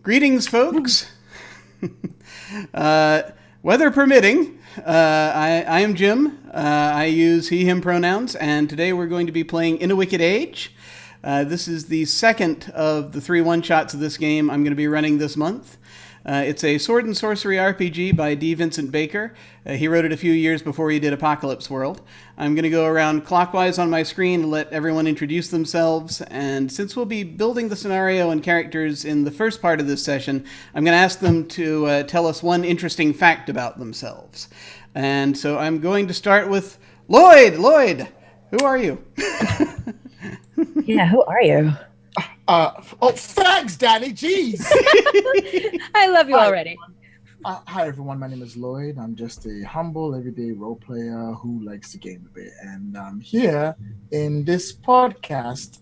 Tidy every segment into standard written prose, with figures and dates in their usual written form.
Greetings, folks. Weather permitting, I am Jim. I use he, him pronouns, and today we're going to be playing In a Wicked Age. This is the second of the 3 one-shots of this game I'm going to be running this month. It's a sword and sorcery RPG by D. Vincent Baker. He wrote it a few years before he did Apocalypse World. I'm going to go around clockwise on my screen and let everyone introduce themselves. And since we'll be building the scenario and characters in the first part of this session, I'm going to ask them to tell us one interesting fact about themselves. And so I'm going to start with Lloyd. Lloyd, who are you? Yeah, who are you? Thanks, Danny. Jeez. I love you already. Hi, everyone. My name is Lloyd. I'm just a humble, everyday role player who likes to game a bit. And I'm here in this podcast,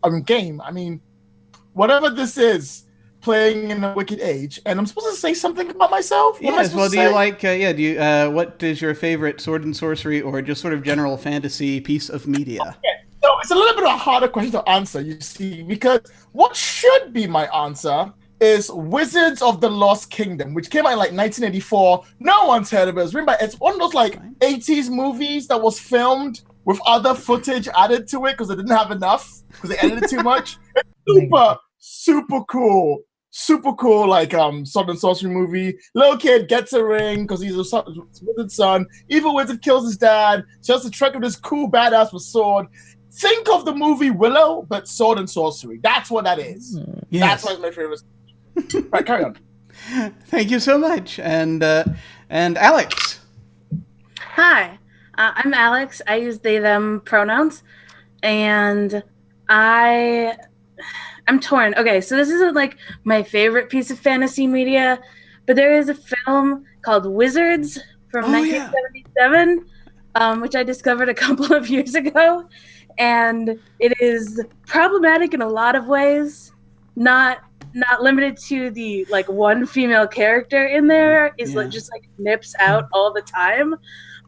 whatever this is, playing in a Wicked Age. And I'm supposed to say something about myself? Yes, well, what is your favorite sword and sorcery or just sort of general fantasy piece of media? Okay. So it's a little bit of a harder question to answer, you see, because what should be my answer is Wizards of the Lost Kingdom, which came out in like 1984. No one's heard of it. It's one of those like 80s movies that was filmed with other footage added to it because they didn't have enough because they edited too much. It's super cool. Super cool, like sword and sorcery movie. Little kid gets a ring because he's a wizard's son. Evil wizard kills his dad. She has to trek with this cool badass with sword. Think of the movie Willow, but sword and sorcery. That's what that is. Yes. That's what's my favorite. Right, carry on. Thank you so much. And Alex. Hi, I'm Alex. I use they, them pronouns. And I'm torn. Okay, so this isn't like my favorite piece of fantasy media, but there is a film called Wizards from 1977, which I discovered a couple of years ago. And it is problematic in a lot of ways, not limited to the like one female character in there is just like nips out all the time.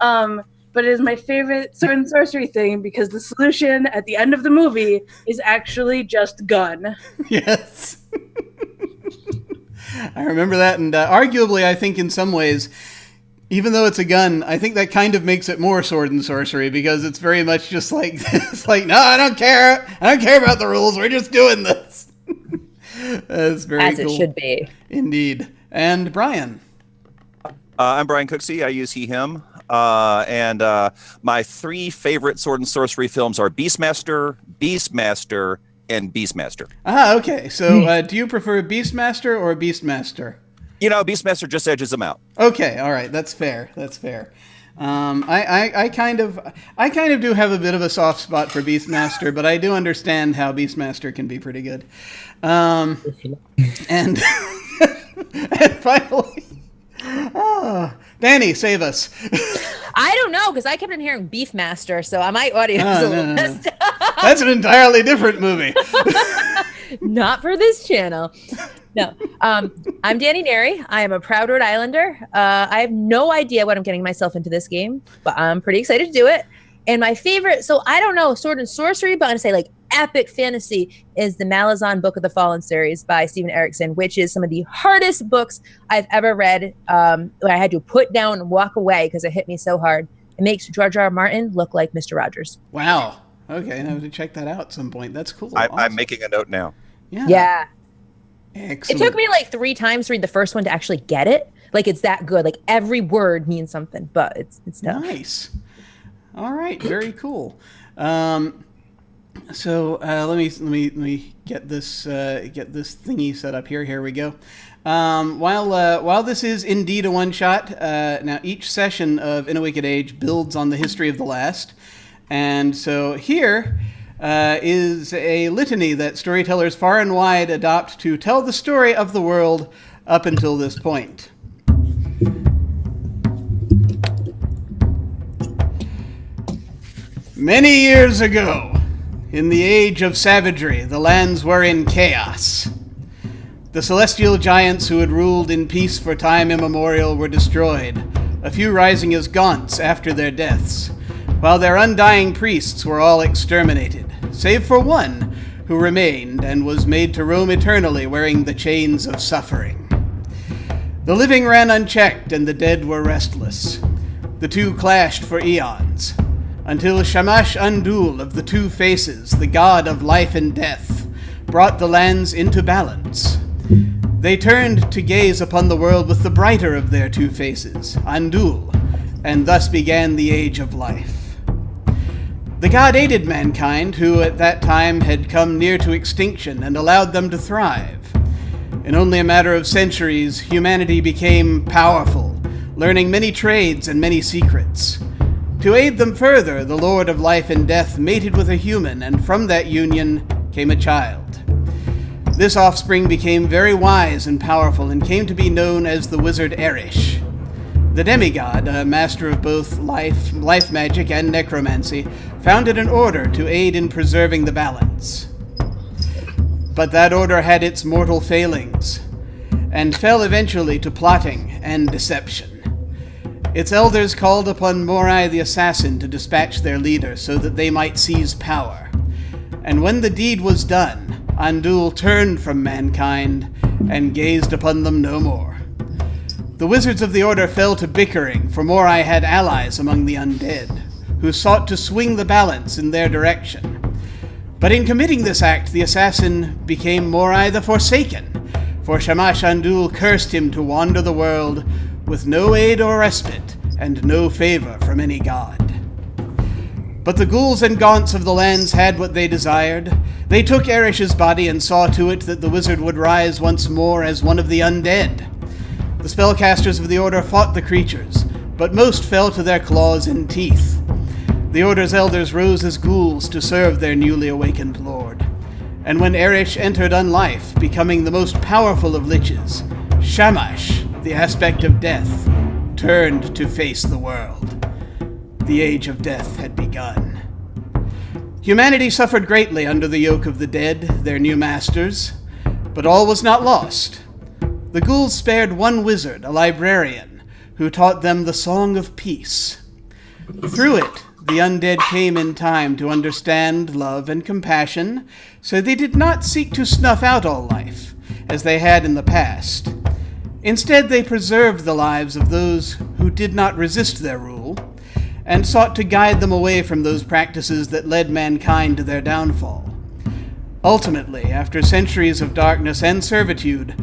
But it is my favorite sword and sorcery thing because the solution at the end of the movie is actually just gun. Yes. I remember that, and arguably I think in some ways, even though it's a gun, I think that kind of makes it more sword and sorcery because it's very much just like, it's like, no, I don't care. I don't care about the rules. We're just doing this. That's very As cool. it should be. Indeed. And Brian. I'm Brian Cooksey. I use he, him. And my 3 favorite sword and sorcery films are Beastmaster, and Beastmaster. Ah, okay. So do you prefer Beastmaster or Beastmaster? You know, Beastmaster just edges them out. Okay, all right, that's fair. I kind of do have a bit of a soft spot for Beastmaster, but I do understand how Beastmaster can be pretty good. And and finally, Danny, save us. I don't know because I kept on hearing Beefmaster, so my audio is a little messed up. That's an entirely different movie. Not for this channel. No. I'm Danny Neri. I am a proud Rhode Islander. I have no idea what I'm getting myself into this game, but I'm pretty excited to do it. And my favorite, so I don't know sword and sorcery, but I'm going to say like epic fantasy is the Malazan Book of the Fallen series by Steven Erikson, which is some of the hardest books I've ever read. Where I had to put down and walk away because it hit me so hard. It makes George R. R. Martin look like Mr. Rogers. Wow. Okay, I have to check that out at some point. That's cool. I'm making a note now. Yeah. Excellent. It took me like 3 times to read the first one to actually get it. Like it's that good. Like every word means something, but it's tough. Nice. All right, very cool. So let me get this thingy set up here. Here we go. While this is indeed a one shot, now each session of In a Wicked Age builds on the history of the last, and so here is a litany that storytellers far and wide adopt to tell the story of the world up until this point. Many years ago, in the age of savagery, the lands were in chaos. The celestial giants who had ruled in peace for time immemorial were destroyed, a few rising as gaunts after their deaths, while their undying priests were all exterminated, save for one, who remained and was made to roam eternally wearing the chains of suffering. The living ran unchecked and the dead were restless. The two clashed for eons, until Shamash Undul of the Two Faces, the god of life and death, brought the lands into balance. They turned to gaze upon the world with the brighter of their two faces, Undul, and thus began the Age of Life. The god aided mankind, who at that time had come near to extinction, and allowed them to thrive. In only a matter of centuries, humanity became powerful, learning many trades and many secrets. To aid them further, the Lord of Life and Death mated with a human, and from that union came a child. This offspring became very wise and powerful, and came to be known as the wizard Erish. The demigod, a master of both life magic and necromancy, founded an order to aid in preserving the balance. But that order had its mortal failings, and fell eventually to plotting and deception. Its elders called upon Morai the assassin to dispatch their leader so that they might seize power. And when the deed was done, Undul turned from mankind and gazed upon them no more. The wizards of the order fell to bickering, for Morai had allies among the undead, who sought to swing the balance in their direction. But in committing this act, the assassin became Morai the Forsaken, for Shamash Undul cursed him to wander the world with no aid or respite, and no favor from any god. But the ghouls and gaunts of the lands had what they desired. They took Erish's body and saw to it that the wizard would rise once more as one of the undead. The spellcasters of the Order fought the creatures, but most fell to their claws and teeth. The Order's elders rose as ghouls to serve their newly awakened lord. And when Erish entered unlife, becoming the most powerful of liches, Shamash, the aspect of death, turned to face the world. The Age of Death had begun. Humanity suffered greatly under the yoke of the dead, their new masters, but all was not lost. The ghouls spared one wizard, a librarian, who taught them the Song of Peace. Through it, the undead came in time to understand love and compassion, so they did not seek to snuff out all life, as they had in the past. Instead, they preserved the lives of those who did not resist their rule, and sought to guide them away from those practices that led mankind to their downfall. Ultimately, after centuries of darkness and servitude,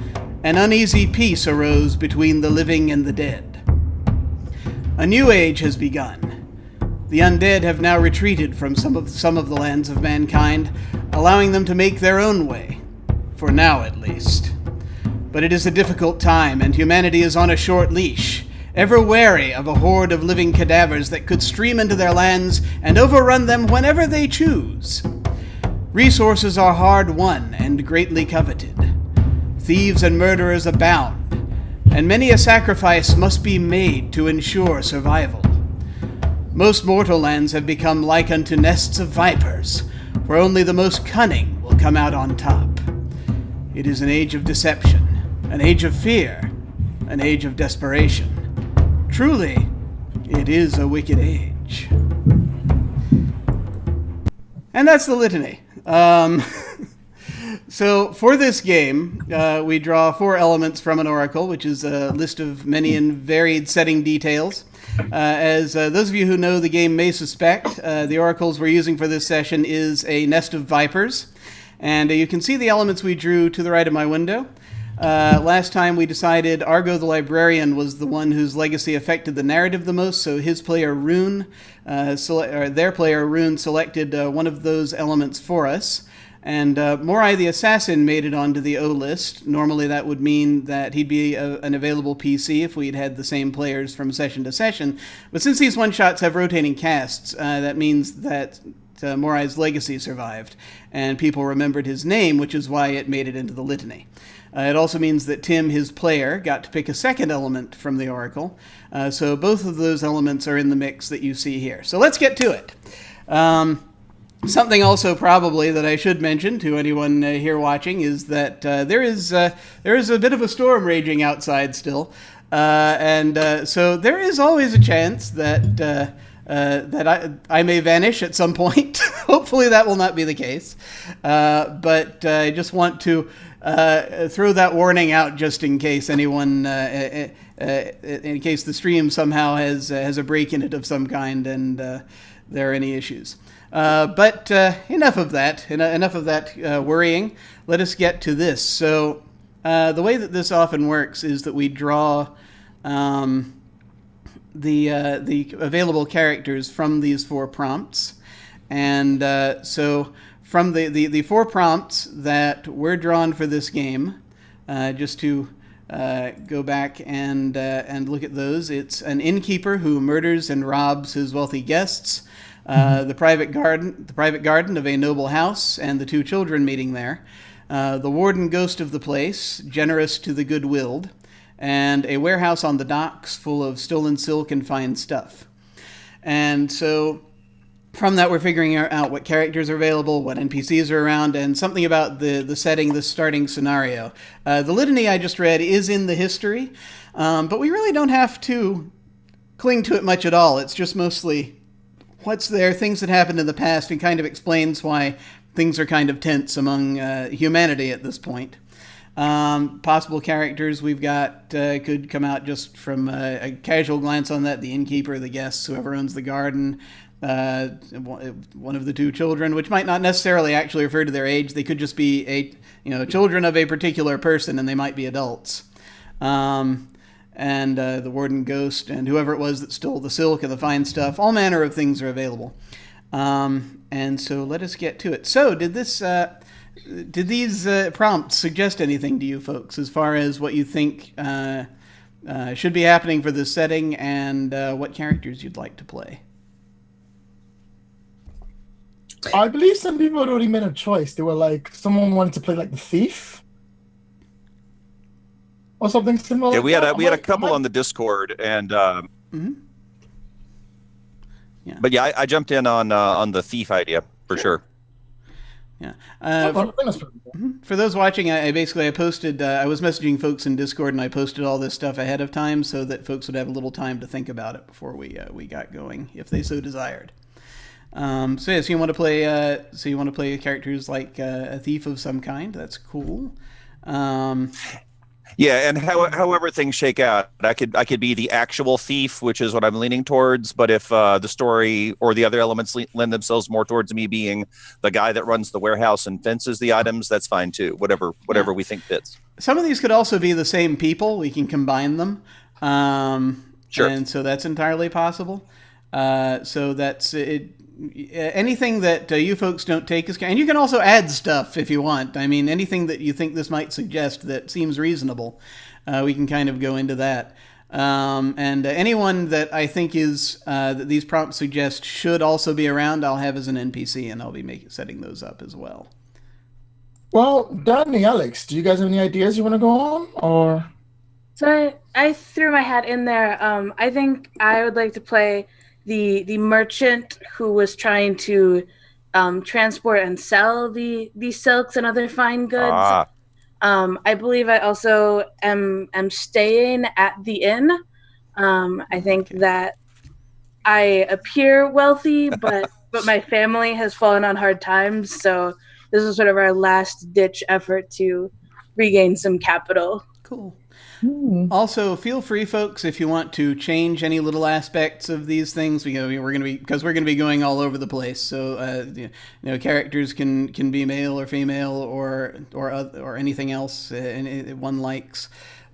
an uneasy peace arose between the living and the dead. A new age has begun. The undead have now retreated from some of the lands of mankind, allowing them to make their own way, for now at least. But it is a difficult time, and humanity is on a short leash, ever wary of a horde of living cadavers that could stream into their lands and overrun them whenever they choose. Resources are hard won and greatly coveted. Thieves and murderers abound, and many a sacrifice must be made to ensure survival. Most mortal lands have become like unto nests of vipers, where only the most cunning will come out on top. It is an age of deception, an age of fear, an age of desperation. Truly, it is a wicked age. And that's the litany. So for this game, we draw 4 elements from an oracle, which is a list of many and varied setting details. As those of you who know the game may suspect, the oracles we're using for this session is a nest of vipers. And you can see the elements we drew to the right of my window. Last time we decided Argo the Librarian was the one whose legacy affected the narrative the most, so his player Rune, their player Rune selected one of those elements for us. And Morai the Assassin made it onto the O list. Normally that would mean that he'd be an available PC if we'd had the same players from session to session. But since these one-shots have rotating casts, that means that Morai's legacy survived, and people remembered his name, which is why it made it into the litany. It also means that Tim, his player, got to pick a second element from the oracle. So both of those elements are in the mix that you see here. So let's get to it. Something also probably that I should mention to anyone here watching is that there is a bit of a storm raging outside still. So there is always a chance that that I may vanish at some point. Hopefully that will not be the case. But I just want to throw that warning out just in case anyone, in case the stream somehow has a break in it of some kind and there are any issues. But enough of that. Enough of that worrying. Let us get to this. So the way that this often works is that we draw the available characters from these 4 prompts, and so from the 4 prompts that were drawn for this game, just to go back and look at those, it's an innkeeper who murders and robs his wealthy guests, the private garden of a noble house, and the 2 children meeting there, the warden ghost of the place, generous to the good-willed, and a warehouse on the docks full of stolen silk and fine stuff. And so from that, we're figuring out what characters are available, what NPCs are around, and something about the setting, the starting scenario. The litany I just read is in the history, but we really don't have to cling to it much at all. It's just mostly what's there, things that happened in the past, and kind of explains why things are kind of tense among humanity at this point. Possible characters we've got could come out just from a casual glance on that. The innkeeper, the guests, whoever owns the garden, one of the 2 children, which might not necessarily actually refer to their age. They could just be children of a particular person, and they might be adults. And the warden ghost and whoever it was that stole the silk and the fine stuff. All manner of things are available. And so let us get to it. So did these prompts suggest anything to you folks as far as what you think should be happening for this setting and what characters you'd like to play? I believe some people had already made a choice. They were like, someone wanted to play like the thief or something similar. Yeah, we had a couple on the Discord, and yeah. But yeah, I jumped in on the thief idea for sure. Yeah. For those watching, I posted, I was messaging folks in Discord, and I posted all this stuff ahead of time so that folks would have a little time to think about it before we got going, if they so desired. So you want to play characters like a thief of some kind. That's cool. Yeah, and however things shake out, I could be the actual thief, which is what I'm leaning towards. But if the story or the other elements lend themselves more towards me being the guy that runs the warehouse and fences the items, that's fine too. Whatever we think fits. Some of these could also be the same people. We can combine them. Sure. And so that's entirely possible. So that's it. Anything that you folks don't take is, and you can also add stuff if you want. I mean, anything that you think this might suggest that seems reasonable, we can kind of go into that. And anyone that I think is that these prompts suggest should also be around, I'll have as an NPC, and I'll be setting those up as well. Well, Danny, Alex, do you guys have any ideas you want to go on, or? So I threw my hat in there. I think I would like to play the merchant who was trying to transport and sell the silks and other fine goods. I believe I also am staying at the inn. I think that I appear wealthy, but my family has fallen on hard times. So this is sort of our last ditch effort to regain some capital. Cool. Also, feel free, folks, if you want to change any little aspects of these things. We're going to be going all over the place. So, characters can be male or female or anything else one likes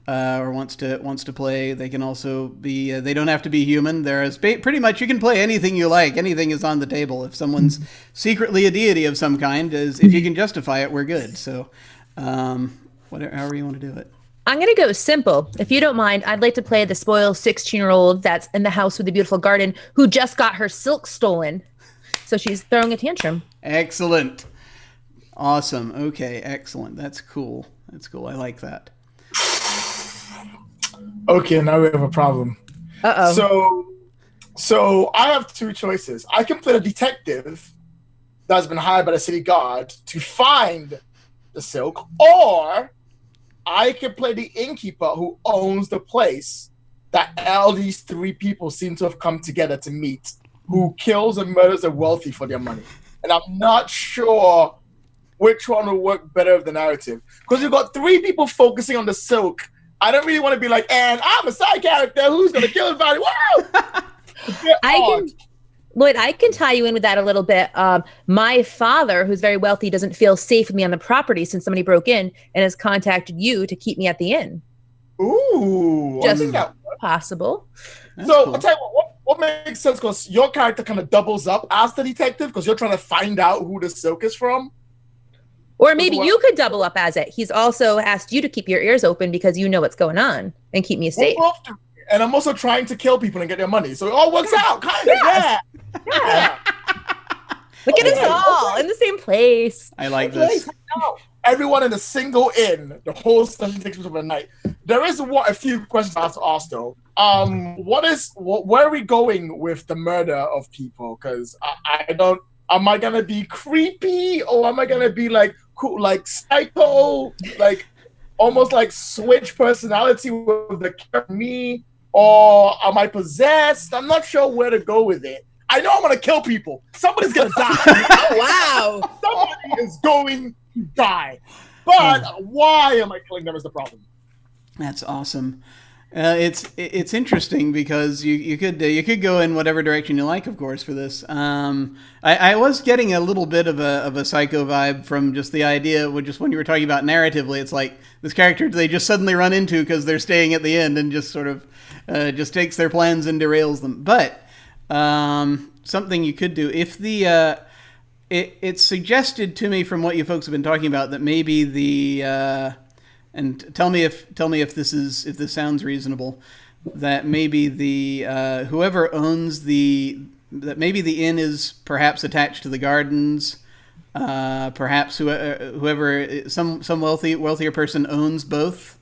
or wants to play. They can also be. They don't have to be human. There is pretty much you can play anything you like. Anything is on the table. If someone's secretly a deity of some kind, if you can justify it, we're good. So, however you want to do it. I'm going to go simple. If you don't mind, I'd like to play the spoiled 16-year-old that's in the house with the beautiful garden who just got her silk stolen. So she's throwing a tantrum. Excellent. Awesome. Okay, excellent. That's cool. I like that. Okay, now we have a problem. Uh-oh. So I have 2 choices. I can play the detective that's been hired by the city guard to find the silk, or I can play the innkeeper who owns the place that all these 3 people seem to have come together to meet who kills and murders the wealthy for their money. And I'm not sure which one will work better with the narrative. Because you've got 3 people focusing on the silk. I don't really want to be like, and I'm a side character who's going to kill everybody. Whoa! Lloyd, I can tie you in with that a little bit. My father, who's very wealthy, doesn't feel safe with me on the property since somebody broke in and has contacted you to keep me at the inn. Ooh. Just possible. That's So cool. I'll tell you what makes sense, because your character kind of doubles up as the detective because you're trying to find out who the silk is from. Or maybe you could double up as it. He's also asked you to keep your ears open because you know what's going on and keep me safe. And I'm also trying to kill people and get their money. So it all works out, kind of. Yes. Yeah. Look at us all in the same place. I like this. Everyone in a single inn. The whole session takes place over the night. There is a few questions I have to ask though. Where are we going with the murder of people? Because I don't. Am I gonna be creepy or am I gonna be like cool, like psycho, like almost like switch personality with me? Or am I possessed? I'm not sure where to go with it. I know I'm going to kill people. Somebody's going to die. Oh, wow. Somebody is going to die. But why am I killing them is the problem. That's awesome. It's interesting because you could go in whatever direction you like, of course, for this. I was getting a little bit of a psycho vibe from just the idea, just when you were talking about narratively. It's like this character they just suddenly run into because they're staying at the end and just sort of just takes their plans and derails them. But something you could do if it's suggested to me from what you folks have been talking about that maybe the and tell me if this sounds reasonable, that maybe the whoever owns that maybe the inn is perhaps attached to the gardens, perhaps whoever some wealthier person owns both,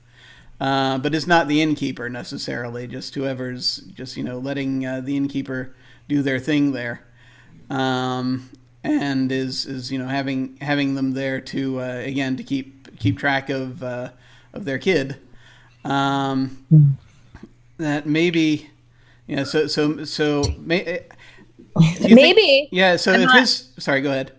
but is not the innkeeper necessarily, just whoever's just letting the innkeeper do their thing there, and is having them there to again to keep track of their kid, that maybe, maybe, yeah. So sorry, go ahead.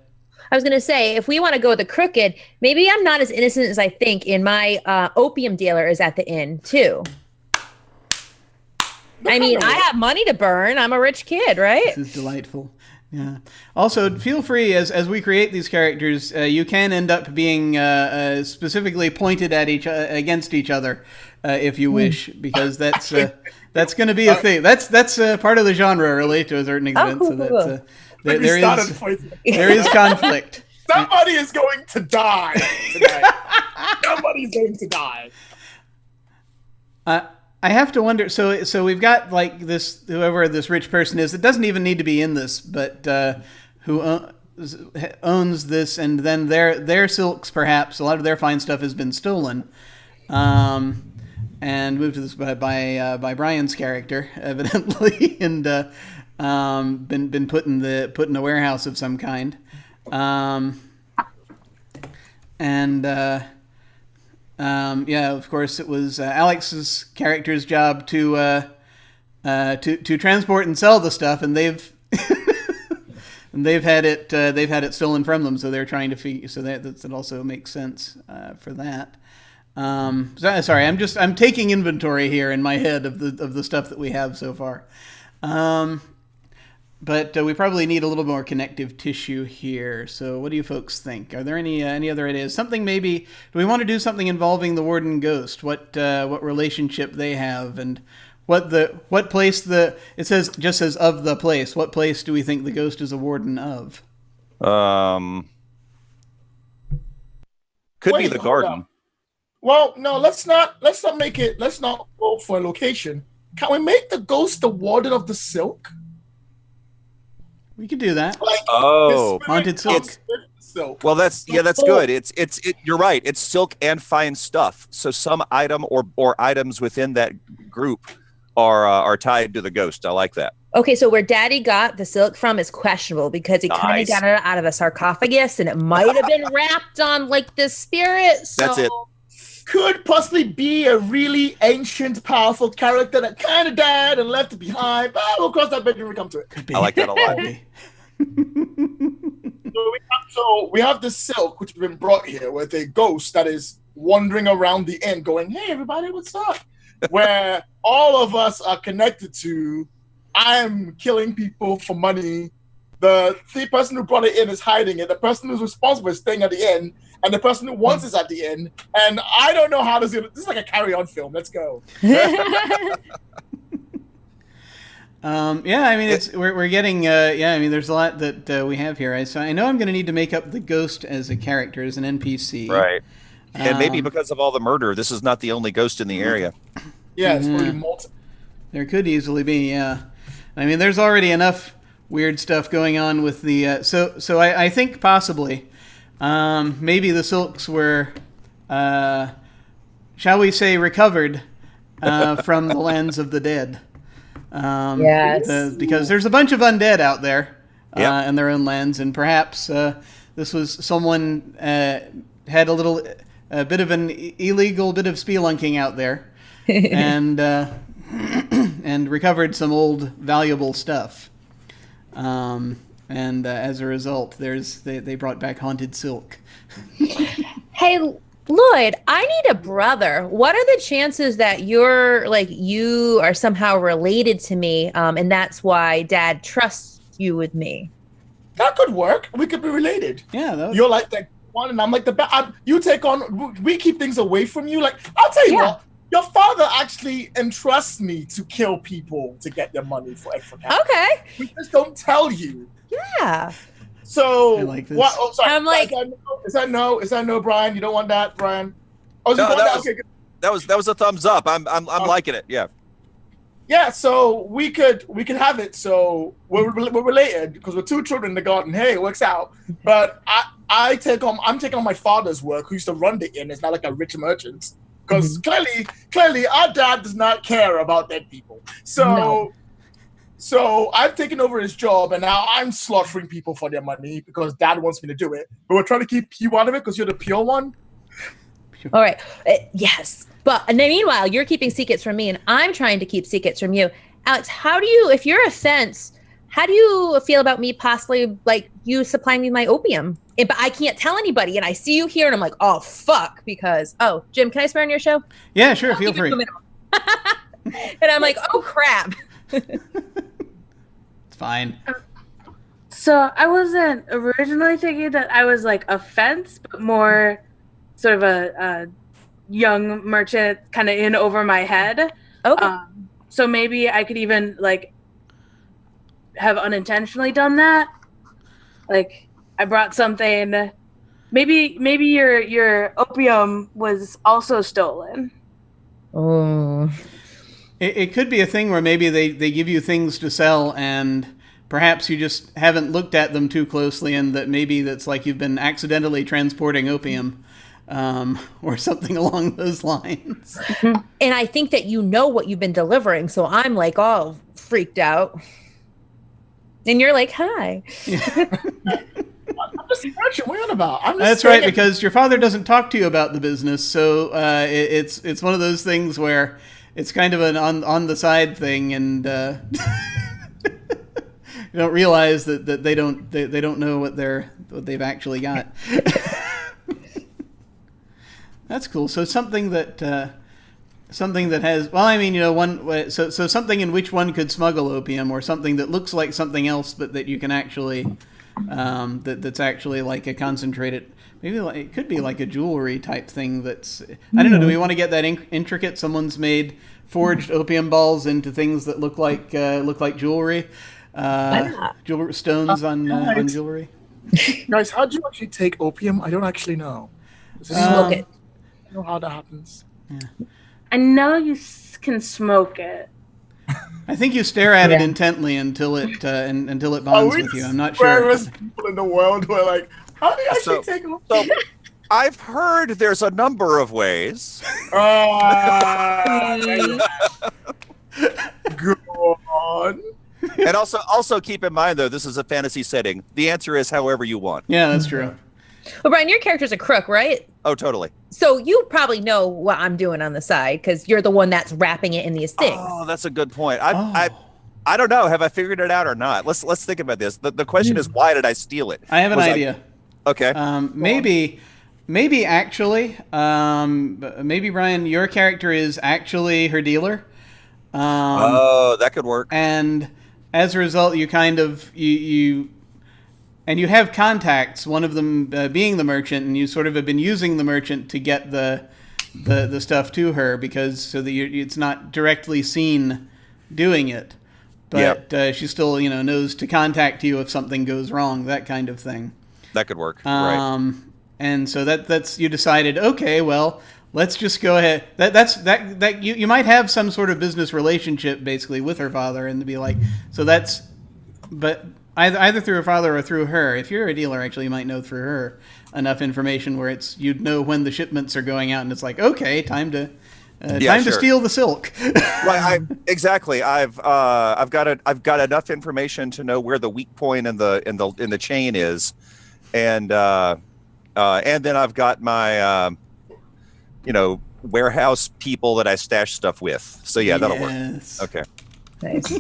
I was going to say, if we want to go with the crooked, maybe I'm not as innocent as I think, and my opium dealer is at the inn too. I mean, I have money to burn. I'm a rich kid, right? This is delightful. Yeah. Also, feel free as we create these characters, you can end up being specifically pointed at against each other, if you wish, because that's going to be a thing. That's part of the genre, really, to a certain extent. Cool, so that's cool. there is conflict. Somebody is going to die tonight. Somebody's going to die. I have to wonder. So we've got like this, whoever this rich person is. It doesn't even need to be in this, but who owns this, and then their silks, perhaps a lot of their fine stuff has been stolen, and moved to this by Brian's character, evidently, and been put in a warehouse of some kind, yeah, of course, it was Alex's character's job to transport and sell the stuff, and they've had it stolen from them, so they're trying to figure. So that also makes sense for that. Sorry, I'm taking inventory here in my head of the stuff that we have so far. But we probably need a little more connective tissue here. So what do you folks think? Are there any other ideas? Something maybe, do we want to do something involving the warden ghost? What relationship they have, and what place it just says of the place. What place do we think the ghost is a warden of? Could be the garden. Well, no, let's not go for a location. Can we make the ghost the warden of the silk? We could do that. Like, haunted silk. Well, that's good. You're right. It's silk and fine stuff. So some item or items within that group are tied to the ghost. I like that. Okay, so where Daddy got the silk from is questionable because he kind of got it out of a sarcophagus, and it might have been wrapped on like the spirit. So That's it. could possibly be a really ancient, powerful character that kind of died and left behind. But we'll cross that bridge when we come to it. Could be. I like that a lot. Could be. So we have the silk, which has been brought here with a ghost that is wandering around the inn going, hey, everybody, what's up? Where all of us are connected to, I'm killing people for money. The person who brought it in is hiding it. The person who's responsible is staying at the inn. And the person who wants is at the inn. And I don't know how this is like a carry-on film. Let's go. Yeah, I mean, we're getting, yeah, I mean, there's a lot that we have here. So I know I'm going to need to make up the ghost as a character, as an NPC. Right. And maybe because of all the murder, this is not the only ghost in the area. Yeah, it's really multiple. There could easily be, yeah. I mean, there's already enough weird stuff going on with the, so I think possibly, maybe the silks were, shall we say, recovered from the lands of the dead. Yes. Because there's a bunch of undead out there Yep. in their own lands, and perhaps this was someone had a bit of an illegal bit of spelunking out there, and and recovered some old valuable stuff. And as a result, they brought back haunted silk. Hey, Lloyd, I need a brother. What are the chances that you are somehow related to me, and that's why Dad trusts you with me? That could work. We could be related. Yeah, You're like the one, and I'm like the bad. You take on. We keep things away from you. Like, I'll tell you what. Your father actually entrusts me to kill people to get their money for extra cash. Okay. We just don't tell you. Yeah. So I like this. what? Oh, sorry. I'm like- is that no? Is that no, Brian? You don't want that, Brian? Oh, No, that? that was- Okay, good. That was a thumbs up. I'm liking it. Yeah. Yeah, so we could have it. So we're related because we're two children in the garden. Hey, it works out. But I'm taking on my father's work, who used to run the inn. It's not like a rich merchant. Because clearly, our dad does not care about dead people. So I've taken over his job, and now I'm slaughtering people for their money because Dad wants me to do it. But we're trying to keep you out of it because you're the pure one. All right. Yes. But and then meanwhile, you're keeping secrets from me, and I'm trying to keep secrets from you. Alex, if you're a fence, how do you feel about me possibly, like, you supplying me my opium? But I can't tell anybody, and I see you here, and I'm like, oh, fuck, because, Jim, can I swear on your show? Yeah, sure, feel free. And I'm like, oh, crap. It's fine. So I wasn't originally thinking that I was like a fence, but more sort of a young merchant kind of in over my head. Okay. So maybe I could even like have unintentionally done that. Like I brought something. Maybe your opium was also stolen. Oh. It could be a thing where maybe they give you things to sell, and perhaps you just haven't looked at them too closely, and that maybe that's like you've been accidentally transporting opium, or something along those lines. And I think that you know what you've been delivering, so I'm like all freaked out. And you're like, hi. I'm just merchant. What are you on about? That's right, because your father doesn't talk to you about the business, so it's one of those things where it's kind of an on the side thing, and you don't realize that they don't know what they've actually got. That's cool. So something that has, well, I mean, you know, so something in which one could smuggle opium, or something that looks like something else, but that you can actually that's actually like a concentrated. Maybe it could be like a jewelry type thing. That's, I don't know. Do we want to get that intricate? Someone's made forged opium balls into things that look like jewelry. Jewelry stones on jewelry. Guys, how do you actually take opium? I don't actually know. Smoke it. I don't know how that happens. Yeah. I know you can smoke it. I think you stare at it intently until it bonds with you. I'm not sure. There's people in the world who are like, how do you actually take opium? So I've heard there's a number of ways. Go on. And also keep in mind, though, this is a fantasy setting. The answer is however you want. Yeah, that's true. Well, Brian, your character's a crook, right? Oh, totally. So you probably know what I'm doing on the side because you're the one that's wrapping it in these things. Oh, that's a good point. I don't know. Have I figured it out or not? Let's think about this. The question is, why did I steal it? I have an idea. Okay. Maybe actually, maybe Brian, your character is actually her dealer. That could work. And as a result, you kind of you have contacts. One of them being the merchant, and you sort of have been using the merchant to get the stuff to her because so that it's not directly seen doing it, but she still knows to contact you if something goes wrong, that kind of thing. That could work. Right. And so that's you decided. Okay, well, let's just go ahead. That you might have some sort of business relationship basically with her father, and to be like, so that's, but either through her father or through her. If you're a dealer, actually, you might know through her enough information where you'd know when the shipments are going out, and it's like, okay, time to steal the silk. Right. Exactly. I've got enough information to know where the weak point in the chain is, and then I've got my warehouse people that I stash stuff with. So yeah, that'll work. Okay. Nice.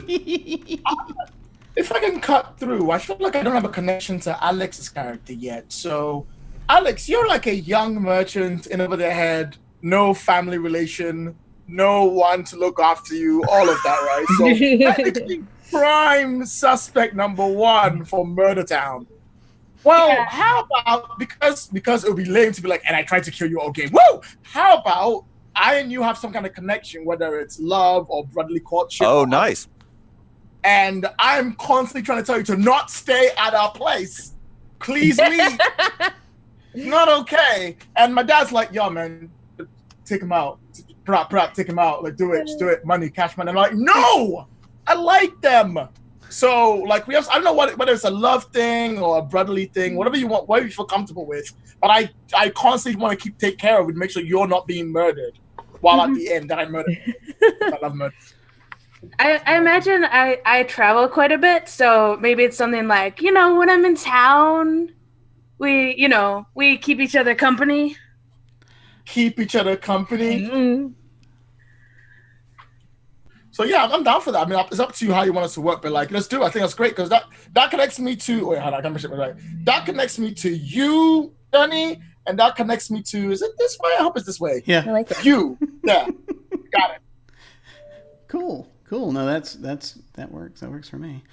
If I can cut through, I feel like I don't have a connection to Alex's character yet. So, Alex, you're like a young merchant in over their head, no family relation, no one to look after you, all of that, right? So, technically, prime suspect number one for Murder Town. Well, how about, because it would be lame to be like, and I tried to kill you all game. Woo! How about I and you have some kind of connection, whether it's love or brotherly courtship. Oh, nice. And I'm constantly trying to tell you to not stay at our place. Please leave. Not okay. And my dad's like, yo, man, take him out. Prop, take him out. Like, do it. Just do it. Money, cash money. I'm like, no! I like them. So, like, I don't know whether it's a love thing or a brotherly thing, whatever you want, whatever you feel comfortable with. But I constantly want to take care of it, make sure you're not being murdered. While at the end that I murdered. I love murder. I imagine I travel quite a bit, so maybe it's something like, when I'm in town, we keep each other company. Keep each other company? Mm-hmm. So yeah, I'm down for that. I mean, it's up to you how you want us to work, but like, let's do it. I think that's great because that connects me to. Wait, hold on, I can't make it right. That connects me to you, Danny, and that connects me to. Is it this way? I hope it's this way. Yeah, I like it. You, yeah, got it. Cool. No, that works. That works for me.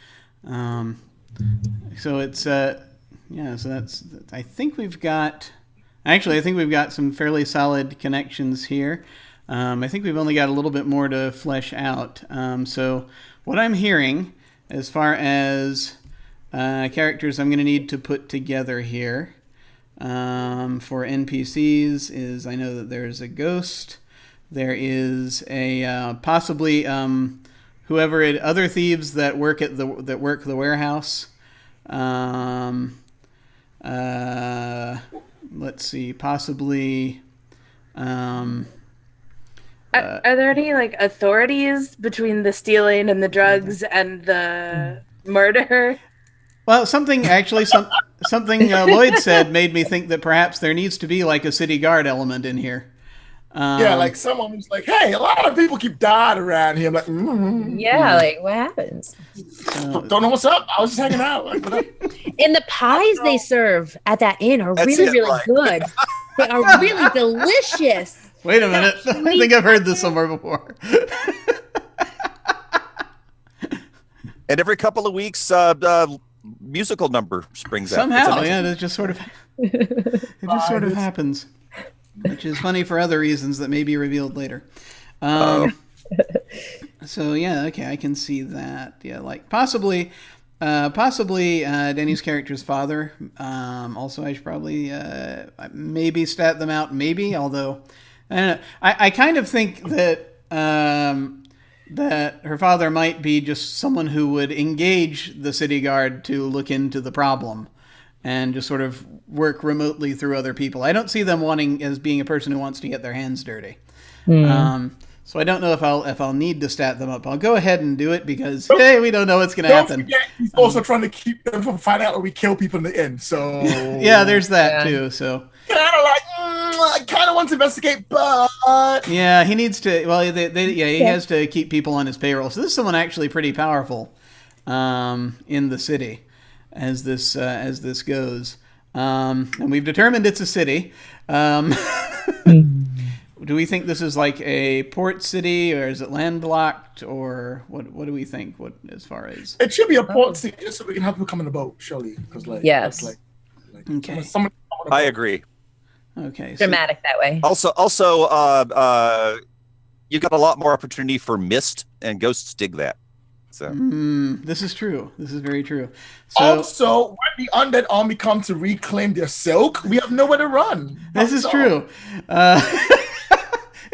So it's so that's. I think we've got some fairly solid connections here. I think we've only got a little bit more to flesh out. So what I'm hearing as far as characters I'm going to need to put together here for NPCs is I know that there's a ghost. There is a possibly other thieves that work the warehouse. Let's see, possibly. Are there any like authorities between the stealing and the drugs and the murder? Well, something Lloyd said made me think that perhaps there needs to be like a city guard element in here. Yeah, like someone who's like, hey, a lot of people keep dying around here. I'm like, yeah, like what happens? Don't know what's up. I was just hanging out. Like, what up? And the pies they serve at that inn are really right. good. They are really delicious. Wait a minute. I think I've heard this somewhere before. And every couple of weeks, musical number springs out. Somehow, yeah, it just sort of happens, which is funny for other reasons that may be revealed later. So yeah, okay, I can see that. Yeah, like possibly Danny's character's father. Also, I should probably maybe stat them out. Maybe, although I don't know. I kind of think that that her father might be just someone who would engage the city guard to look into the problem and just sort of work remotely through other people. I don't see them wanting as being a person who wants to get their hands dirty. So I don't know if I'll need to stat them up. I'll go ahead and do it because hey, we don't know what's going to happen. Don't forget, he's also trying to keep them from finding out that we kill people in the end. So yeah, there's that too. So kind of like I kind of want to investigate, but yeah, he needs to. Well, he has to keep people on his payroll. So this is someone actually pretty powerful in the city as this goes. And we've determined it's a city. Do we think this is like a port city, or is it landlocked, or what do we think? What as far as it should be a port city, just so we can have people come in the boat, surely, because yes, like okay, I agree. Okay, dramatic that way. Also, you got a lot more opportunity for mist, and ghosts dig that. So this is true. This is very true. So, also, when the undead army come to reclaim their silk, we have nowhere to run. This is true.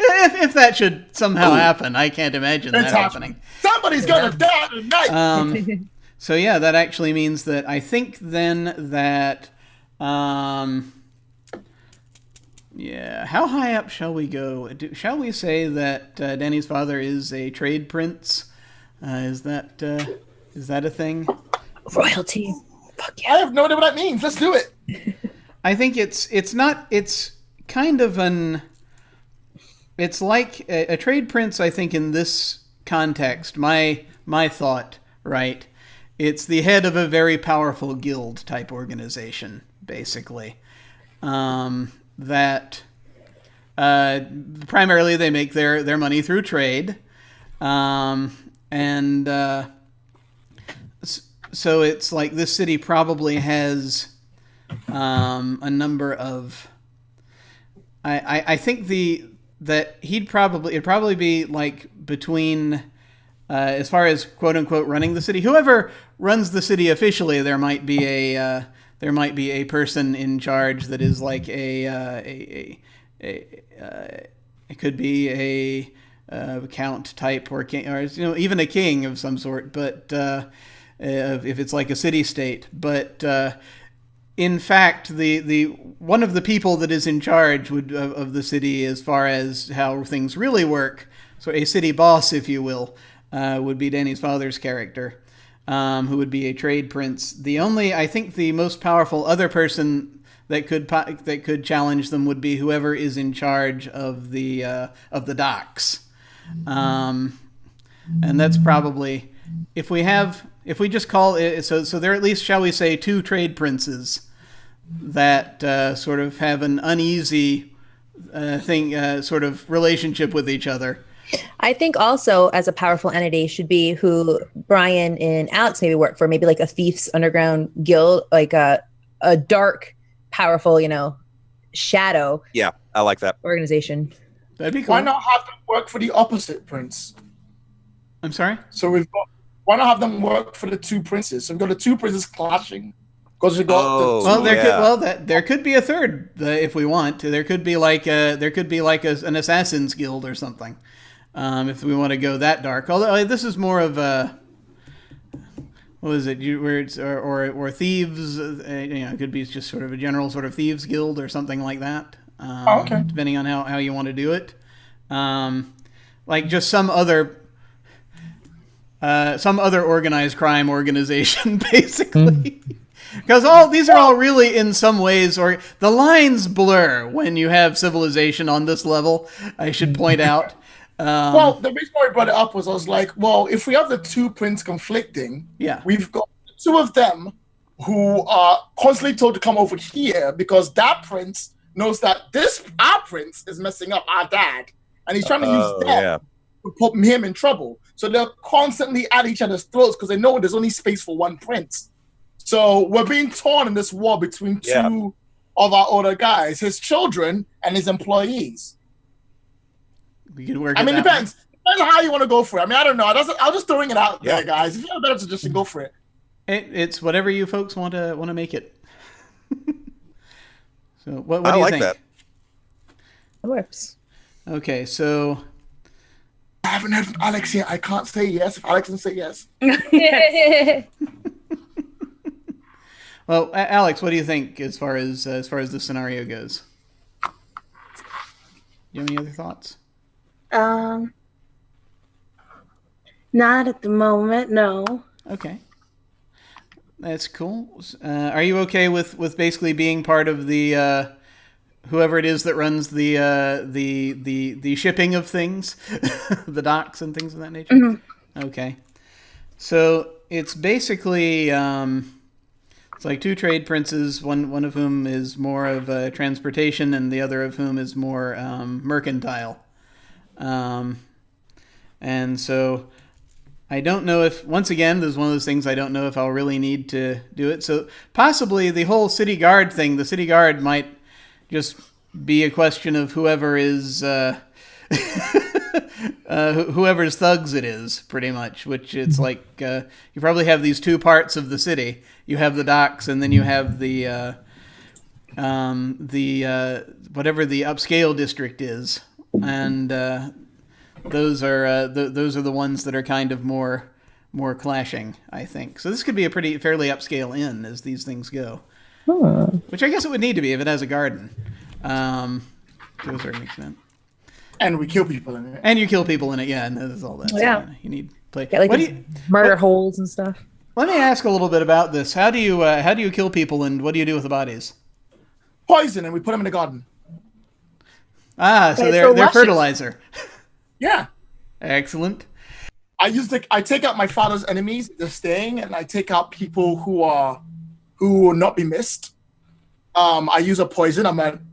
If that should somehow happen, I can't imagine that happening. Somebody's gonna die tonight. So yeah, that actually means that I think then that yeah, how high up shall we go? Shall we say that Danny's father is a trade prince? Is that a thing? Royalty. Fuck yeah. I have no idea what that means. Let's do it. I think it's kind of it's like a trade prince. I think in this context, my thought, right? It's the head of a very powerful guild type organization, basically. That primarily they make their money through trade. So it's like this city probably has a number of. I think it'd probably be like between as far as quote unquote running the city. Whoever runs the city officially, there might be a person in charge that is like it could be a count type or king, or even a king of some sort, but if it's like a city state. But in fact, the one of the people that is in charge of the city, as far as how things really work, so a city boss, if you will, would be Danny's father's character, who would be a trade prince. I think the most powerful other person that could challenge them would be whoever is in charge of the docks. And that's probably if we just call it so there are at least, shall we say, two trade princes that sort of have an uneasy sort of relationship with each other. I think also as a powerful entity should be who Brian and Alex maybe work for, maybe like a Thieves underground guild, like a dark, powerful, shadow. Yeah, I like that organization. That'd be cool. Why not have them work for the opposite prince? I'm sorry? So why not have them work for the two princes? So we've got the two princes clashing. Because we got there could be a third if we want. There could be like an assassin's guild or something, if we want to go that dark. Although this is more of a what is it? Or thieves? It could be just sort of a general sort of thieves guild or something like that. Okay. Depending on how you want to do it, like just some other organized crime organization, basically. Because these are all really, in some ways, or the lines blur when you have civilization on this level, I should point out. Well, the reason why I brought it up was I was like, well, if we have the two princes conflicting, we've got two of them who are constantly told to come over here because that prince knows that our prince is messing up our dad, and he's trying to use that to put him in trouble. So they're constantly at each other's throats because they know there's only space for one prince. So we're being torn in this war between two of our older guys, his children and his employees. We can work. It depends. Depends on how you want to go for it. I mean, I don't know. I was just throwing it out there, guys. If you have a better suggestion, go for it. It's whatever you folks want to make it. So what do you think? That. It works. Okay, so I haven't heard from Alex yet. I can't say yes. If Alex doesn't say yes. Well, Alex, what do you think as far as the scenario goes? Do you have any other thoughts? Not at the moment, no. Okay. That's cool. Are you okay with basically being part of the whoever it is that runs the shipping of things, the docks and things of that nature? Mm-hmm. Okay. So it's basically it's like two trade princes, one of whom is more of transportation, and the other of whom is more mercantile. And so I don't know if, once again, this is one of those things I don't know if I'll really need to do it. So possibly the whole city guard thing, the city guard might just be a question of whoever is, whoever's thugs it is, pretty much, which it's like, you probably have these two parts of the city. You have the docks, and then you have the whatever the upscale district is. And, those are the ones that are kind of more clashing, I think. So this could be a fairly upscale inn as these things go, which I guess it would need to be if it has a garden, to a certain extent. And we kill people in it. And you kill people in it, yeah. And that's all that. Yeah. So you need play. Yeah, like murder holes and stuff. Let me ask a little bit about this. How do you kill people, and what do you do with the bodies? Poison, and we put them in the garden. Ah, so Okay, they're luscious. fertilizer. Yeah. Excellent. I take out my father's enemies, they're staying, and I take out people who will not be missed. I use a poison.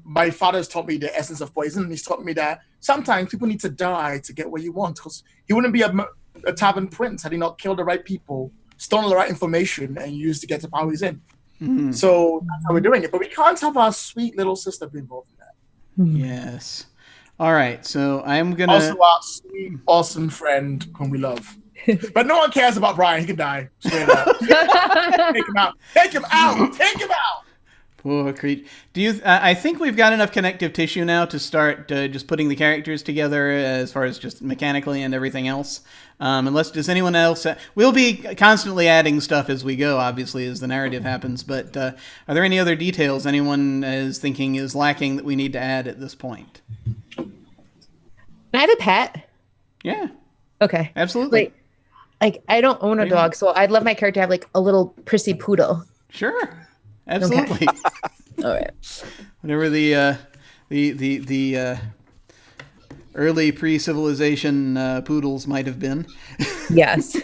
My father's taught me the essence of poison, and he's taught me that sometimes people need to die to get what you want. Because he wouldn't be a tavern prince had he not killed the right people, stolen the right information, and used to get the power he's in. Mm-hmm. So that's how we're doing it. But we can't have our sweet little sister be involved in that. Yes. All right. So I'm gonna Also, our sweet, awesome friend whom we love. But no one cares about Brian. He can die. Straight up. Take him out. Take him out. Take him out. Poor creature. Do you? I think we've got enough connective tissue now to start just putting the characters together as far as just mechanically and everything else. Unless does anyone else? We'll be constantly adding stuff as we go, obviously, as the narrative happens. But are there any other details anyone is thinking is lacking that we need to add at this point? Can I have a pet? Yeah. Okay. Absolutely. Like I don't own a dog, so I'd love my character to have like a little prissy poodle. Sure. Absolutely. Okay. All right. Whatever the early pre-civilization poodles might have been. Yes.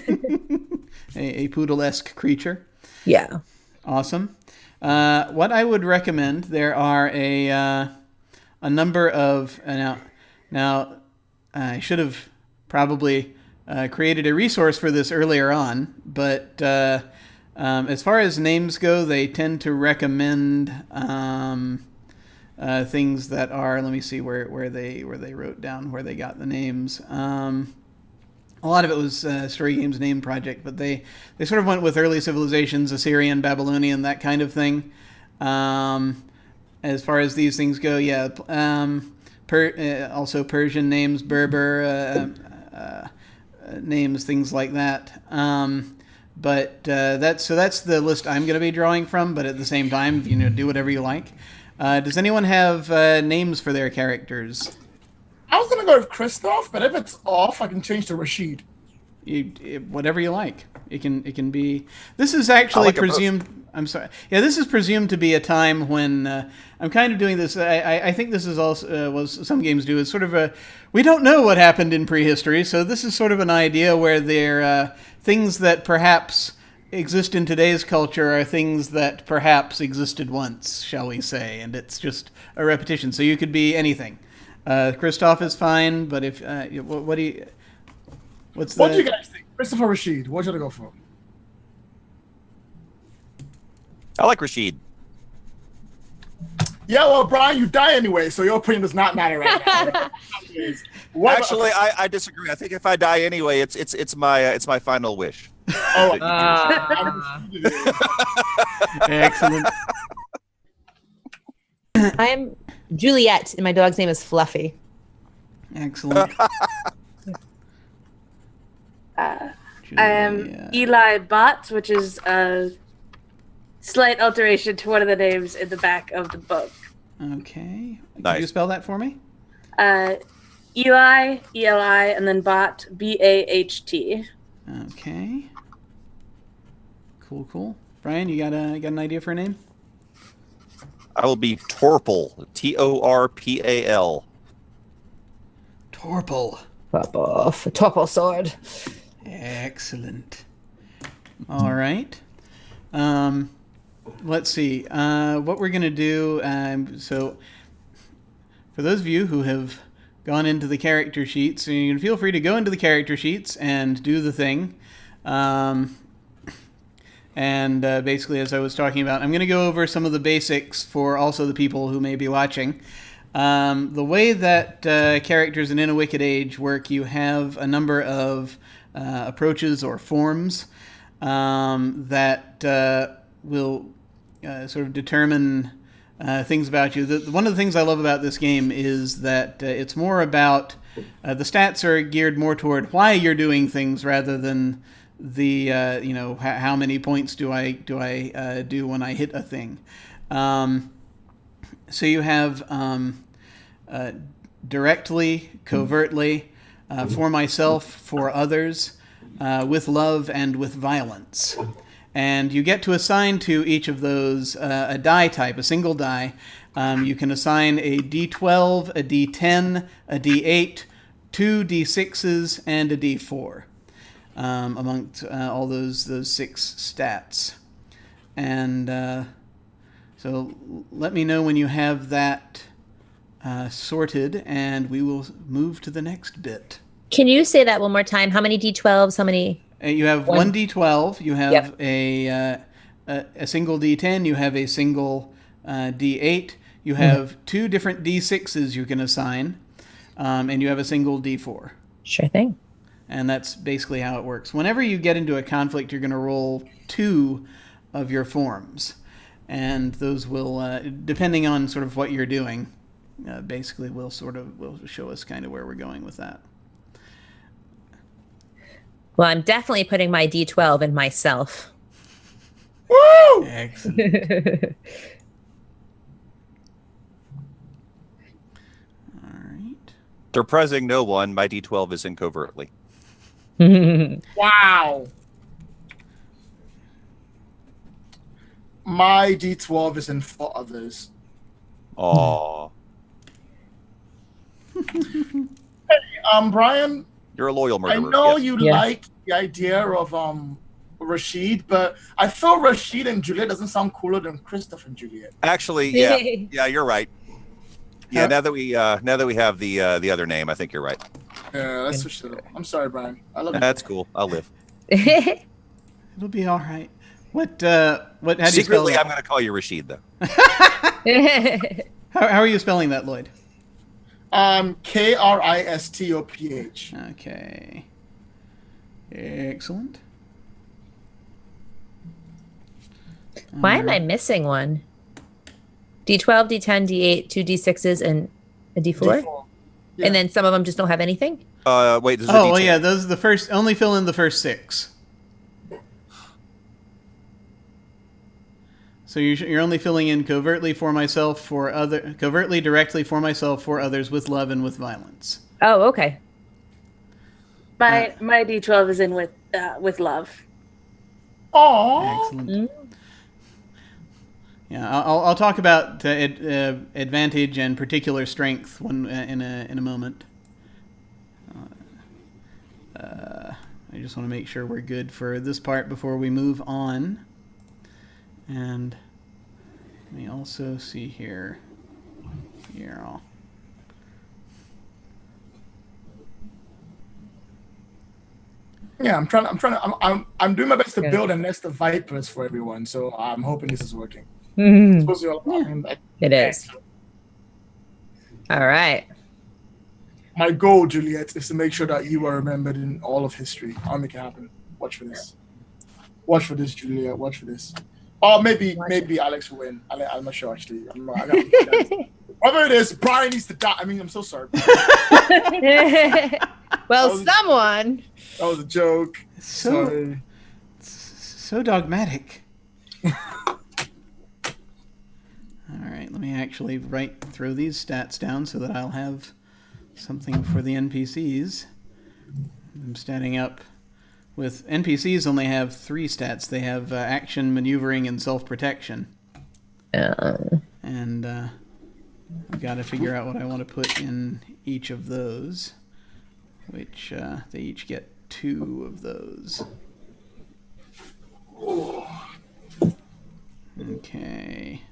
a poodle-esque creature. Yeah. Awesome. What I would recommend, there are a number of now I should have probably created a resource for this earlier on, but as far as names go, they tend to recommend things that are. Let me see where they wrote down where they got the names. A lot of it was Story Games Name Project, but they sort of went with early civilizations, Assyrian, Babylonian, that kind of thing. As far as these things go, yeah. Also Persian names, Berber names, things like that. But that's the list I'm going to be drawing from. But at the same time, do whatever you like. Does anyone have names for their characters? I was gonna go with Christoph, but if it's off, I can change to Rashid. Whatever you like. It can be. This is actually presumed. I'm sorry. Yeah, this is presumed to be a time when I'm kind of doing this. I think this is also was some games do. It's sort of a. We don't know what happened in prehistory, so this is sort of an idea where they're things that perhaps exist in today's culture are things that perhaps existed once, shall we say, and it's just a repetition. So you could be anything. Christoph is fine, but if what do you? What do you guys think? Christopher Rashid, what should I go for? I like Rashid. Yeah, well, Brian, you die anyway, so your opinion does not matter right now. Actually, I disagree. I think if I die anyway, it's my final wish. Oh, excellent. I am Juliet, and my dog's name is Fluffy. Excellent. I am Eli Bot, which is a slight alteration to one of the names in the back of the book. Okay. Nice. Could you spell that for me? Eli, E-L-I, and then Bot, B-A-H-T. Okay. Cool. Brian, you got an idea for a name? I will be Torpal. Torpal. Torpal. Pop off a topple sword. Excellent. All right. Let's see. What we're going to do. So, for those of you who have gone into the character sheets, you can feel free to go into the character sheets and do the thing. Basically, as I was talking about, I'm going to go over some of the basics for also the people who may be watching. The way that characters in a Wicked Age work, you have a number of approaches or forms that will sort of determine things about you. One of the things I love about this game is that it's more about the stats are geared more toward why you're doing things rather than the how many points do I do when I hit a thing. So you have directly, covertly, for myself, for others, with love, and with violence. And you get to assign to each of those a die type, a single die. You can assign a D12, a D10, a D8, 2 D6s, and a D4 amongst all those 6 stats. And so let me know when you have that sorted, and we will move to the next bit. Can you say that one more time? How many D12s? How many? You have one D12. You have a single D10. You have a single D8. You have 2 different D6s you can assign, and you have a single D4. Sure thing. And that's basically how it works. Whenever you get into a conflict, you're going to roll 2 of your forms, and those will, depending on sort of what you're doing, basically will show us kind of where we're going with that. Well, I'm definitely putting my D12 in myself. Woo! Excellent. All right. Surprising no one, my D12 is in covertly. Wow. My D12 is in for others. Aw. Brian, You're a loyal I murderer. know yes. you Yes. like the idea of Rashid, but I feel Rashid and Juliet doesn't sound cooler than Christoph and Juliet. Actually, yeah, you're right. Yeah, Huh? now that we have the other name, I think you're right. Yeah, let's switch to them. I'm sorry, Brian. I love you. That's cool. I'll live. It'll be all right. What? How do you spell Secretly, that? I'm going to call you Rashid, though. How are you spelling that, Lloyd? Kristoph. Okay. Excellent. Why am I missing one? D12, D10, D8, 2 D6s, and a D4? D4. Yeah. And then some of them just don't have anything? Wait, this is a Oh, well, D10. yeah, those are the first. Only fill in the first 6. So you're only filling in covertly for myself, covertly, directly for myself, for others, with love and with violence. Oh, okay. My D12 is in with love. Aww. Excellent. Yeah, I'll talk about advantage and particular strength in a moment. I just want to make sure we're good for this part before we move on. And let me also see here. Yeah, I'm doing my best to build a nest of vipers for everyone, so I'm hoping this is working. Mhm. Supposed to be all about him. It is. All right. My goal, Juliet, is to make sure that you are remembered in all of history. I'll make it happen. Watch for this. Watch for this, Juliet. Watch for this. Or maybe Alex will win. I'm not sure, actually. Whatever it is, Brian needs to die. I mean, I'm so sorry. Well, someone. That was a joke. So dogmatic. All right, let me actually throw these stats down so that I'll have something for the NPCs. I'm statting up with NPCs only have 3 stats. They have action, maneuvering, and self-protection. And I've got to figure out what I want to put in each of those, which they each get 2 of those. Okay.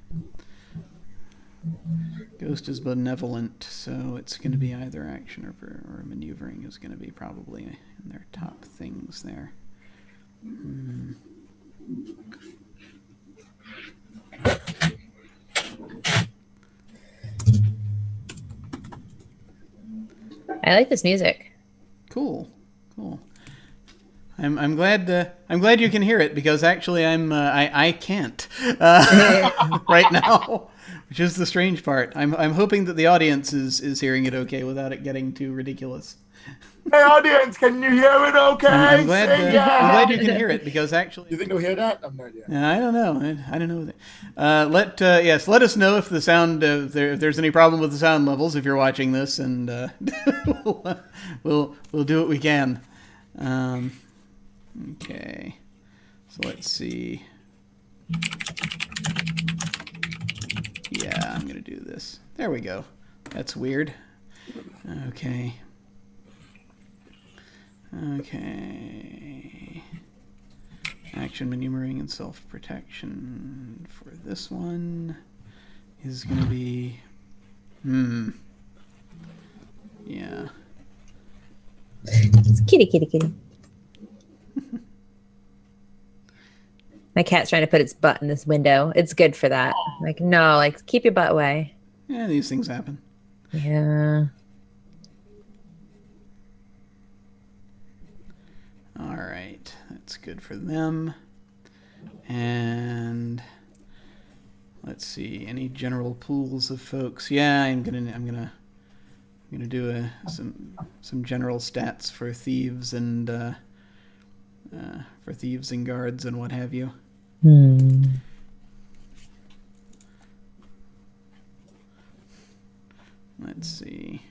Ghost is benevolent, so it's going to be either action or maneuvering is going to be probably in their top things there. I like this music. Cool. I'm glad you can hear it, because actually I can't right now, which is the strange part. I'm hoping that the audience is hearing it okay without it getting too ridiculous. Hey, audience, can you hear it okay? I'm glad you can hear it, because actually... You think they'll hear that? I'm not yet. I don't know. I don't know. Let us know if the sound, if there's any problem with the sound levels if you're watching this, and we'll do what we can. Okay, so let's see. Yeah, I'm gonna do this. There we go. That's weird. Okay. Action, maneuvering, and self-protection for this one is going to be... Yeah. It's kitty. My cat's trying to put its butt in this window. It's good for that. Like, no, like, keep your butt away. Yeah, these things happen. Yeah. All right, that's good for them. And let's see, any general pools of folks? Yeah, I'm gonna do some general stats for thieves and guards and what have you. Let's see.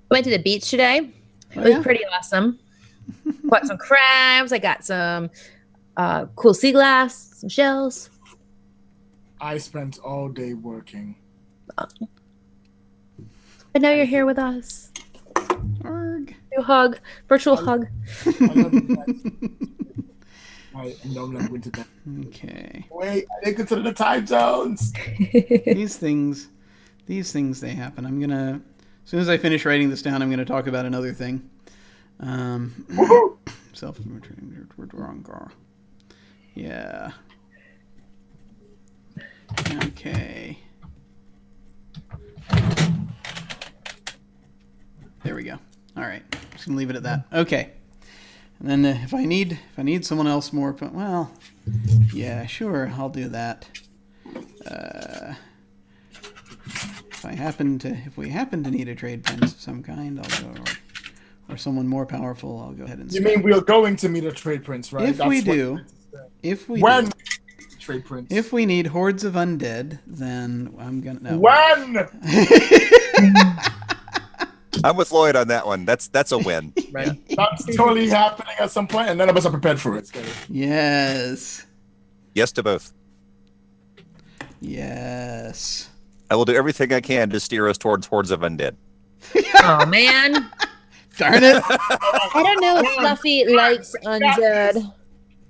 Went to the beach today. It was pretty awesome. Caught some crabs. I got some cool sea glass, some shells. I spent all day working. But now you're here with us. Arg. You hug, virtual hug. I love you guys. I know I'm not going to bed. Okay. Wait, I didn't consider the time zones. These things, they happen. As soon as I finish writing this down, I'm going to talk about another thing. Yeah. Okay. There we go. All right. Just gonna leave it at that. Okay. And then if I need someone else more, but well, yeah, sure, I'll do that. If we happen to need a trade prince of some kind, I'll go, or someone more powerful, I'll go ahead and. You mean we're going to meet a trade prince, right? If we do, trade prince. If we need hordes of undead, then I'm gonna. No. When? I'm with Lloyd on that one. That's a win. Right. That's totally happening at some point, and none of us are prepared for it. Yes. Yes to both. Yes. I will do everything I can to steer us towards hordes of undead. Oh man. Darn it. I don't know if Fluffy likes undead.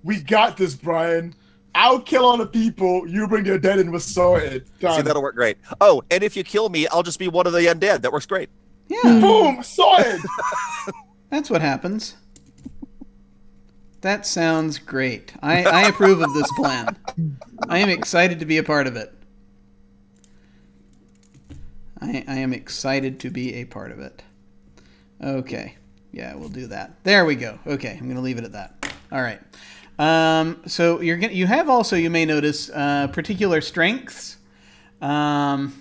We got this, Brian. I'll kill all the people. You bring the undead and we're sorted. Done. See, that'll work great. Oh, and if you kill me, I'll just be one of the undead. That works great. Yeah. Boom! Sorted. That's what happens. That sounds great. I approve of this plan. I am excited to be a part of it. I am excited to be a part of it. Okay. Yeah, we'll do that. There we go. Okay, I'm going to leave it at that. All right. So you have also, you may notice, particular strengths. And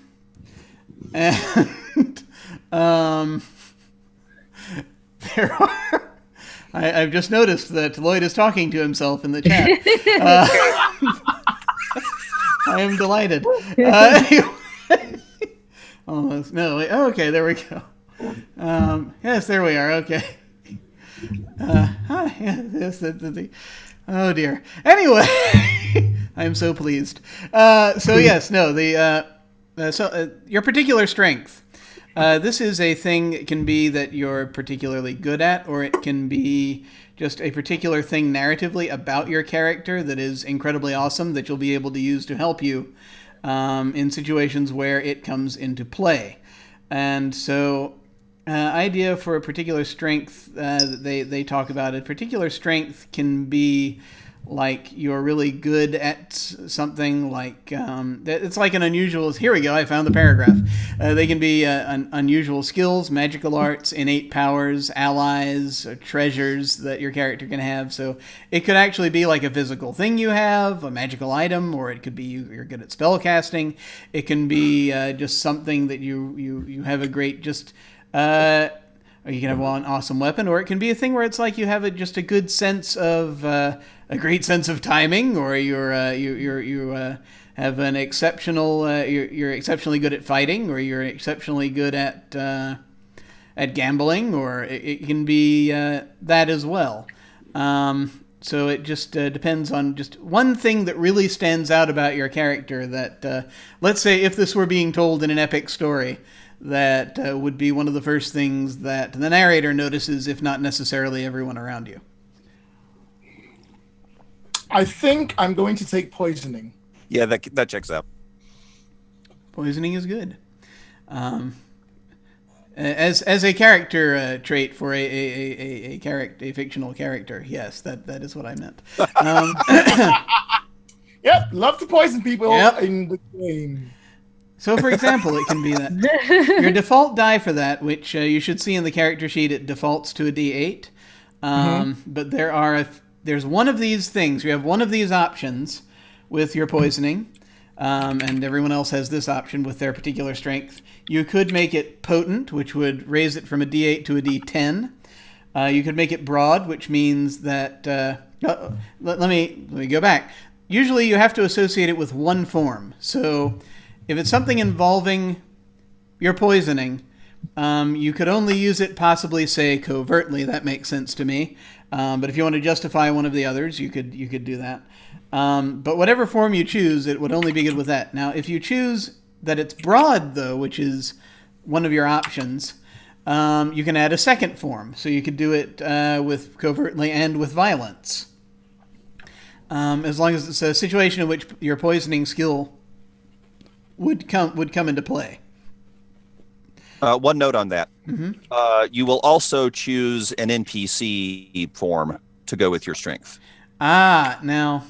there I've just noticed that Lloyd is talking to himself in the chat. I am delighted. Almost. No, wait. Oh, okay, there we go. Yes, there we are. Okay. Yes, oh, dear. Anyway, I am so pleased. So, yes, no, your particular strength. This is a thing. It can be that you're particularly good at, or it can be just a particular thing narratively about your character that is incredibly awesome that you'll be able to use to help you in situations where it comes into play. And so, idea for a particular strength they talk about, a particular strength can be like you're really good at something, like it's like an unusual. Here we go. I found the paragraph. They can be unusual skills, magical arts, innate powers, allies, treasures that your character can have. So it could actually be like a physical thing you have, a magical item, or it could be you're good at spell casting. It can be just something that you have a great just. Or you can have an awesome weapon, or it can be a thing where it's like you have just a good sense of a great sense of timing, or you have an exceptional you're exceptionally good at fighting, or you're exceptionally good at gambling, or it can be that as well. So it just depends on just one thing that really stands out about your character that, let's say if this were being told in an epic story, that would be one of the first things that the narrator notices, if not necessarily everyone around you. I think I'm going to take poisoning. Yeah, that checks out. Poisoning is good. As a character trait for a fictional character, yes, that is what I meant. Yep, love to poison people in the game. So, for example, it can be that your default die for that, which you should see in the character sheet, it defaults to a D8. But there's one of these things. You have one of these options with your poisoning, and everyone else has this option with their particular strength. You could make it potent, which would raise it from a D8 to a D10. You could make it broad, which means that... let me go back. Usually you have to associate it with one form. So... if it's something involving your poisoning, you could only use it possibly, say, covertly. That makes sense to me. But if you want to justify one of the others, you could do that. But whatever form you choose, it would only be good with that. Now, if you choose that it's broad, though, which is one of your options, you can add a second form. So you could do it with covertly and with violence. As long as it's a situation in which your poisoning skill would come into play. One note on that. Mm-hmm. You will also choose an NPC form to go with your strength. Now,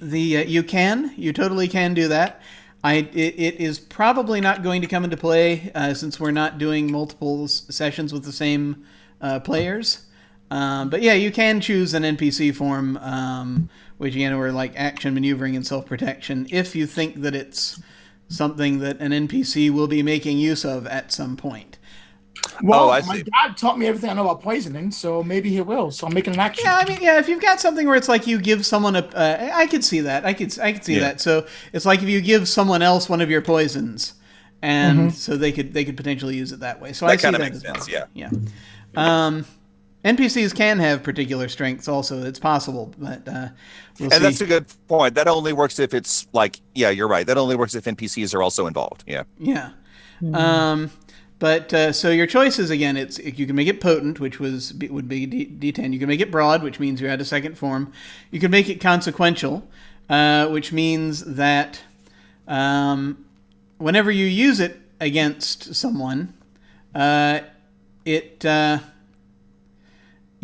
you totally can do that. It is probably not going to come into play since we're not doing multiple sessions with the same players. But yeah, you can choose an NPC form, which again are like action, maneuvering, and self-protection, if you think that it's something that an NPC will be making use of at some point. Well, my dad taught me everything I know about poisoning, so maybe he will. So I'm making an action. Yeah, I mean, if you've got something where it's like you give someone I could see that. I could see that. So it's like if you give someone else one of your poisons, and so they could potentially use it that way. So that I see kind of that makes as sense. well. Yeah. NPCs can have particular strengths also. It's possible, but we'll see. That's a good point. That only works if it's like, yeah, you're right. That only works if NPCs are also involved. Yeah. Yeah. But so your choices, again, you can make it potent, which would be D10. You can make it broad, which means you add a second form. You can make it consequential, which means that whenever you use it against someone,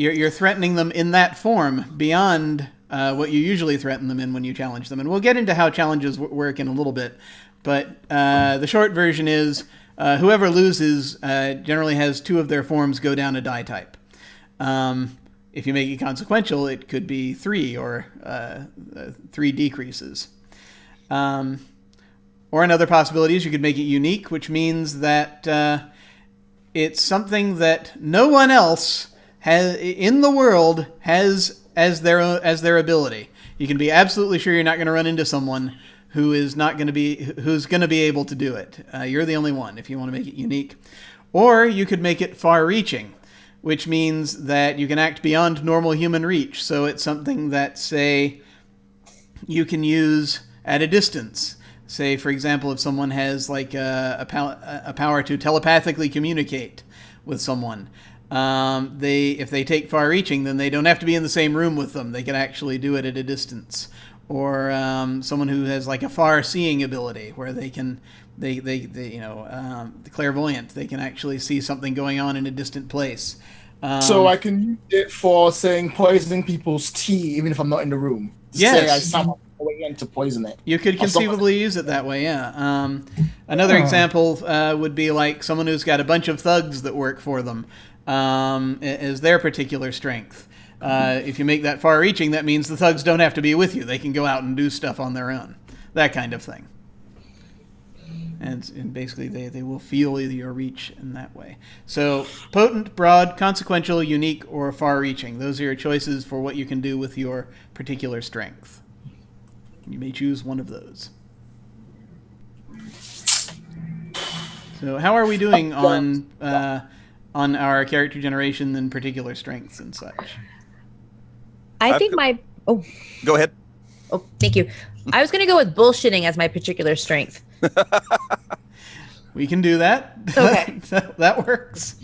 you're threatening them in that form beyond what you usually threaten them in when you challenge them. And we'll get into how challenges work in a little bit. But the short version is whoever loses generally has two of their forms go down a die type. If you make it consequential, it could be 3 or 3 decreases. Or another possibility is you could make it unique, which means that it's something that no one else in the world has as their ability. You can be absolutely sure you're not going to run into someone who's going to be able to do it. You're the only one if you want to make it unique. Or you could make it far-reaching, which means that you can act beyond normal human reach. So it's something that, say, you can use at a distance. Say, for example, if someone has like a power to telepathically communicate with someone, if they take far-reaching, then they don't have to be in the same room with them. They can actually do it at a distance. Or someone who has like a far-seeing ability, where they clairvoyant, they can actually see something going on in a distant place. So I can use it for saying poisoning people's tea, even if I'm not in the room. Yes. Say I summon a way in to poison it. You could conceivably use it that way, yeah. Another example would be like someone who's got a bunch of thugs that work for them as their particular strength. If you make that far-reaching, that means the thugs don't have to be with you. They can go out and do stuff on their own. That kind of thing. And basically, they will feel your reach in that way. So, potent, broad, consequential, unique, or far-reaching. Those are your choices for what you can do with your particular strength. You may choose one of those. So, how are we doing on our character generation and particular strengths and such? I think Go ahead. Oh, thank you. I was going to go with bullshitting as my particular strength. We can do that. Okay. That works.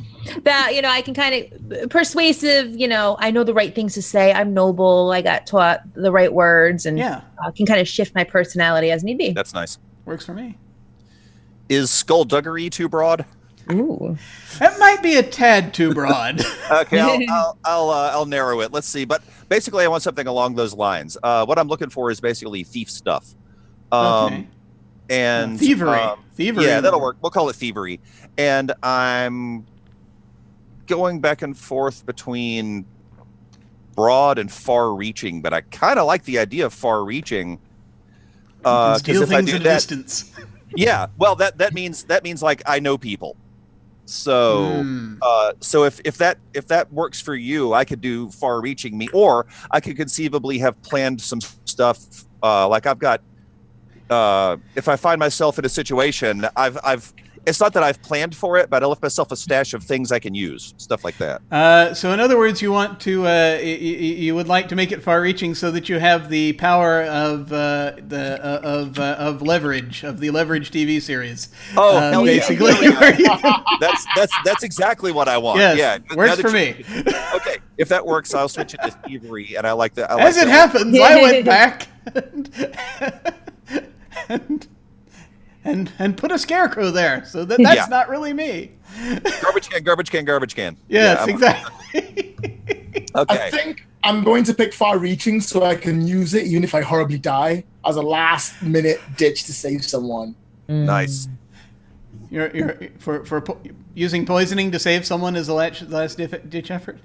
That, I can kind of persuasive, I know the right things to say. I'm noble. I got taught the right words, and I can kind of shift my personality as need be. That's nice. Works for me. Is skullduggery too broad? Ooh. That might be a tad too broad. Okay, I'll narrow it. Let's see. But basically, I want something along those lines. What I'm looking for is basically thief stuff. Okay. And thievery. Thievery. Yeah, that'll work. We'll call it thievery. And I'm going back and forth between broad and far-reaching, but I kind of like the idea of far-reaching. Steal if I things do at a that, distance. Yeah, well, that means like I know people. So so if that works for you, I could do far-reaching me, or I could conceivably have planned some stuff. Like I've got, if I find myself in a situation, it's not that I've planned for it, but I left myself a stash of things I can use, stuff like that. So in other words, you want to, you would like to make it far-reaching so that you have the power of leverage, of the Leverage TV series. Oh, basically. Yeah. That's exactly what I want. Yes, yeah, works for me. Okay, if that works, I'll switch it to thievery, and I like that. As it happens, I went back and put a scarecrow there, so that's not really me. Garbage can. Yes, exactly. Okay. I think I'm going to pick far-reaching so I can use it even if I horribly die as a last-minute ditch to save someone. Nice. You're using poisoning to save someone as a last ditch effort.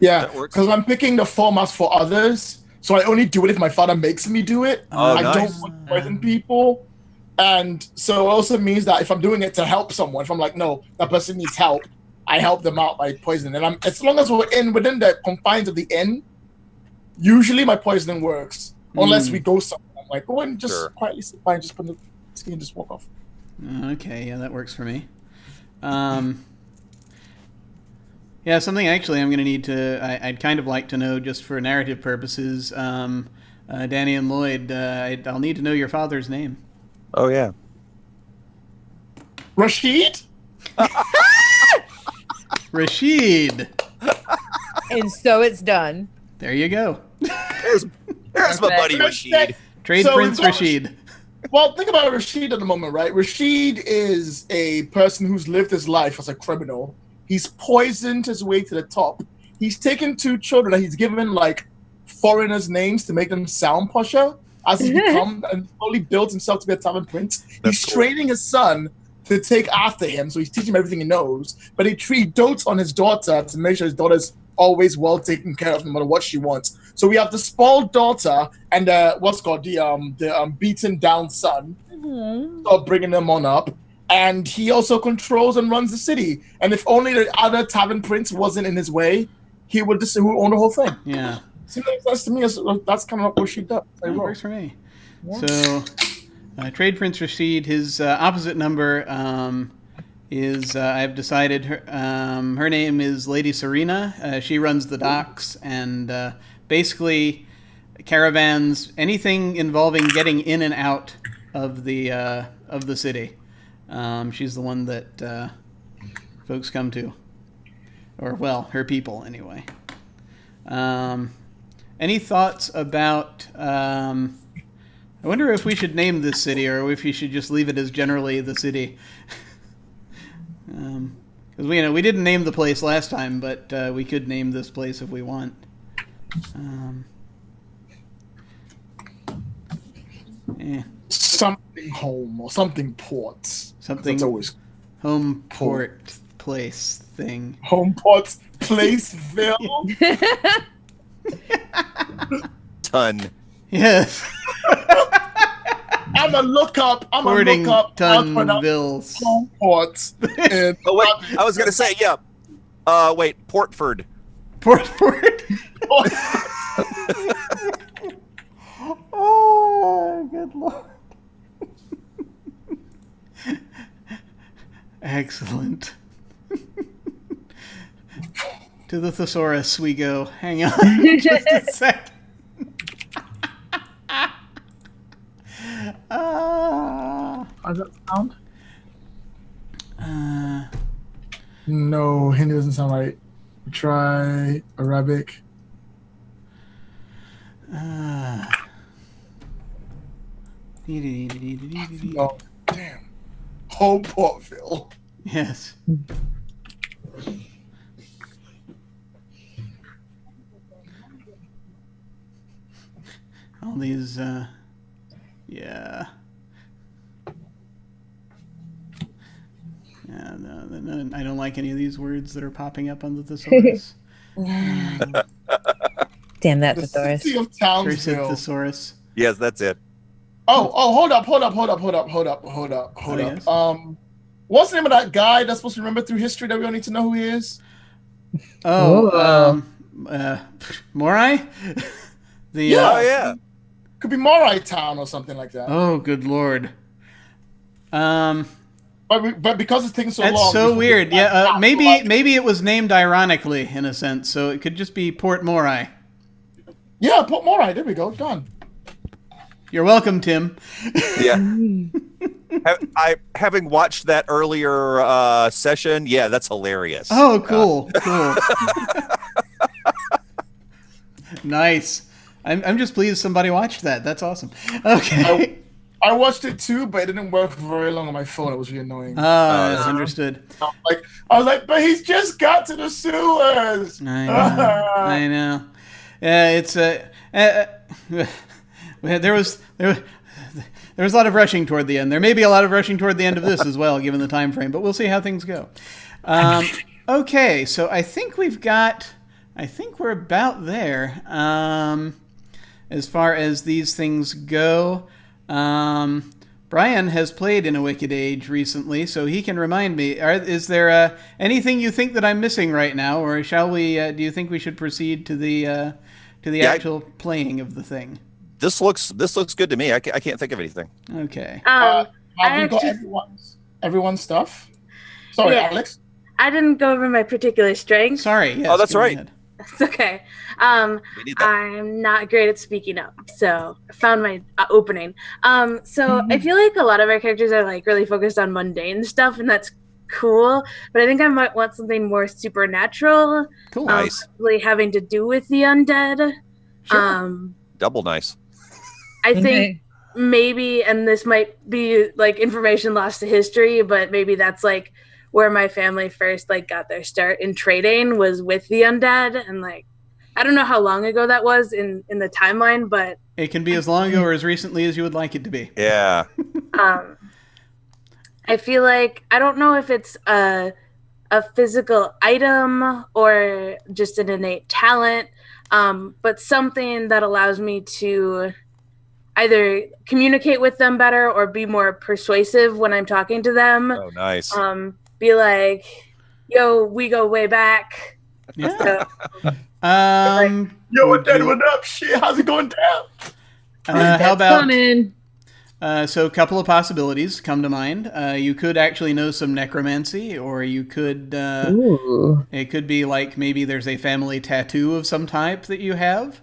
Yeah, That works. because I'm picking the format for others, so I only do it if my father makes me do it. I nice. don't want to poison people. And so it also means that if I'm doing it to help someone, if I'm like, no, that person needs help, I help them out by poisoning. And as long as we're within the confines of the inn, usually my poisoning works. Unless we go somewhere, I'm like, go and just quietly sit by and just put the ski and just walk off. Okay, yeah, that works for me. Yeah, something actually I'm going to need to, I'd kind of like to know just for narrative purposes, Danny and Lloyd, I'll need to know your father's name. Oh yeah. Rashid? Rashid. And so it's done. There you go. There's my buddy Rashid. Trade Prince Rashid. Well, think about Rashid at the moment, right? Rashid is a person who's lived his life as a criminal. He's poisoned his way to the top. He's taken 2 children that he's given like foreigners' names to make them sound posher. As he's become and slowly builds himself to be a tavern prince. He's training his son to take after him, so he's teaching him everything he knows. But he dotes on his daughter to make sure his daughter's always well taken care of, no matter what she wants. So we have the spoiled daughter and the beaten down son, bringing them on up. And he also controls and runs the city. And if only the other tavern prince wasn't in his way, he would own the whole thing. Yeah. Seems like that's to me. That's kind of what she does. That works for me. Yeah. So, Trade Prince Rashid, his opposite number is, I've decided, her name is Lady Serena. She runs the docks and basically caravans, anything involving getting in and out of the city. She's the one that folks come to. Or, well, her people, anyway. Any thoughts about... I wonder if we should name this city or if you should just leave it as generally the city. Because we didn't name the place last time, but we could name this place if we want. Something home or something port. Something That's always home port place thing. Home port Placeville. Ton. Yes. I'm a look up Tunvilles. home ports. And Oh wait, I was gonna say yeah. Wait, Portford. Portford. Oh, good lord. Excellent. To the thesaurus we go. Hang on just a sec. How's that sound? No, Hindi doesn't sound right. Try Arabic. Oh, damn. Home Portville. Yes. All these, yeah. Yeah, no, I don't like any of these words that are popping up on the thesaurus. Damn that The thesaurus. city of Sure said Townsville. thesaurus. Yes, that's it. Oh, hold up. yes. What's the name of that guy that's supposed to remember through history that we don't need to know who he is? Oh, Morai? Yeah. Oh yeah. Could be Morai Town or something like that. Oh, good lord. But because it's taking so That's long. so weird. Yeah, maybe it was named ironically in a sense, so it could just be Port Morai. Yeah, Port Morai. There we go. Done. You're welcome, Tim. Yeah. Having watched that earlier session, yeah, that's hilarious. Oh, cool. Nice. I'm just pleased somebody watched that. That's awesome. Okay. I watched it too, but it didn't work for very long on my phone. It was really annoying. Understood. I was like, but he's just got to the sewers. I know. It's there was a lot of rushing toward the end. There may be a lot of rushing toward the end of this as well, given the time frame. But we'll see how things go. Okay, so I think we're about there as far as these things go. Brian has played in A Wicked Age recently, so he can remind me. Is there anything you think that I'm missing right now, or shall we? Do you think we should proceed to the actual playing of the thing? This looks good to me. I can't think of anything. Okay. Have we got everyone's stuff? Sorry, Yeah. Alex. I didn't go over my particular strengths. Sorry. Yes, Oh, that's go right. ahead. It's okay. We need that. I'm not great at speaking up, so I found my opening. So I feel like a lot of our characters are like really focused on mundane stuff, and that's cool. But I think I might want something more supernatural, Cool. Nice. really having to do with the undead. Sure. Double nice. I think maybe, and this might be like information lost to history, but maybe that's like where my family first like got their start in trading was with the undead, and like I don't know how long ago that was in the timeline, but It can be as long ago or as recently as you would like it to be. Yeah. I feel like I don't know if it's a physical item or just an innate talent, but something that allows me to either communicate with them better or be more persuasive when I'm talking to them. Oh, nice. Be like, yo, we go way back. Yeah. Yo, would undead, you- what up? Shit, how's it going down? how about Coming. so a couple of possibilities come to mind. You could actually know some necromancy, or you could Ooh. it could be like maybe there's a family tattoo of some type that you have.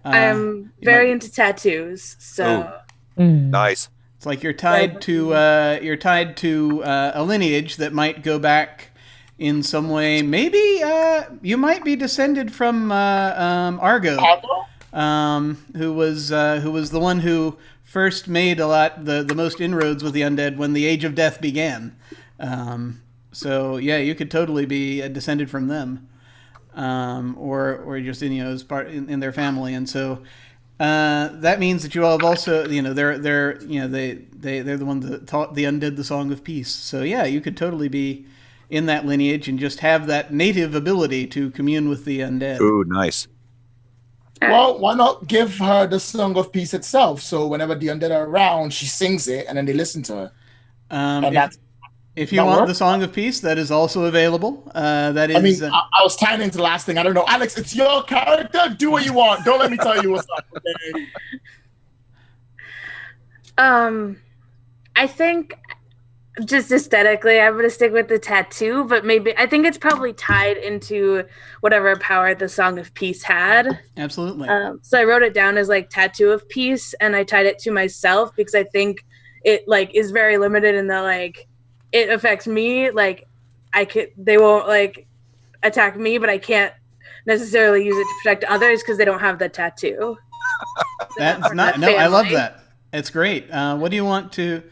I'm you very might- into tattoos, so Nice. It's like you're tied to a lineage that might go back in some way. Maybe you might be descended from Argo, who was the one who first made the most inroads with the undead when the Age of Death began. So yeah, you could totally be descended from them, or just as part in their family, and so. That means that you all have also, they're the ones that taught the undead the Song of Peace. So yeah, you could totally be in that lineage and just have that native ability to commune with the undead. Ooh, nice. Well, why not give her the Song of Peace itself? So whenever the undead are around, she sings it, and then they listen to her. If you that want work? the Song of Peace, that is also available. That is. I mean, I was tying into the last thing. I don't know. Alex, it's your character. Do what you want. Don't let me tell you what's up. Okay? I think just aesthetically, I'm gonna stick with the tattoo, but maybe I think it's probably tied into whatever power the Song of Peace had. Absolutely. So I wrote it down as like tattoo of peace, and I tied it to myself because I think it is very limited in the it affects me. They won't attack me, but I can't necessarily use it to protect others because they don't have the tattoo. That's not. No, I love that. It's great. What do you want to?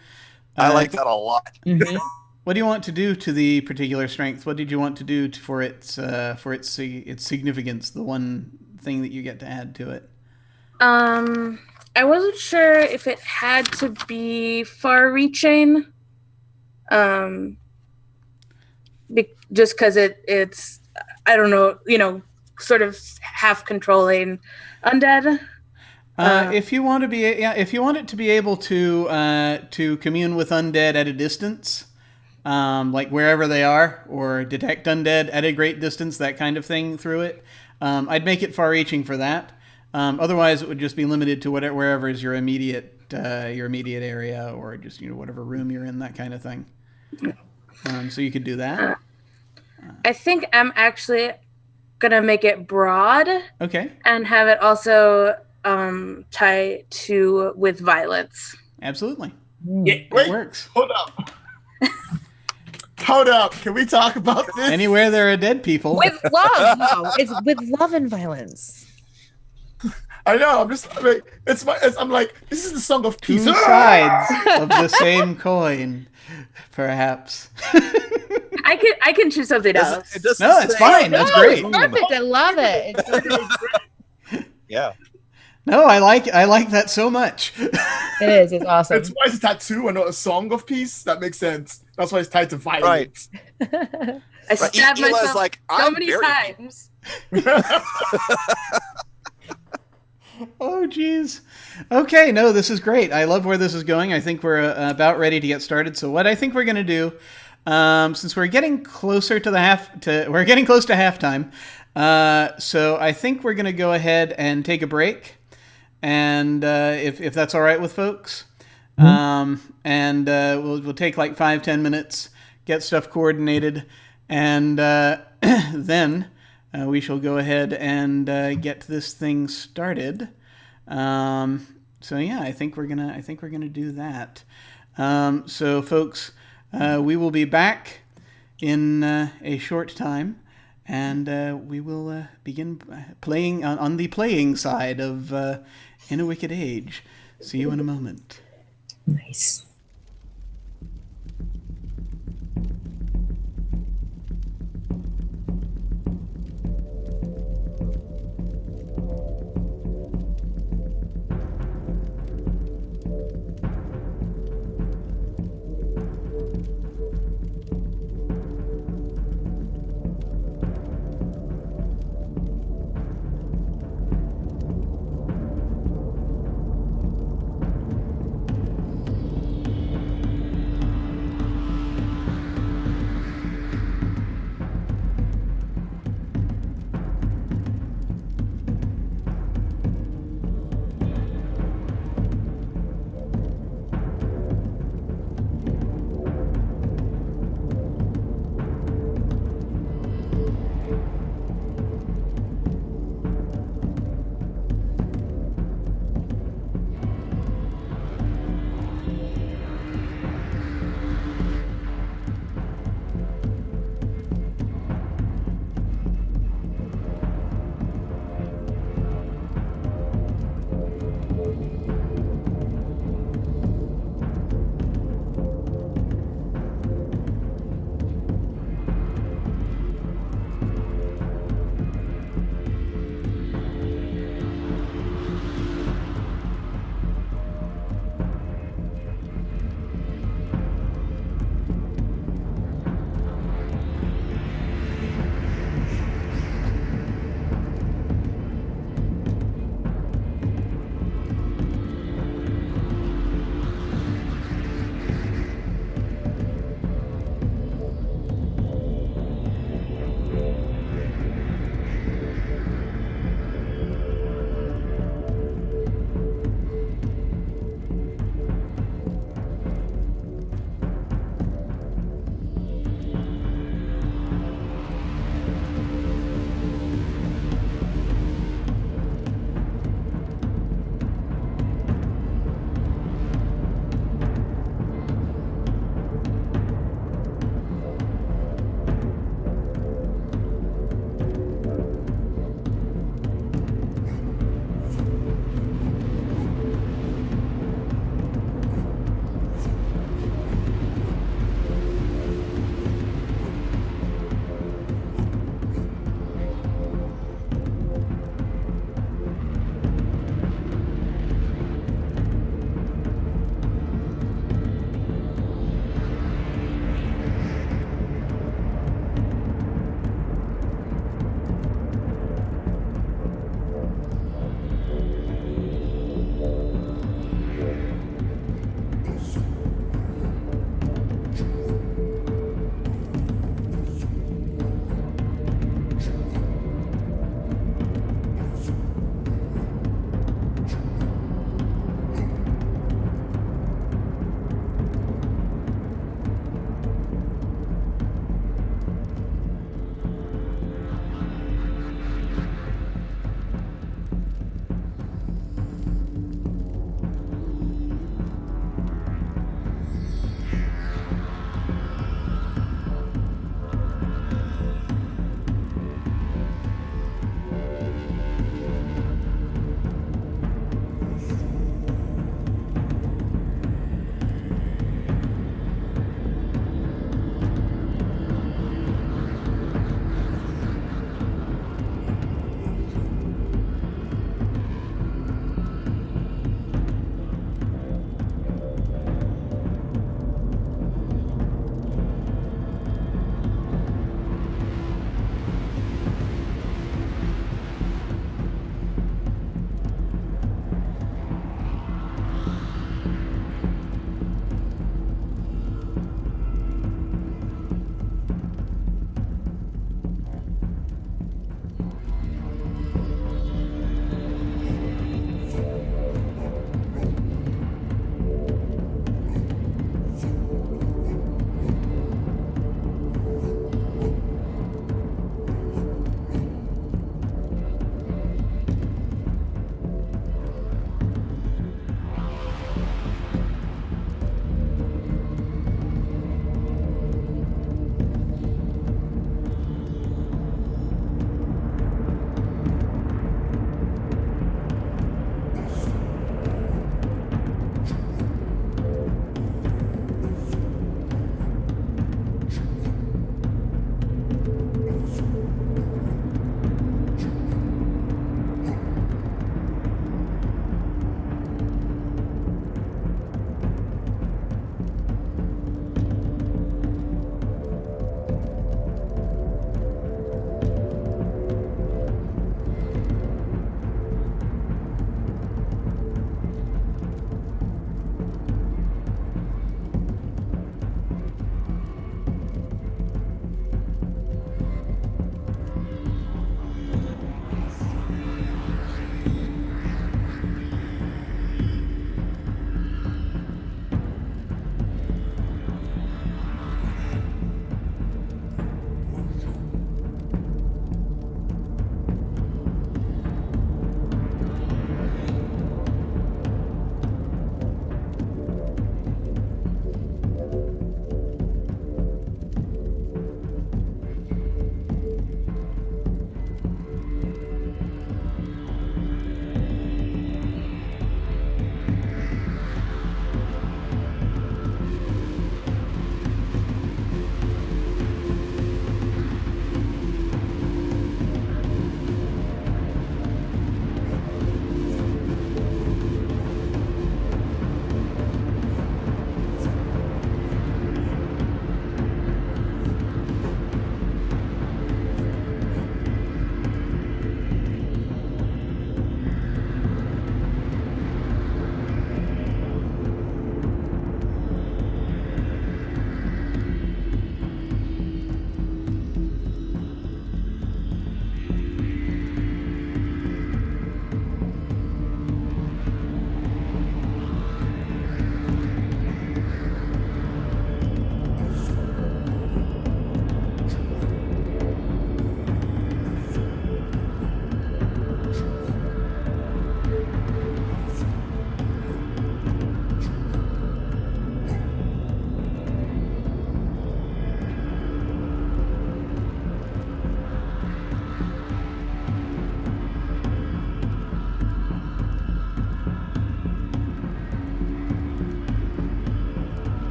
I like that a lot. Mm-hmm. What do you want to do to the particular strength? What did you want to do for its significance? The one thing that you get to add to it. I wasn't sure if it had to be far-reaching. Just because it's I don't know, sort of half controlling undead. If you want it to be able to commune with undead at a distance, like wherever they are, or detect undead at a great distance, that kind of thing through it, I'd make it far-reaching for that. Otherwise, it would just be limited to wherever is your immediate area, or just whatever room you're in, that kind of thing. So you could do that. I think I'm actually gonna make it broad. Okay. And have it also tie to with violence. Absolutely. Yeah, It wait, works. hold up. Hold up. Can we talk about this? Anywhere there are dead people. With love. No, it's with love and violence. I know. I'm just I'm like, this is the Song of Two Peace. sides of the same coin, perhaps. I can choose something else. No, it's fine. That's great. Perfect. I love it. It's perfect. Yeah. No, I like that so much. It is. It's awesome. It's why it's a tattoo and not a Song of Peace. That makes sense. That's why it's tied to violence. I stabbed Eli's myself like, so I'm many very- times. Oh, geez. Okay, no, this is great. I love where this is going. I think we're about ready to get started. So what I think we're going to do, since we're getting closer to we're getting close to halftime, so I think we're going to go ahead and take a break, and if that's all right with folks, and we'll take like 5-10 minutes, get stuff coordinated, and then we shall go ahead and get this thing started. So yeah, I think we're gonna do that. So folks, we will be back in a short time, and we will begin playing on the playing side of In a Wicked Age. See you in a moment. Nice.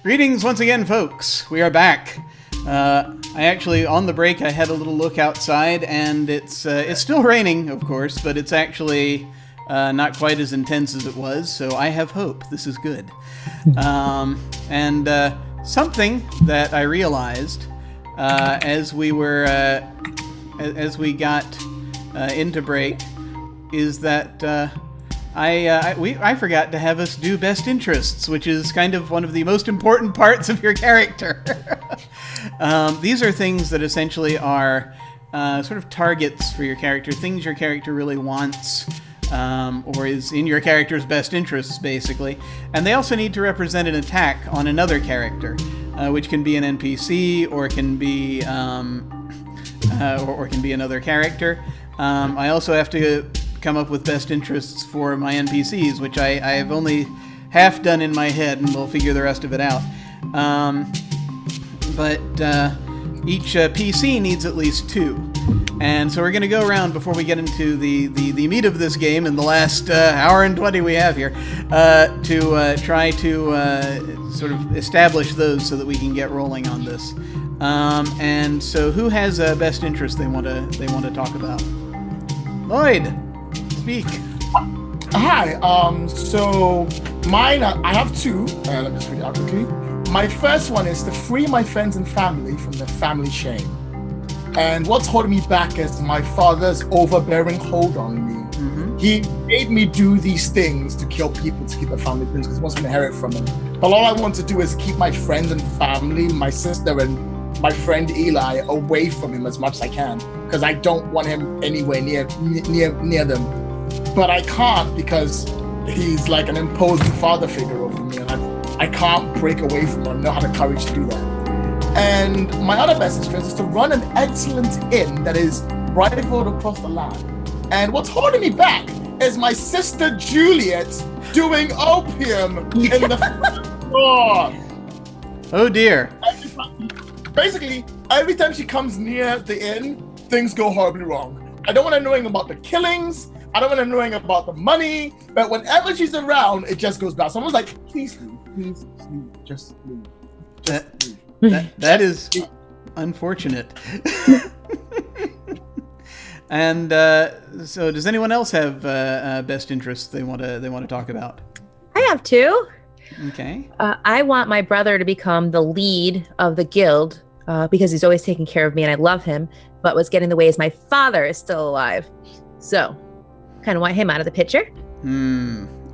Greetings once again, folks. We are back. I actually, on the break, I had a little look outside, and it's still raining, of course, but it's actually not quite as intense as it was, so I have hope. This is good. And something that I realized as we got into break is that I forgot to have us do best interests, which is kind of one of the most important parts of your character. These are things that essentially are sort of targets for your character, things your character really wants, or is in your character's best interests, basically. And they also need to represent an attack on another character, which can be an NPC or can be or can be another character. I also have to come up with best interests for my NPCs, which I have only half done in my head, and we'll figure the rest of it out. But each PC needs at least 2. And so we're going to go around before we get into the meat of this game in the last hour and 20 we have here to try to sort of establish those so that we can get rolling on this. And so who has a best interest they want to talk about? Lloyd, speak. Hi. So mine, I have 2. Let me just read it out quickly. My first one is to free my friends and family from their family shame. And what's holding me back is my father's overbearing hold on me. Mm-hmm. He made me do these things to kill people, to keep my family things, because he wants to inherit from them. But all I want to do is keep my friends and family, my sister and my friend Eli, away from him as much as I can, because I don't want him anywhere near them. But I can't, because he's like an imposing father figure over me, and I can't break away from him. I don't know how the courage to do that. And my other best interest is to run an excellent inn that is rivaled across the land. And what's holding me back is my sister Juliet doing opium in the floor. Oh dear. Basically, every time she comes near the inn, things go horribly wrong. I don't want to know anything about the killings. I don't want to know anything about the money. But whenever she's around, it just goes bad. Someone's like, please leave, please leave, just leave. Just leave. That is unfortunate. And so, does anyone else have best interests they want to talk about? I have 2. Okay. I want my brother to become the lead of the guild because he's always taking care of me and I love him. But what's getting in the way is my father is still alive, so kind of want him out of the picture.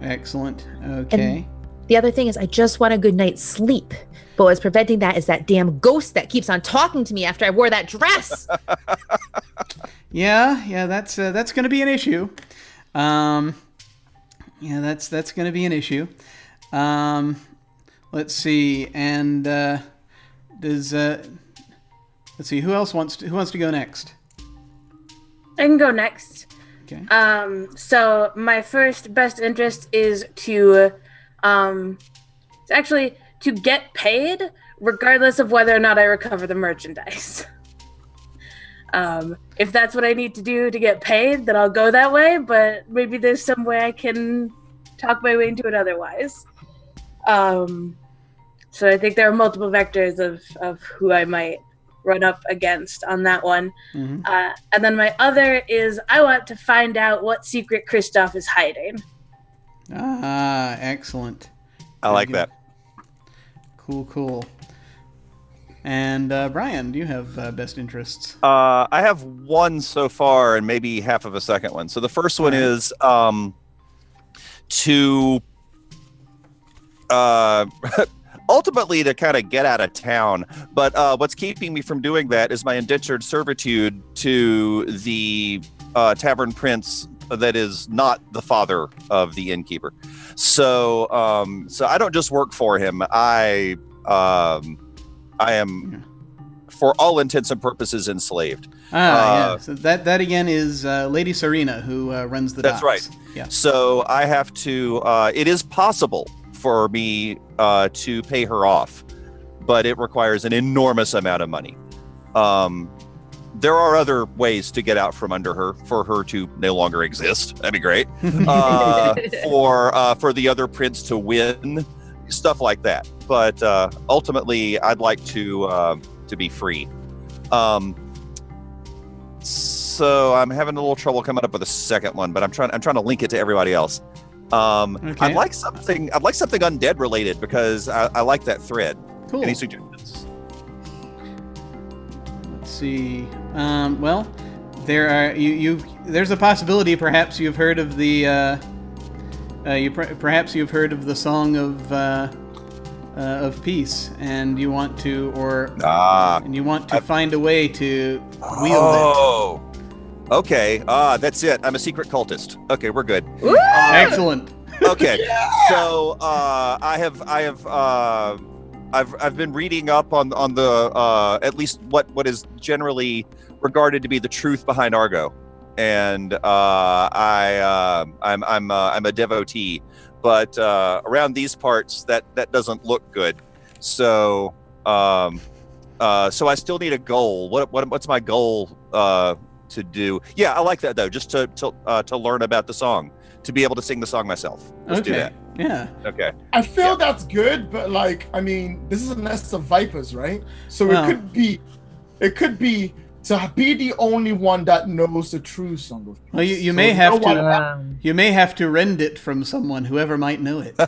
Excellent. Okay. And the other thing is, I just want a good night's sleep. But what's preventing that is that damn ghost that keeps on talking to me after I wore that dress. Yeah, that's going to be an issue. That's going to be an issue. Let's see, and let's see, who wants to go next? I can go next. Okay. So my first best interest is to get paid regardless of whether or not I recover the merchandise. If that's what I need to do to get paid, then I'll go that way, but maybe there's some way I can talk my way into it otherwise. So I think there are multiple vectors of who I might run up against on that one. Mm-hmm. And then my other is I want to find out what secret Kristoff is hiding. Ah, excellent. I like that. Cool. And Brian, do you have best interests? I have 1 so far and maybe half of a second one. So the first one is to ultimately to kind of get out of town. But what's keeping me from doing that is my indentured servitude to the tavern prince that is not the father of the innkeeper. So I don't just work for him. I am, for all intents and purposes, enslaved. Yeah. So that again is Lady Serena, who runs the docks. That's right. Yeah. So I have to. It is possible for me to pay her off, but it requires an enormous amount of money. There are other ways to get out from under her, for her to no longer exist. That'd be great. For the other prince to win, stuff like that. But ultimately, I'd like to be free. So I'm having a little trouble coming up with a second one, but I'm trying to link it to everybody else. Okay. I'd like something undead related because I like that thread. Cool. Any suggestions? Let's see. Well, there are there's a possibility. Perhaps you've heard of the perhaps you've heard of the Song of Peace, and you want to find a way to wield it. Oh, okay. That's it. I'm a secret cultist. Okay, we're good. Excellent. Okay, so I've been reading up on the at least what is generally regarded to be the truth behind Argo, and I'm a devotee, but around these parts that doesn't look good. So so I still need a goal. What's my goal to do? Yeah, I like that though. Just to learn about the song, to be able to sing the song myself. Let's do that. Yeah. Okay. I feel that's good, but like, I mean, this is a nest of vipers, right? So it could be to be the only one that knows the true Song of Peace. Well, you may have to rend it from someone, whoever might know it.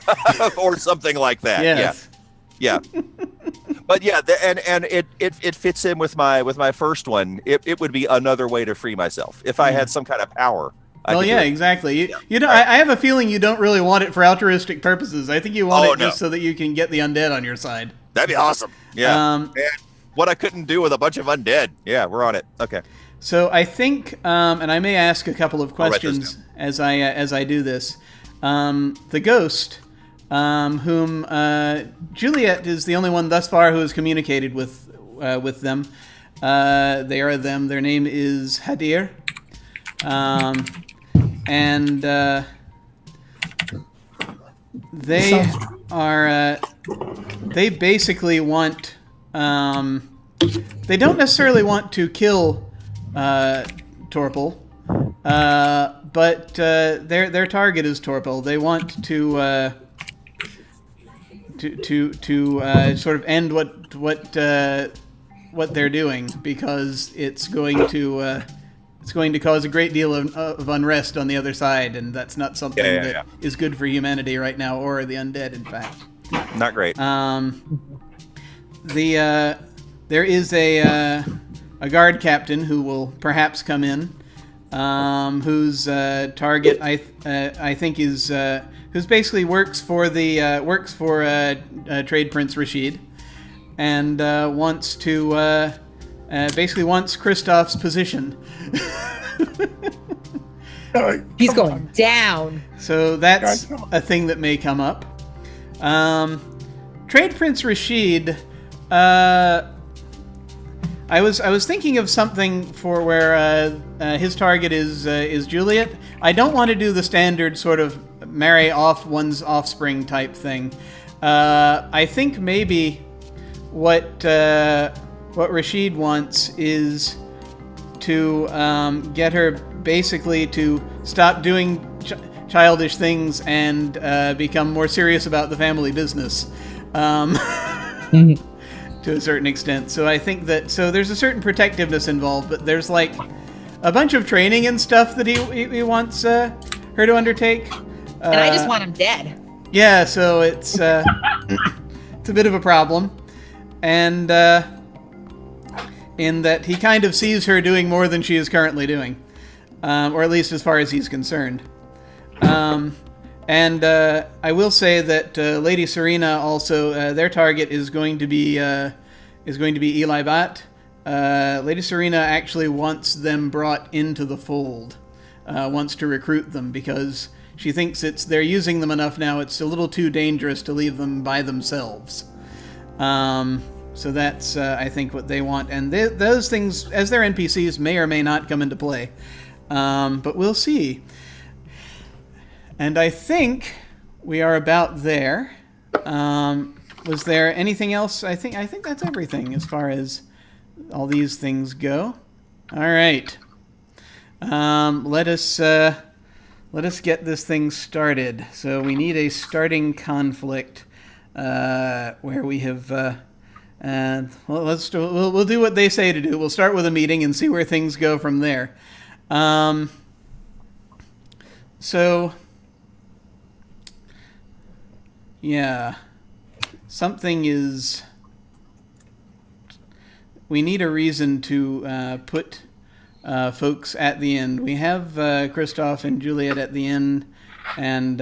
Or something like that. Yes. Yeah. But yeah, and it fits in with my first one. It would be another way to free myself if I had some kind of power. Well, yeah, exactly. You know, I have a feeling you don't really want it for altruistic purposes. I think you want it just so that you can get the undead on your side. That'd be awesome. Yeah. And what I couldn't do with a bunch of undead. Yeah, we're on it. Okay. So I think, and I may ask a couple of questions as I do this. The ghost, whom Juliet is the only one thus far who has communicated with them. They are them. Their name is Hadir. And they are they basically want they don't necessarily want to kill Torpil, but their target is Torpil. They want to sort of end what they're doing, because it's going to cause a great deal of unrest on the other side, and that's not something that is good for humanity right now, or the undead, in fact. Not great. There is a guard captain who will perhaps come in, whose target I think is who's basically works for Trade Prince Rashid, and wants Kristoff's position. He's going down. So that's a thing that may come up. Trade Prince Rashid. I was thinking of something for where his target is Juliet. I don't want to do the standard sort of marry off one's offspring type thing. I think maybe what Rashid wants is to get her basically to stop doing childish things and become more serious about the family business, to a certain extent. So I think that there's a certain protectiveness involved, but there's like a bunch of training and stuff that he wants her to undertake. And I just want him dead. Yeah, so it's it's a bit of a problem, and in that he kind of sees her doing more than she is currently doing, or at least as far as he's concerned. And I will say that Lady Serena also, their target is going to be Eli Bat. Lady Serena actually wants them brought into the fold, wants to recruit them, because she thinks they're using them enough now. It's a little too dangerous to leave them by themselves. So that's, I think, what they want. And those things, as their NPCs, may or may not come into play. But we'll see. And I think we are about there. Was there anything else? I think that's everything as far as all these things go. All right. Let us get this thing started. So we need a starting conflict. where we have. We'll do what they say to do. We'll start with a meeting and see where things go from there. So, yeah, something is. We need a reason to put folks at the end. We have Christoph and Juliet at the end, and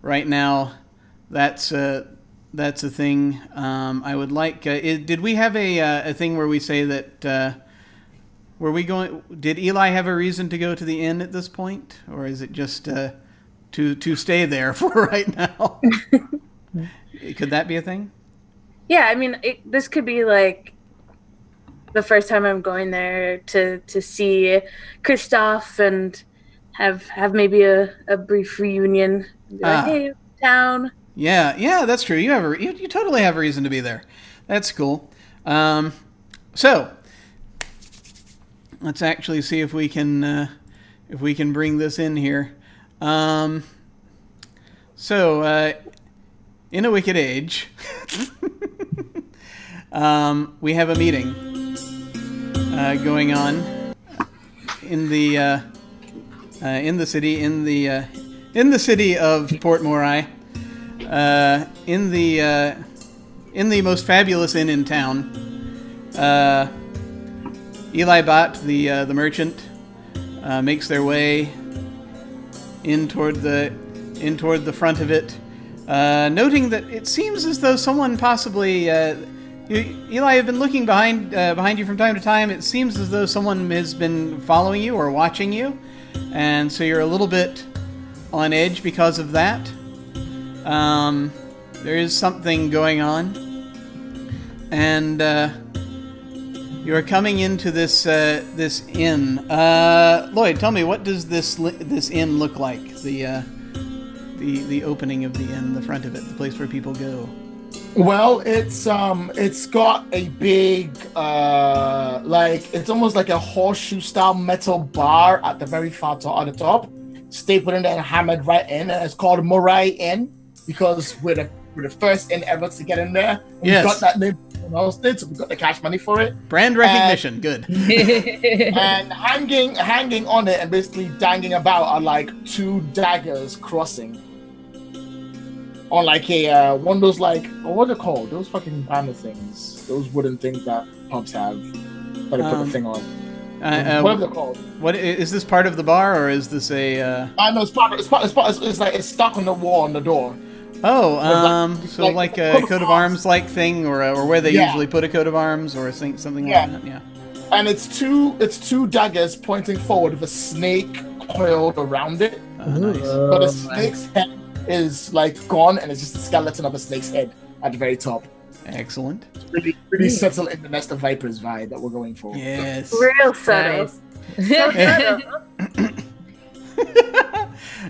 right now, that's a thing. I would like. Did we have a thing where we say that? Were we going? Did Eli have a reason to go to the inn at this point, or is it just to stay there for right now? Could that be a thing? Yeah, I mean, this could be like the first time I'm going there to see Christoph and have maybe a brief reunion. Be like, hey, town. Yeah, that's true. You totally have a reason to be there. That's cool. So let's actually see if we can bring this in here. In a Wicked Age, we have a meeting going on in the city of Port Morai, in the most fabulous inn in town. Eli Bot, the merchant, makes their way in toward the front of it. Noting that it seems as though someone possibly, Eli, have been looking behind you from time to time. It seems as though someone has been following you or watching you, and so you're a little bit on edge because of that. There is something going on, and you are coming into this inn. Lloyd, tell me, what does this inn look like? The opening of the inn, the front of it, the place where people go. Well, it's got a big it's almost like a horseshoe style metal bar at the very far top, on the top, stapled in there and hammered right in, and it's called Morai Inn because we're the first inn ever to get in there. Yes. We got that name, so we got the cash money for it. Brand recognition, good. And hanging on it and basically dangling about are like two daggers crossing on like a one of those, like, what are they called? Those fucking banner things, those wooden things that pubs have that they put the thing on. What are they called? What is this part of the bar, or is this a? No, it's part. It's like it's stuck on the wall on the door. Oh, so like a coat of arms like thing, or where they usually put a coat of arms, or something like that. Yeah. And it's two daggers pointing forward with a snake coiled around it. Nice. But the snake's head is like gone, and it's just a skeleton of a snake's head at the very top. Excellent. It's really subtle in the Nest of Vipers vibe that we're going for. Yes. Real subtle.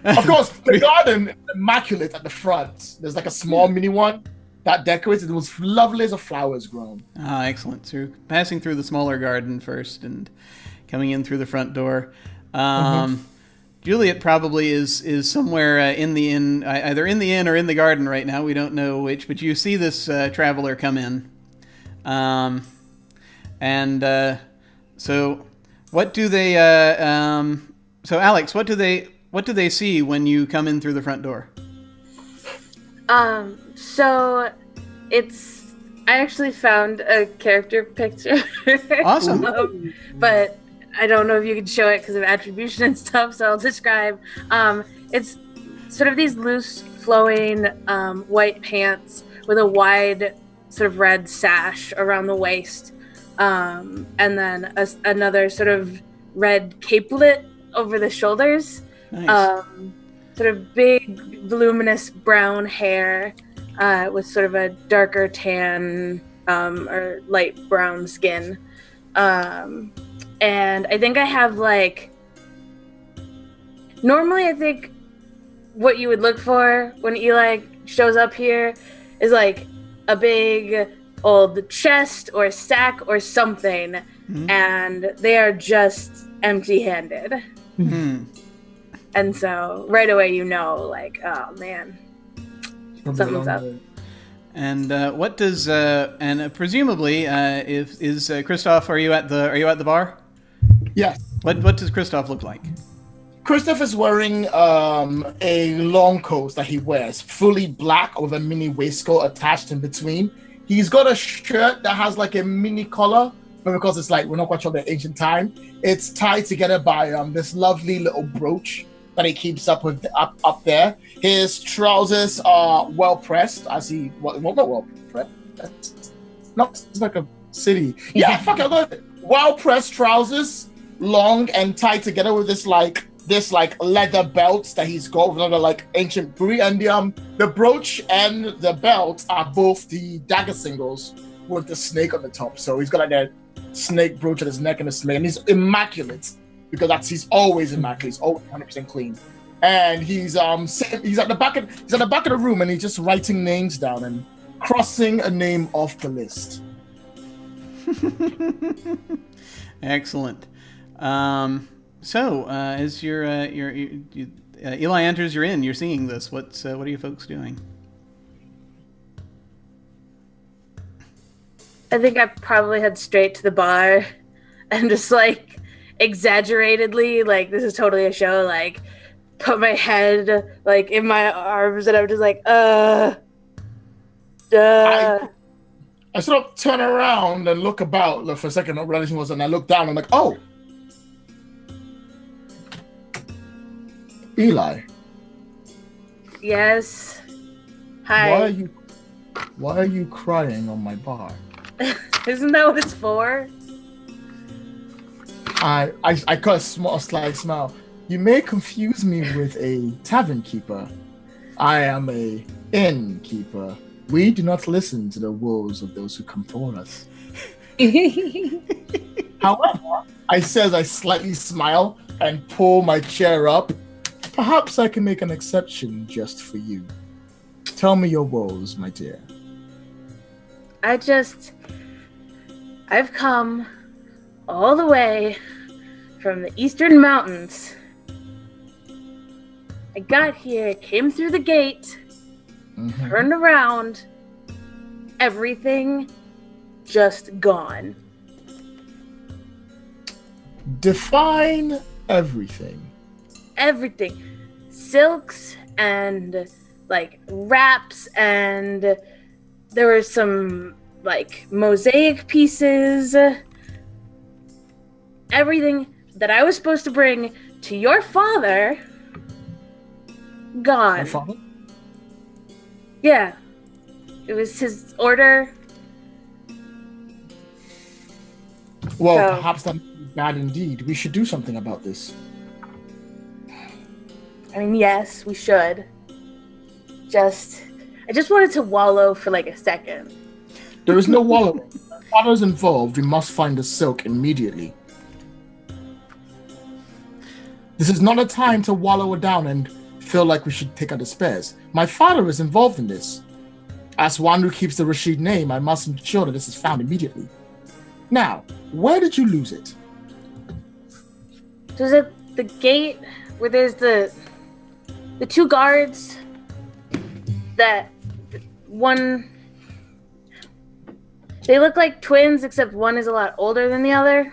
Of course, the garden is immaculate at the front. There's like a small mini one that decorates the most loveliest of flowers grown. Ah, excellent. So you're passing through the smaller garden first and coming in through the front door. Juliet probably is somewhere in the inn, either in the inn or in the garden right now. We don't know which, but you see this traveler come in. So what do they? So Alex, what do they see when you come in through the front door? So I actually found a character picture. Awesome. But I don't know if you can show it because of attribution and stuff, so I'll describe. It's sort of these loose, flowing white pants with a wide sort of red sash around the waist, and then another sort of red capelet over the shoulders. Nice. Sort of big, voluminous brown hair with sort of a darker tan or light brown skin. And I think I have like, normally I think what you would look for when Eli shows up here is like a big old chest or sack or something, and they are just empty-handed. And so right away you know, like, oh man, Something's up. And what does and presumably is Christoph? Are you at the bar? Yes. What does Christoph look like? Christoph is wearing a long coat that he wears, fully black with a mini waistcoat attached in between. He's got a shirt that has like a mini collar, but because it's like we're not quite sure the ancient time, it's tied together by this lovely little brooch that he keeps up up there. His trousers are well pressed, as he not well pressed. It's like a city. Yeah, fuck it. Well pressed trousers, long and tied together with this leather belt that he's got with another like ancient breed, and the brooch and the belt are both the dagger singles with the snake on the top. So he's got like that snake brooch at his neck and a snake, and he's immaculate because he's always immaculate. He's always 100% clean, and he's at the back of the room, and he's just writing names down and crossing a name off the list. Excellent. So, as Eli enters, you're seeing this. What are you folks doing? I think I probably head straight to the bar and just like exaggeratedly, like this is totally a show, like put my head like in my arms and I'm just like, I sort of turn around and look about for a second, not realizing what was, and I look down and I'm like, oh, Eli. Yes. Hi. Why are you crying on my bar? Isn't that what it's for? I got a slight smile. You may confuse me with a tavern keeper. I am a innkeeper. We do not listen to the woes of those who come for us. However, I slightly smile and pull my chair up. Perhaps I can make an exception just for you. Tell me your woes, my dear. I've come all the way from the eastern mountains. I got here, came through the gate, turned around, everything just gone. Define everything. Everything. Silks and like wraps, and there were some like mosaic pieces. Everything that I was supposed to bring to your father, gone. My father? Yeah. It was his order. Well, perhaps that's bad indeed. We should do something about this. I mean, yes, we should. I just wanted to wallow for like a second. There is no wallowing. If father's involved, we must find the silk immediately. This is not a time to wallow down and feel like we should take our despairs. My father is involved in this. As one who keeps the Rashid name, I must ensure that this is found immediately. Now, where did you lose it? Was it the gate where there's the two guards that one, they look like twins except one is a lot older than the other,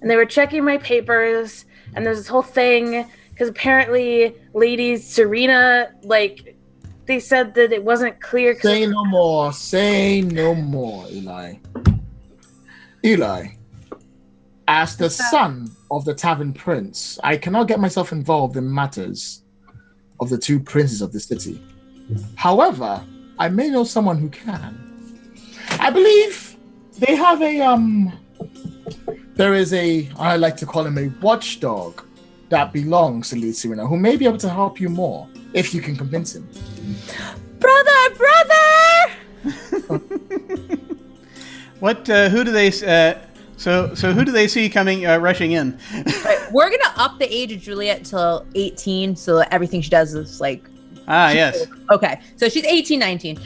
and they were checking my papers, and there's this whole thing because apparently Lady Serena, like, they said that it wasn't clear. Say no more, Eli. Eli, as the son of the tavern prince, I cannot get myself involved in matters of the two princes of the city. However, I may know someone who can. I believe they have there is I like to call him a watchdog that belongs to Lady Serena, who may be able to help you more if you can convince him. Brother! What? Who do they? So who do they see coming, rushing in? Right, we're gonna up the age of Juliet till 18, so everything she does is like. Yes. Okay, so she's 18, 19.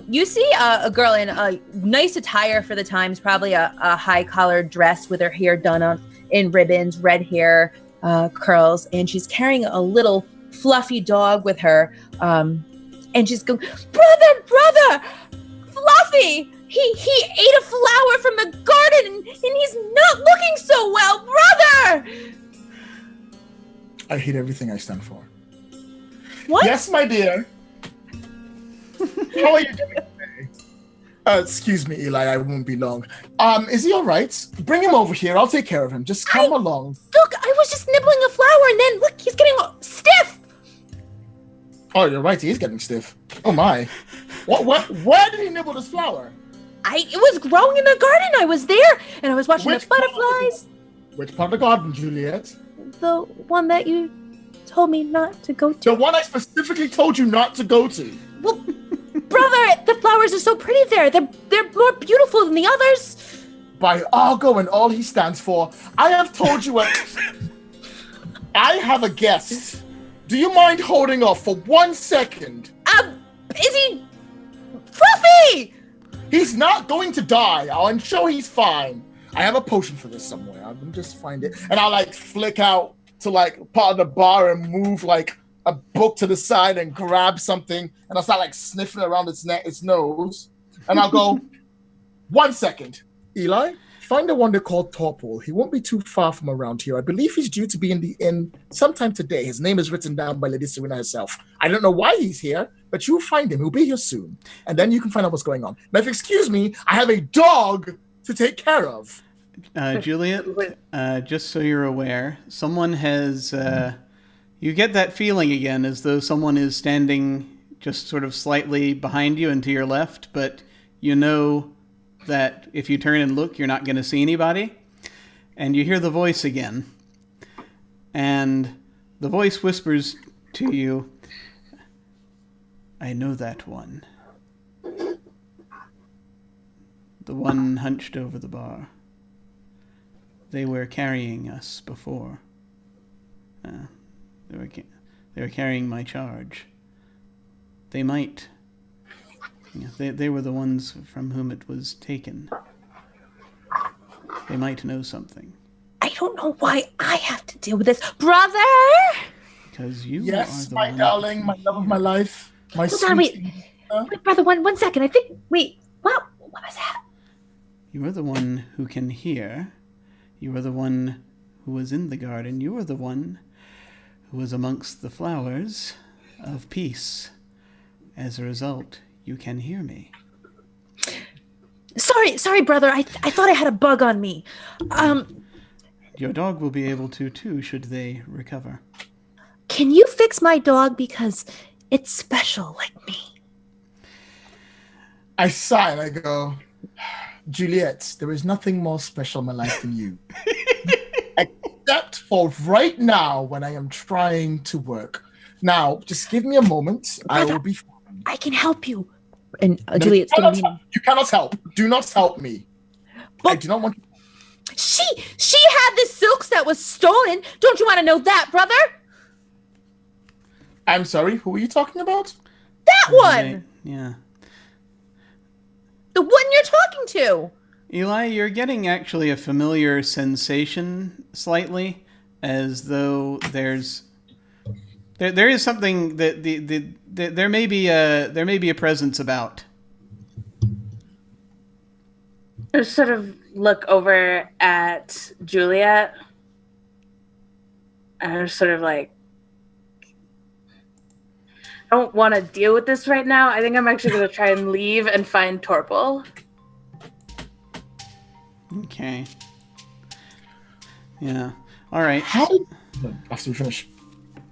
You see a girl in a nice attire for the times, probably a high-collared dress with her hair done in ribbons, red hair, curls, and she's carrying a little fluffy dog with her, and she's going, brother, Fluffy, he ate a flower from the garden, and he's not looking so well, brother. I hate everything I stand for. What? Yes, my dear. How are you doing today? Excuse me, Eli, I won't be long. Is he all right? Bring him over here. I'll take care of him. Just come along. Look, I was just nibbling a flower, and then look, he's getting stiff. Oh, you're right. He is getting stiff. Oh my. What? Where did he nibble this flower? It was growing in the garden. I was there, and I was watching the butterflies. Which part of the garden, Juliet? The one that you told me not to go to. The one I specifically told you not to go to. Well, brother, the flowers are so pretty there. They're more beautiful than the others. By Argo and all he stands for, I have told you I have a guest. Do you mind holding off for 1 second? Is he Fluffy? He's not going to die. I'm sure he's fine. I have a potion for this somewhere. I can just find it. And I'll flick out to part of the bar and move a book to the side and grab something. And I'll start sniffing around its nose. And I'll go, 1 second. Eli, find a wonder called Torpal. He won't be too far from around here. I believe he's due to be in the inn sometime today. His name is written down by Lady Serena herself. I don't know why he's here, but you'll find him. He'll be here soon. And then you can find out what's going on. Now, if you excuse me, I have a dog to take care of. Juliet, just so you're aware, someone has... you get that feeling again as though someone is standing just sort of slightly behind you and to your left, but you know that if you turn and look, you're not going to see anybody. And you hear the voice again. And the voice whispers to you, I know that one. The one hunched over the bar. They were carrying us before. They were carrying my charge. They might. They were the ones from whom it was taken. They might know something. I don't know why I have to deal with this, brother. Because you yes, are the my one. darling, my love of my life, my sweet. Wait, brother, one second. I think. Wait, what was that? You are the one who can hear. You are the one who was in the garden. You are the one who was amongst the flowers of peace. As a result, you can hear me. Sorry, brother. I thought I had a bug on me. Your dog will be able to, too, should they recover. Can you fix my dog because it's special like me? I sigh and I go, Juliet, there is nothing more special in my life than you. Except for right now when I am trying to work. Now, just give me a moment. Brother, I will be fine. I can help you. And Juliet's going to be... You cannot help. Do not help me. But I do not want to... She had the silks that was stolen. Don't you want to know that, brother? I'm sorry, who are you talking about? That one! Yeah. The one you're talking to. Eli, you're getting actually a familiar sensation slightly, as though there is something that there may be a presence about. I just sort of look over at Juliet. And I'm sort of I don't want to deal with this right now. I think I'm actually going to try and leave and find Torpal. Okay. Yeah. All right. How? After we finish.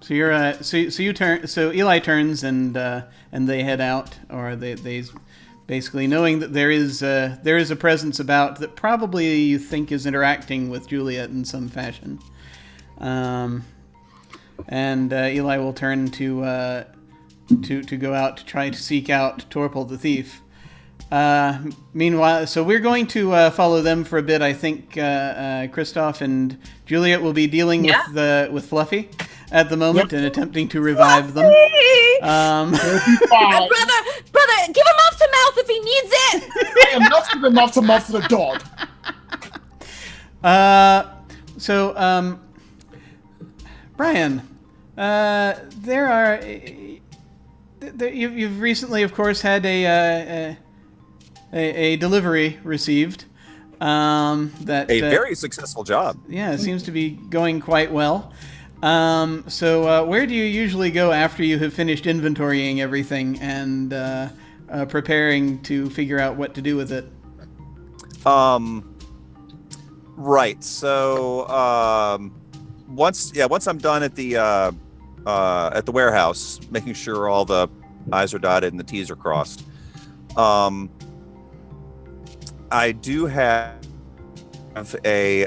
So you're so you turn. So Eli turns and they head out, or they basically knowing that there is a presence about that probably you think is interacting with Juliet in some fashion. And Eli will turn to go out to try to seek out Torpal the thief. Meanwhile, so we're going to follow them for a bit. I think Christoph and Juliet will be dealing with Fluffy at the moment and attempting to revive them. Brother, give him mouth to mouth if he needs it. I am not giving mouth to mouth to the dog. So Brian, There are. You've recently, of course, had a delivery received. That A very successful job. Yeah, it seems to be going quite well. So where do you usually go after you have finished inventorying everything and preparing to figure out what to do with it? Right. So once I'm done at the warehouse, making sure all the I's are dotted and the T's are crossed. I do have I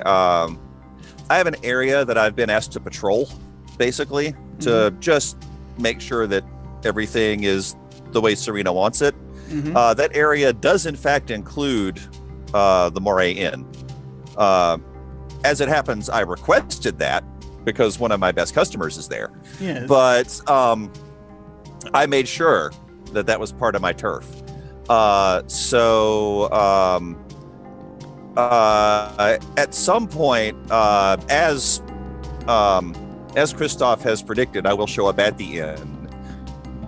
have an area that I've been asked to patrol, basically, to just make sure that everything is the way Serena wants it. That area does, in fact, include the Moray Inn. As it happens, I requested that because one of my best customers is there. Yes. But I made sure that was part of my turf. At some point, as Christoph has predicted, I will show up at the inn.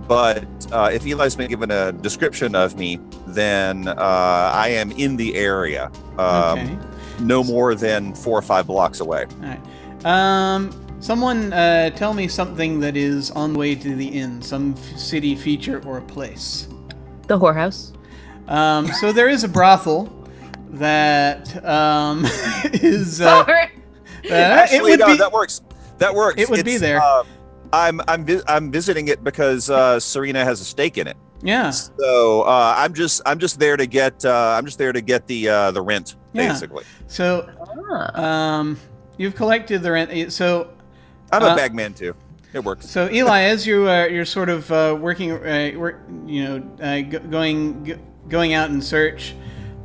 But if Eli's been given a description of me, then I am in the area, Okay. no more than 4 or 5 blocks away. All right. Someone tell me something that is on the way to the inn, some city feature or place. The whorehouse. So there is a brothel that is. Sorry. Actually, that works. That works. It would be there. I'm visiting it because Serena has a stake in it. Yeah. So I'm just there to get the rent, basically. So you've collected the rent. So I'm a bagman too. It works. So Eli, as you're sort of working, going out in search,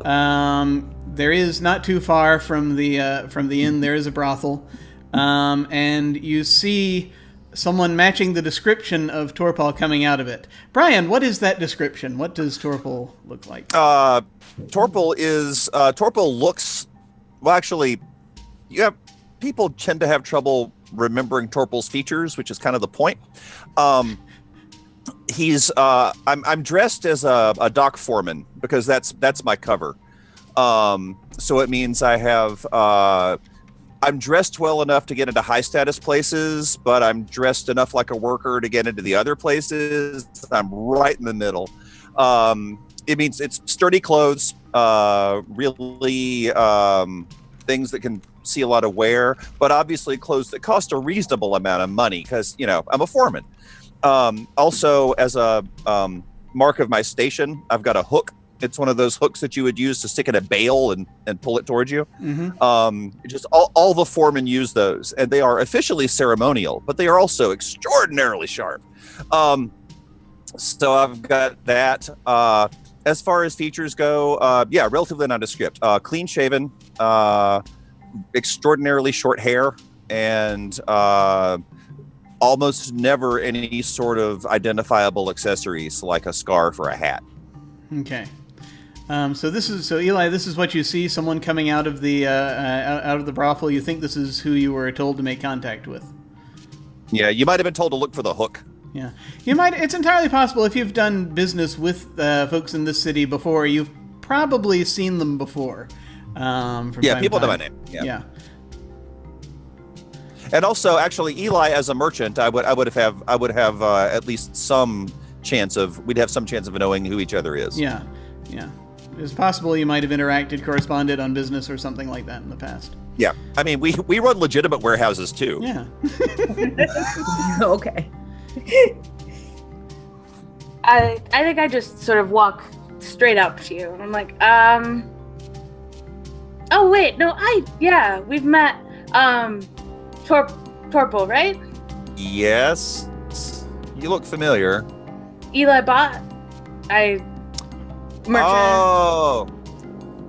there is not too far from the inn. There is a brothel, and you see someone matching the description of Torpal coming out of it. Brian, what is that description? What does Torpal look like? Torpal looks. Well, actually, people tend to have trouble remembering Torpal's features, which is kind of the point. He's I'm dressed as a dock foreman because that's my cover. So it means I have I'm dressed well enough to get into high status places, but I'm dressed enough like a worker to get into the other places. I'm right in the middle. It means it's sturdy clothes, really things that can see a lot of wear, but obviously clothes that cost a reasonable amount of money because, I'm a foreman. Also, as a mark of my station, I've got a hook. It's one of those hooks that you would use to stick in a bale and pull it towards you. Just all the foremen use those, and they are officially ceremonial, but they are also extraordinarily sharp. So I've got that. As far as features go, relatively nondescript. Clean shaven, extraordinarily short hair, and almost never any sort of identifiable accessories like a scarf or a hat. Okay. So Eli, this is what you see: someone coming out of the brothel. You think this is who you were told to make contact with? Yeah, you might have been told to look for the hook. Yeah, you might. It's entirely possible if you've done business with folks in this city before. You've probably seen them before. From time people to know time. my name. Yeah. Yeah. And also, actually, Eli, as a merchant, I would have at least some chance of knowing who each other is. Yeah. It's possible you might have interacted, corresponded on business or something like that in the past. Yeah, I mean, we run legitimate warehouses too. Yeah. Okay. I think I just sort of walk straight up to you. I'm like, oh wait, no, we've met, Torpal, right? Yes, you look familiar. Eli Bot, merchant. Oh,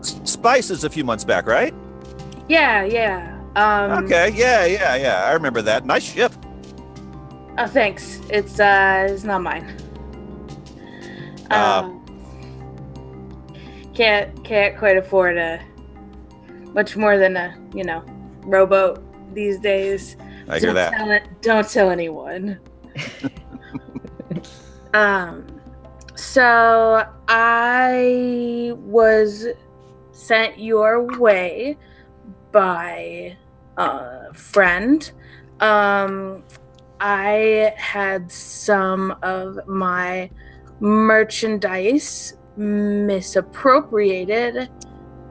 Spice is a few months back, right? Yeah. Okay, yeah. I remember that. Nice ship. Oh, thanks. It's not mine. Can't quite afford much more than a rowboat these days. I hear that. Don't tell anyone. So I was sent your way by a friend. I had some of my merchandise misappropriated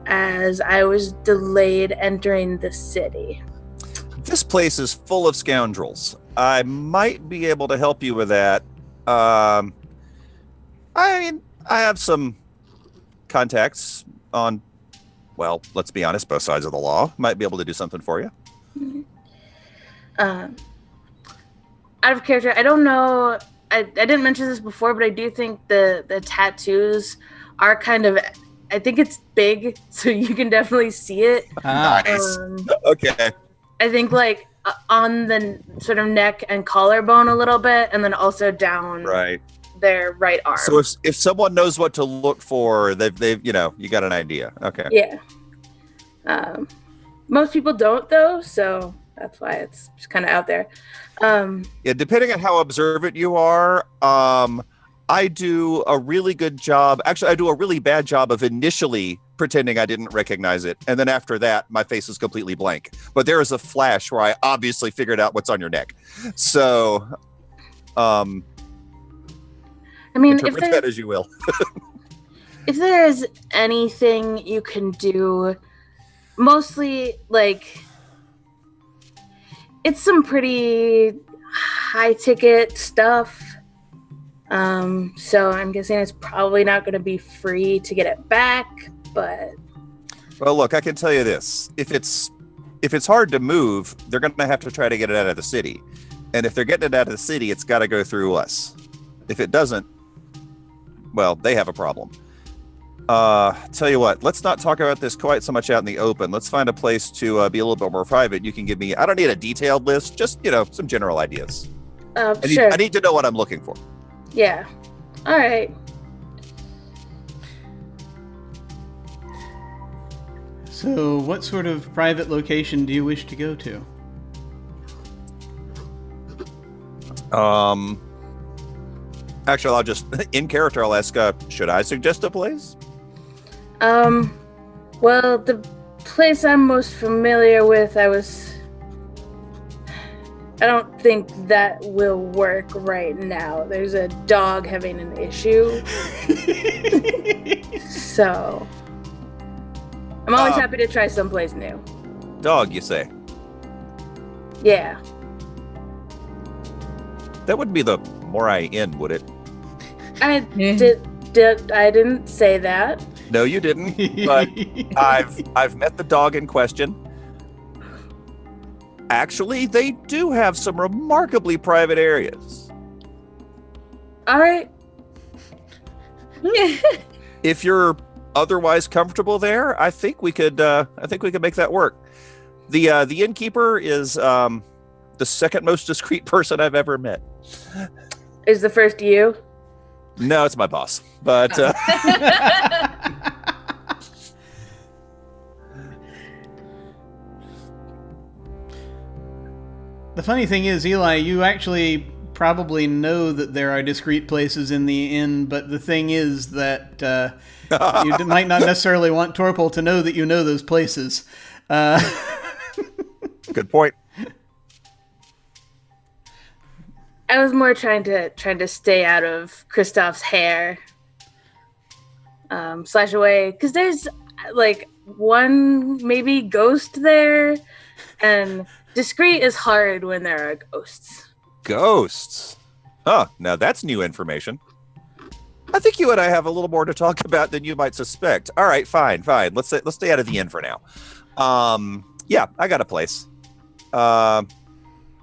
as I was delayed entering the city. This place is full of scoundrels. I might be able to help you with that. I mean, I have some contacts on, well, let's be honest, both sides of the law. Might be able to do something for you. Out of character, I don't know. I didn't mention this before, but I do think the tattoos are kind of. I think it's big, so you can definitely see it. Nice. Okay. I think like on the sort of neck and collarbone a little bit, and then also down their right arm. So if someone knows what to look for, they've you got an idea. Okay. Yeah. Most people don't though, so that's why it's just kind of out there. Yeah, depending on how observant you are, I do a really good job. Actually, I do a really bad job of initially pretending I didn't recognize it. And then after that, my face is completely blank. But there is a flash where I obviously figured out what's on your neck. So, I mean, interpret that as you will. If there's anything you can do, mostly like it's some pretty high ticket stuff. So I'm guessing it's probably not going to be free to get it back, but. Well, look, I can tell you this: if it's hard to move, they're going to have to try to get it out of the city, and if they're getting it out of the city, it's got to go through us. If it doesn't, well, they have a problem. Tell you what, let's not talk about this quite so much out in the open. Let's find a place to be a little bit more private. You can give me. I don't need a detailed list, just some general ideas. Sure. I need to know what I'm looking for. Yeah. All right. So, what sort of private location do you wish to go to? Actually, I'll just in character. I'll ask. Should I suggest a place? Well, the place I'm most familiar with, I don't think that will work right now. There's a dog having an issue. So, I'm always happy to try someplace new. Dog, you say? Yeah. That wouldn't be the Morai Inn, would it? I didn't say that. No, you didn't. But I've met the dog in question. Actually, they do have some remarkably private areas. All right. If you're otherwise comfortable there, I think we could make that work. The innkeeper is the second most discreet person I've ever met. Is the first you? No, it's my boss. But The funny thing is, Eli, you actually probably know that there are discreet places in the inn, but the thing is that you might not necessarily want Torpal to know that you know those places. Good point. I was more trying to stay out of Kristoff's hair. Slash away, because there's like one maybe ghost there, and discreet is hard when there are ghosts. Ghosts? Huh, now that's new information. I think you and I have a little more to talk about than you might suspect. All right, fine. Let's stay out of the inn for now. Yeah, I got a place.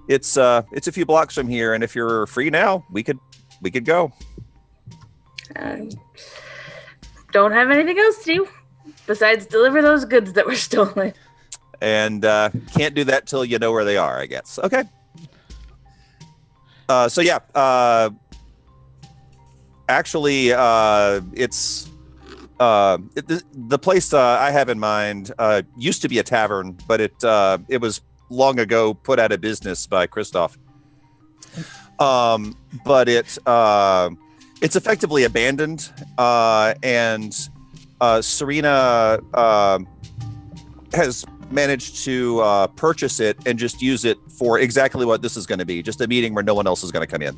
It's a few blocks from here, and if you're free now, we could go. Don't have anything else to do besides deliver those goods that were stolen. And can't do that till you know where they are, I guess. Okay. So yeah, actually, it's the place I have in mind used to be a tavern, but it was long ago put out of business by Christoph. But it's effectively abandoned, and Serena has managed to purchase it and just use it for exactly what this is going to be, just a meeting where no one else is going to come in.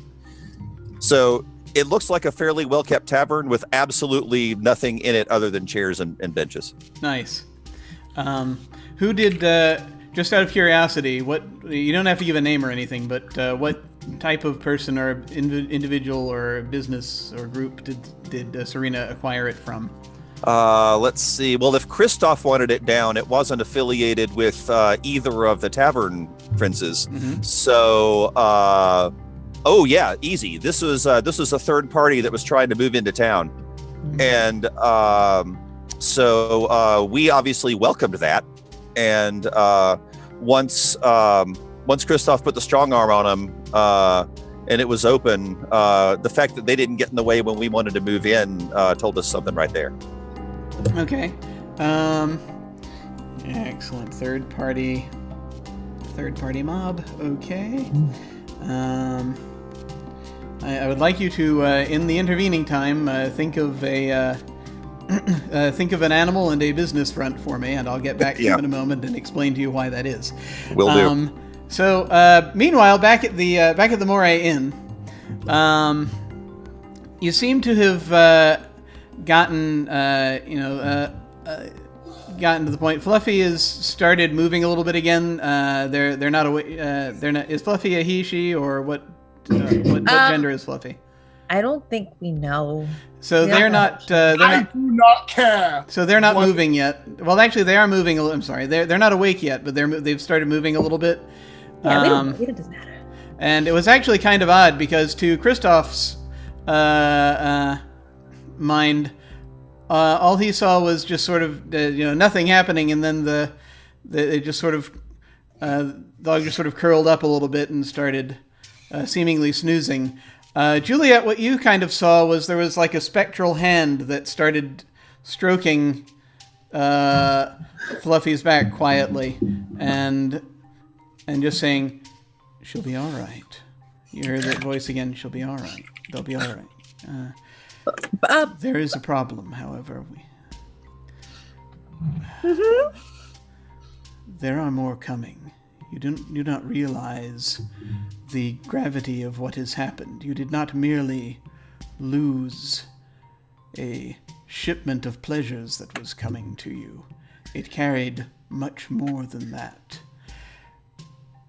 So it looks like a fairly well-kept tavern with absolutely nothing in it other than chairs and benches. Nice. Who did, just out of curiosity, what, you don't have to give a name or anything, but what type of person or individual or business or group did Serena acquire it from? Let's see. Well, if Christoph wanted it down, it wasn't affiliated with either of the tavern princes. Mm-hmm. So, oh yeah, easy. This was a third party that was trying to move into town, and so we obviously welcomed that. And once Christoph put the strong arm on him, and it was open, the fact that they didn't get in the way when we wanted to move in told us something right there. Okay. Excellent. Third party mob. Okay. I would like you to, in the intervening time, think of an animal and a business front for me, and I'll get back to you in a moment and explain to you why that is. Will do. So, meanwhile, back at the Moray Inn, you seem to have gotten to the point. Fluffy has started moving a little bit again. They're not away. They're not. Is Fluffy a he, she, or what? What gender is Fluffy? I don't think we know. So they're not. I do not care. So they're not moving yet. Well, actually, they are moving. I'm sorry. They're not awake yet, but they've started moving a little bit. Yeah, it doesn't matter. And it was actually kind of odd because to Christoph's mind, all he saw was just sort of nothing happening, and then the just sort of dog just sort of curled up a little bit and started seemingly snoozing. Juliet, what you kind of saw was there was like a spectral hand that started stroking Fluffy's back quietly and just saying, "She'll be all right." You hear that voice again. "She'll be all right. They'll be all right." There is a problem, however. There are more coming. You do not realize the gravity of what has happened. You did not merely lose a shipment of pleasures that was coming to you. It carried much more than that.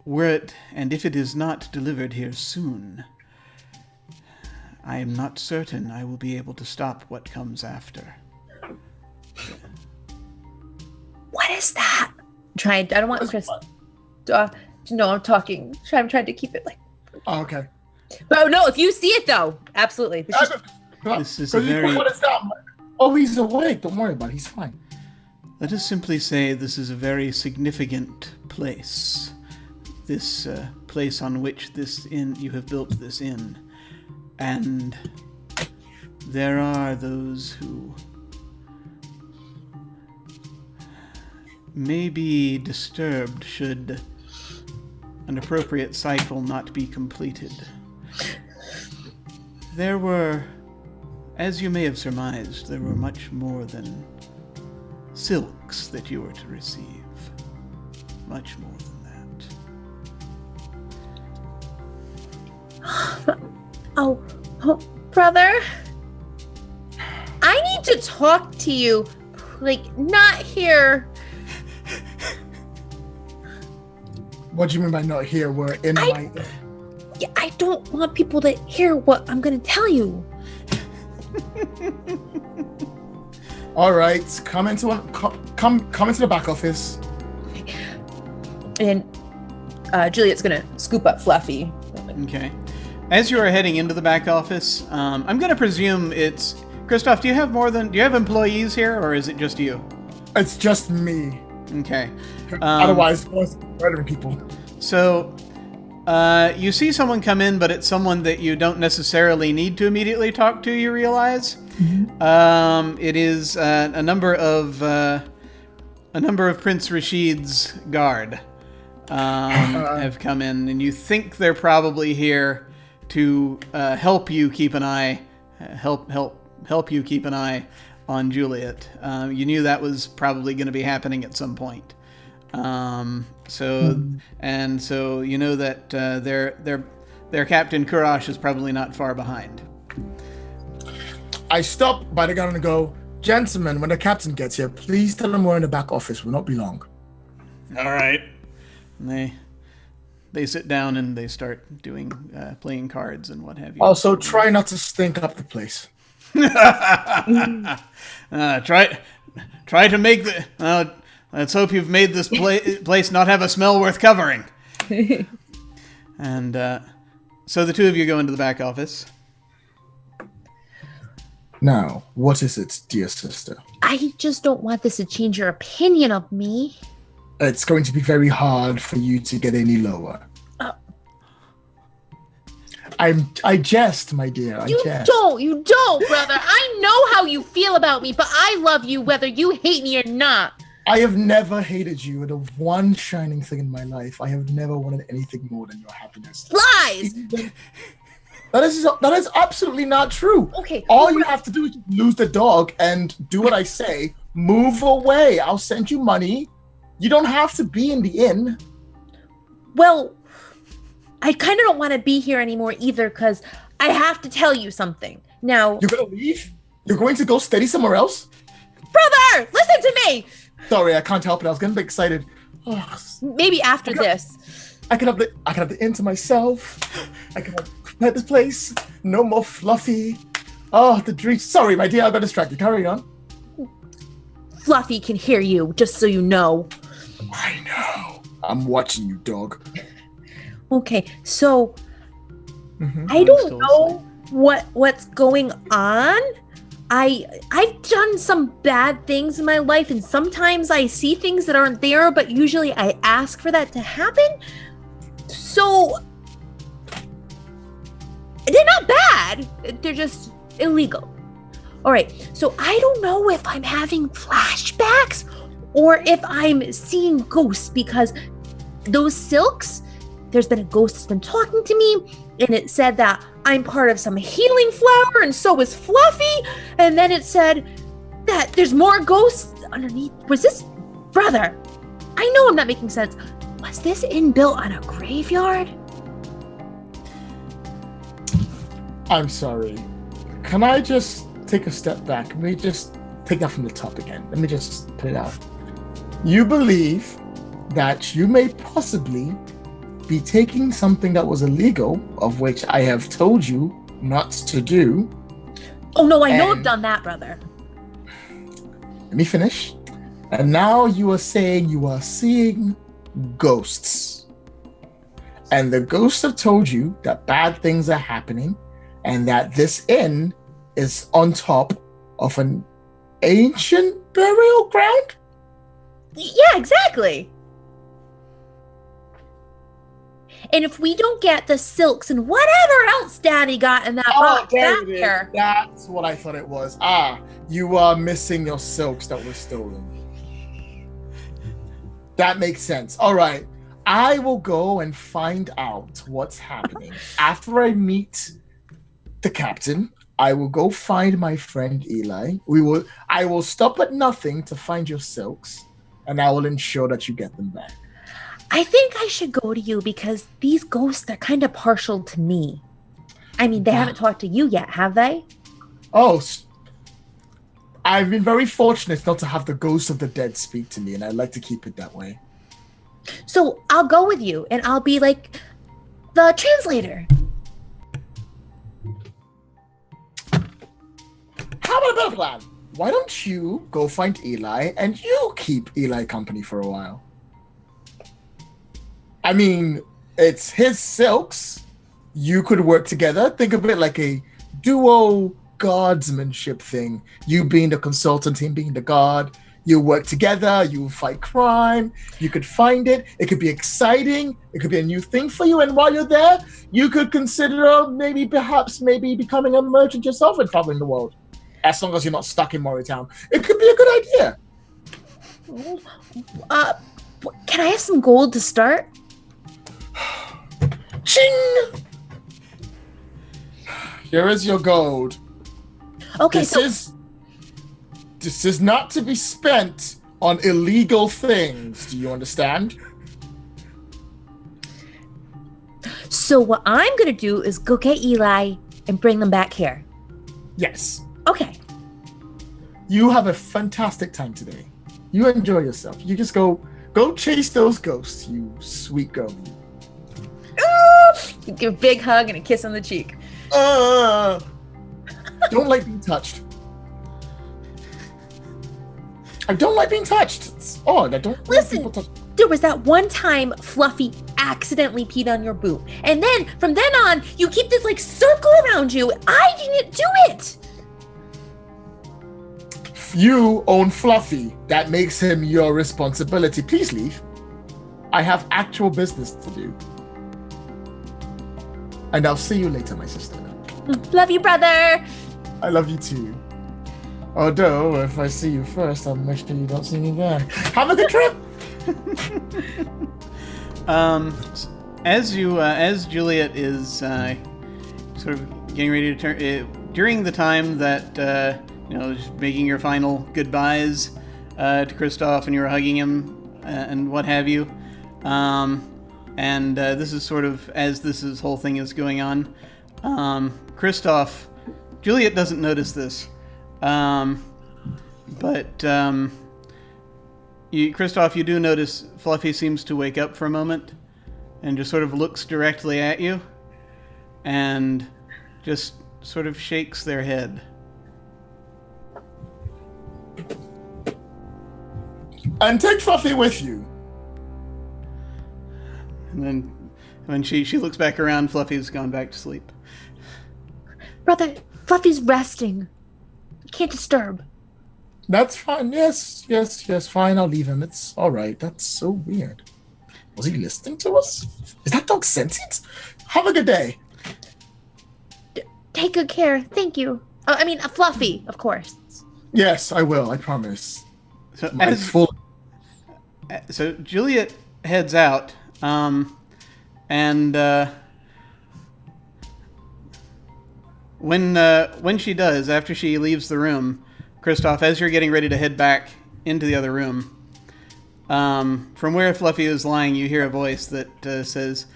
Were it, and if it is not delivered here soon, I am not certain I will be able to stop what comes after. What is that? I don't want Chris to know I'm talking. I'm trying to keep it like. Oh, okay. Oh no! If you see it though, absolutely. This is a very. What is that? Oh, he's awake. Don't worry about it. He's fine. Let us simply say this is a very significant place. This place on which you have built this inn. And there are those who may be disturbed should an appropriate cycle not be completed. There were, as you may have surmised, there were much more than silks that you were to receive. Much more than that. Oh, brother, I need to talk to you, like, not here. What do you mean by not here? We're in my... Yeah, I don't want people to hear what I'm going to tell you. All right, come into the back office. And Juliet's going to scoop up Fluffy. Okay. As you are heading into the back office, I'm going to presume it's... Christoph, do you have employees here, or is it just you? It's just me. Okay. Otherwise, it's murdering people. So, you see someone come in, but it's someone that you don't necessarily need to immediately talk to, you realize. Mm-hmm. It is a number of Prince Rashid's guard. have come in, and you think they're probably here to help you keep an eye, help you keep an eye on Juliet. You knew that was probably going to be happening at some point. So you know that their Captain Kurash is probably not far behind. I stop by the gun and go, gentlemen, when the captain gets here, please tell him we're in the back office. We'll not be long. All right. And they sit down and they start doing playing cards and what have you. Also, try not to stink up the place. Try to make the. Let's hope you've made this place not have a smell worth covering. And so the two of you go into the back office. Now, what is it, dear sister? I just don't want this to change your opinion of me. It's going to be very hard for you to get any lower. I jest, my dear. I jest. You don't, brother. I know how you feel about me, but I love you whether you hate me or not. I have never hated you. The one shining thing in my life. I have never wanted anything more than your happiness. Lies! That is absolutely not true. Okay. All you have to do is lose the dog and do what I say. Move away. I'll send you money. You don't have to be in the inn. Well, I kind of don't want to be here anymore either because I have to tell you something. Now... You're going to leave? You're going to go steady somewhere else? Brother, listen to me! Sorry, I can't help it. I was getting a bit excited. Maybe after this. I can have the inn to myself. I can have this place. No more Fluffy. Oh, the dream. Sorry, my dear. I got distracted. Carry on. Fluffy can hear you, just so you know. I know. I'm watching you, dog. Okay, so I don't know what's going on. I've done some bad things in my life, and sometimes I see things that aren't there, but usually I ask for that to happen. So they're not bad. They're just illegal. All right, so I don't know if I'm having flashbacks or if I'm seeing ghosts because those silks, there's been a ghost that's been talking to me, and it said that I'm part of some healing flower, and so is Fluffy. And then it said that there's more ghosts underneath. Was this, brother? I know I'm not making sense. Was this inn built on a graveyard? I'm sorry. Can I just take a step back? Let me just take that from the top again. Let me just put it out. You believe that you may possibly be taking something that was illegal, of which I have told you not to do. Oh no, I know I've done that, brother. Let me finish. And now you are saying you are seeing ghosts. And the ghosts have told you that bad things are happening and that this inn is on top of an ancient burial ground? Yeah, exactly. And if we don't get the silks and whatever else Daddy got in that box back there. That's what I thought it was. You are missing your silks that were stolen. That makes sense. All right. I will go and find out what's happening. After I meet the captain, I will go find my friend Eli. I will stop at nothing to find your silks, and I will ensure that you get them back. I think I should go to you because these ghosts, they're kind of partial to me. I mean, they haven't talked to you yet, have they? Oh, I've been very fortunate not to have the ghosts of the dead speak to me, and I'd like to keep it that way. So I'll go with you, and I'll be like the translator. How about a better plan? Why don't you go find Eli, and you keep Eli company for a while? I mean, it's his silks. You could work together. Think of it like a duo guardsmanship thing. You being the consultant, him being the guard. You work together. You fight crime. You could find it. It could be exciting. It could be a new thing for you. And while you're there, you could consider maybe becoming a merchant yourself and traveling the world. As long as you're not stuck in Morristown. It could be a good idea. Can I have some gold to start? Ching! Here is your gold. Okay, This is not to be spent on illegal things. Do you understand? So what I'm gonna do is go get Eli and bring them back here. Yes. Okay. You have a fantastic time today. You enjoy yourself. You just go chase those ghosts, you sweet girl. Give a big hug and a kiss on the cheek. Don't like being touched. I don't like being touched. It's odd. I don't like people touch. There was that one time Fluffy accidentally peed on your boot. And then from then on, you keep this like circle around you. I didn't do it. You own Fluffy. That makes him your responsibility. Please leave. I have actual business to do. And I'll see you later, my sister. Love you, brother. I love you too. Although, if I see you first, I'll make sure you don't see me then. Have a good trip! As Juliet is sort of getting ready to turn, during the time that just making your final goodbyes to Kristoff, and you're hugging him and what have you, and this is sort of as this whole thing is going on. Kristoff, Juliet doesn't notice this, but Kristoff, you do notice Fluffy seems to wake up for a moment and just sort of looks directly at you and just sort of shakes their head. And take Fluffy with you. And then when she looks back around, Fluffy's gone back to sleep. Brother, Fluffy's resting. You can't disturb. That's fine. Yes, fine. I'll leave him. It's all right. That's so weird. Was he listening to us? Is that dog sentient? Have a good day. Take good care. Thank you. Fluffy, of course. Yes, I will. I promise. So Juliet heads out, and when she does, after she leaves the room, Kristoff, as you're getting ready to head back into the other room, from where Fluffy is lying, you hear a voice that says,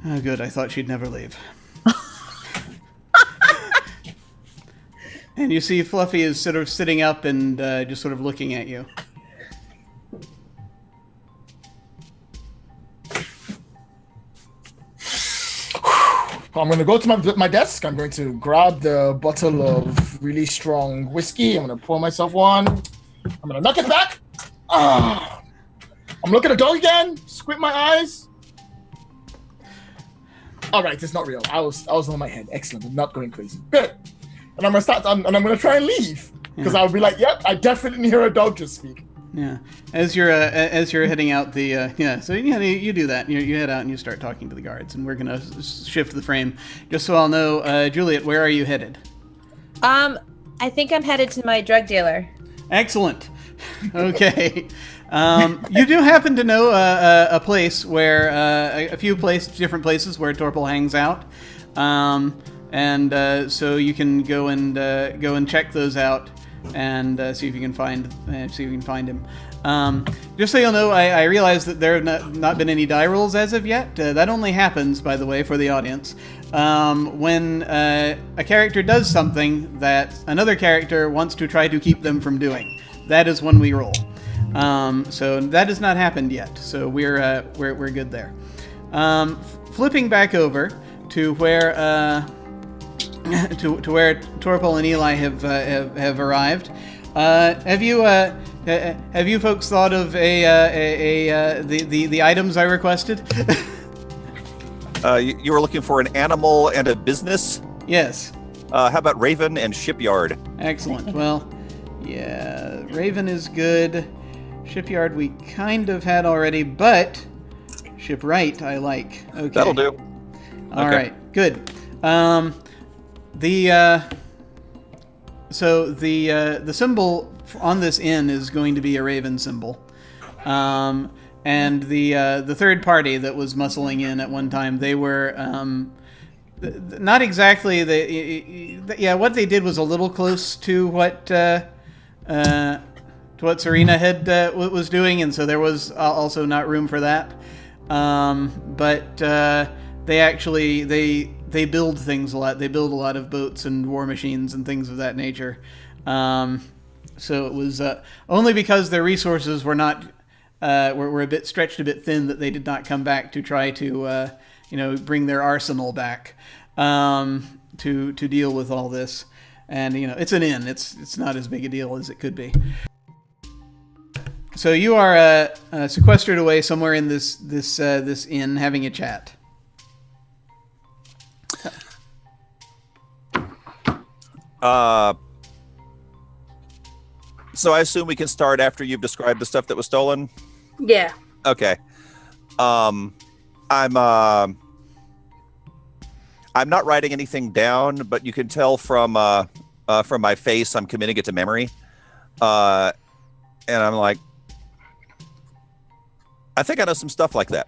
"Oh, good, I thought she'd never leave." And you see Fluffy is sort of sitting up and just sort of looking at you. I'm going to go to my desk. I'm going to grab the bottle of really strong whiskey. I'm going to pour myself one. I'm going to knock it back. I'm looking at the dog again. Squint my eyes. All right, it's not real. I was on my head. Excellent. I'm not going crazy. Good. And I'm going to start. And I'm going to try and leave because I'll be like, "Yep, I definitely hear a dog just speak." Yeah. As you're heading out so you do that. You head out and you start talking to the guards, and we're gonna shift the frame just so I'll know. Juliet, where are you headed? I think I'm headed to my drug dealer. Excellent. Okay. You do happen to know a place where a few different places where Torpal hangs out, and so you can go and check those out. And see if you can find him. Just so you'll know, I realize that there have not been any die rolls as of yet. That only happens, by the way, for the audience, when a character does something that another character wants to try to keep them from doing. That is when we roll. So that has not happened yet. So we're good there. Flipping back over to where. To where Torpal and Eli have arrived. Have you folks thought of the items I requested? You were looking for an animal and a business? Yes. How about Raven and Shipyard? Excellent. Well, yeah, Raven is good. Shipyard we kind of had already, but Shipwright I like. Okay. That'll do. All right. Good. The symbol on this inn is going to be a raven symbol, And the third party that was muscling in at one time, they were not exactly what they did was a little close to what Serena had was doing, and so there was also not room for that. But they actually they build things a lot. They build a lot of boats and war machines and things of that nature. So it was only because their resources were not were a bit stretched, a bit thin, that they did not come back to try to bring their arsenal back to deal with all this. And it's an inn. It's not as big a deal as it could be. So you are sequestered away somewhere in this inn, having a chat. So I assume we can start after you've described the stuff that was stolen? Yeah. Okay. I'm not writing anything down, but you can tell from my face I'm committing it to memory. And I'm like, I think I know some stuff like that.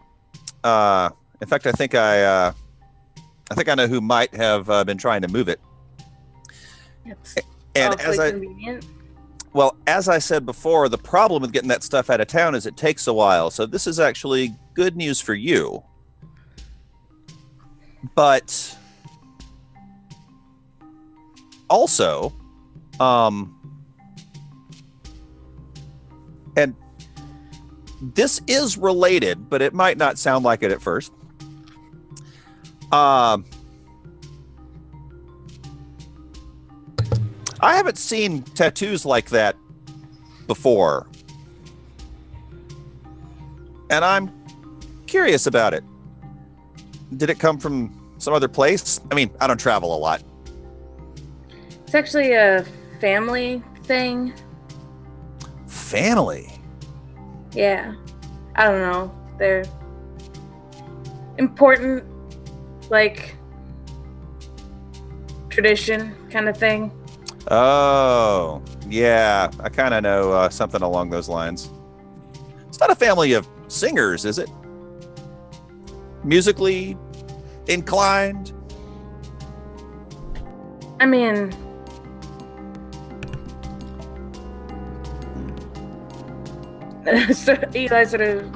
In fact, I think I know who might have been trying to move it. And as I said before, the problem with getting that stuff out of town is it takes a while. So this is actually good news for you. But also, and this is related, but it might not sound like it at first. I haven't seen tattoos like that before. And I'm curious about it. Did it come from some other place? I mean, I don't travel a lot. It's actually a family thing. Family? Yeah. I don't know. They're important, like, tradition kind of thing. Oh, yeah. I kind of know something along those lines. It's not a family of singers, is it? Musically inclined? I mean, so Eli sort of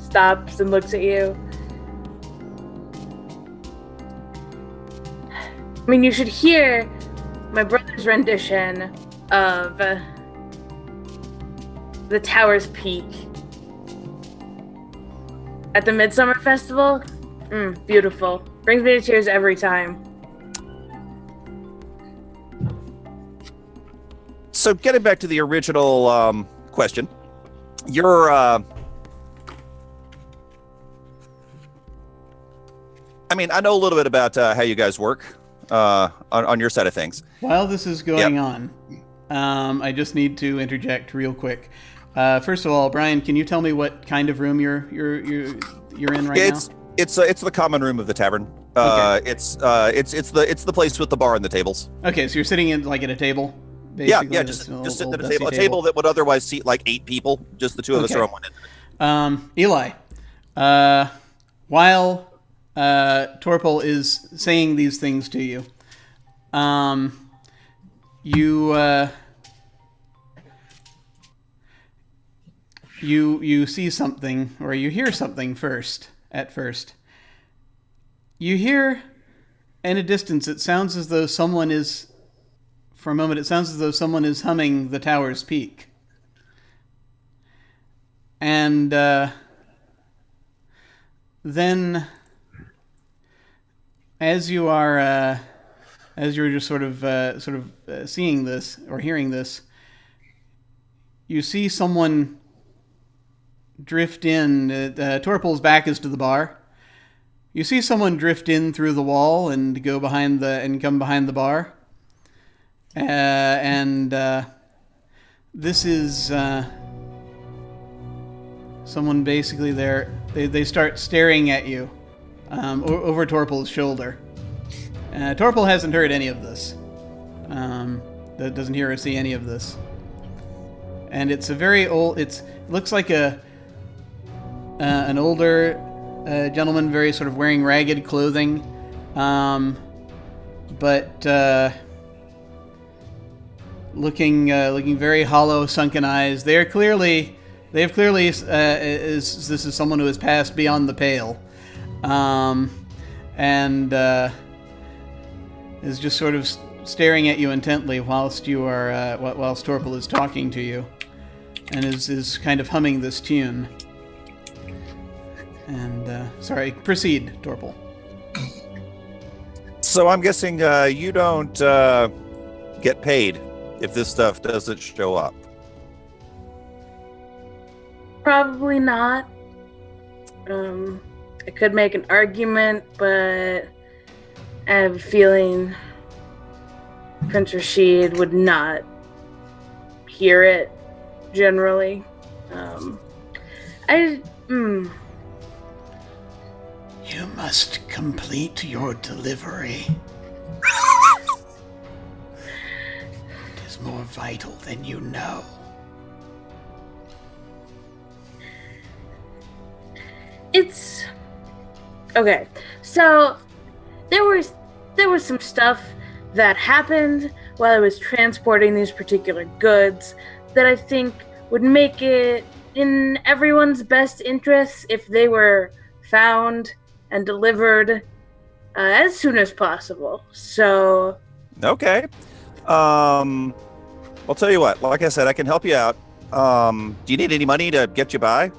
stops and looks at you. I mean, you should hear my brother's rendition of the Tower's Peak at the Midsummer Festival. Beautiful. Brings me to tears every time. So getting back to the original question, you're I mean, I know a little bit about how you guys work on your side of things. While this is going on, I just need to interject real quick. First of all, Brian, can you tell me what kind of room you're in right now? It's the common room of the tavern. Okay. It's the place with the bar and the tables. Okay, so you're sitting at a table. Basically, yeah, just sitting at a table that would otherwise seat like 8 people. Just the two of us are on one end. Eli, while Torpal is saying these things to you, you see something, or you hear something first. At first, you hear in a distance. It sounds as though someone is. For a moment, it sounds as though someone is humming the Tower's Peak. And then, as you're just sort of seeing this or hearing this, you see someone drift in. Torpal's back is to the bar. You see someone drift in through the wall and come behind the bar. This is someone basically there. They start staring at you over Torpal's shoulder. Torpal hasn't heard any of this. Doesn't hear or see any of this. And it's a very old. It looks like an older gentleman, very sort of wearing ragged clothing, but looking very hollow, sunken eyes. They have clearly this is someone who has passed beyond the pale, and is just sort of staring at you intently whilst Torpal is talking to you, and is kind of humming this tune. And sorry, proceed, Torpal. So I'm guessing you don't get paid if this stuff doesn't show up. Probably not. I could make an argument, but I have a feeling Prince Rashid would not hear it generally. You must complete your delivery. It is more vital than you know. It's okay. So there was some stuff that happened while I was transporting these particular goods that I think would make it in everyone's best interest if they were found and delivered as soon as possible. So Okay. I'll tell you what. Like I said, I can help you out. Do you need any money to get you by?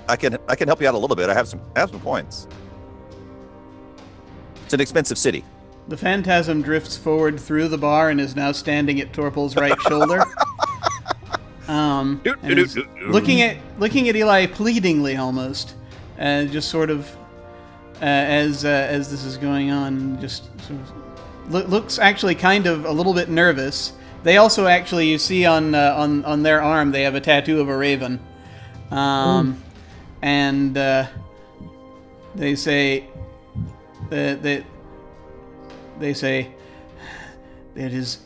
I can help you out a little bit. I have some points. It's an expensive city. The phantasm drifts forward through the bar and is now standing at Torpal's right shoulder. And is looking at Eli pleadingly, almost, just sort of as this is going on, just sort of looks actually kind of a little bit nervous. They also actually, you see on their arm, they have a tattoo of a raven, and they say that. They say, "It is.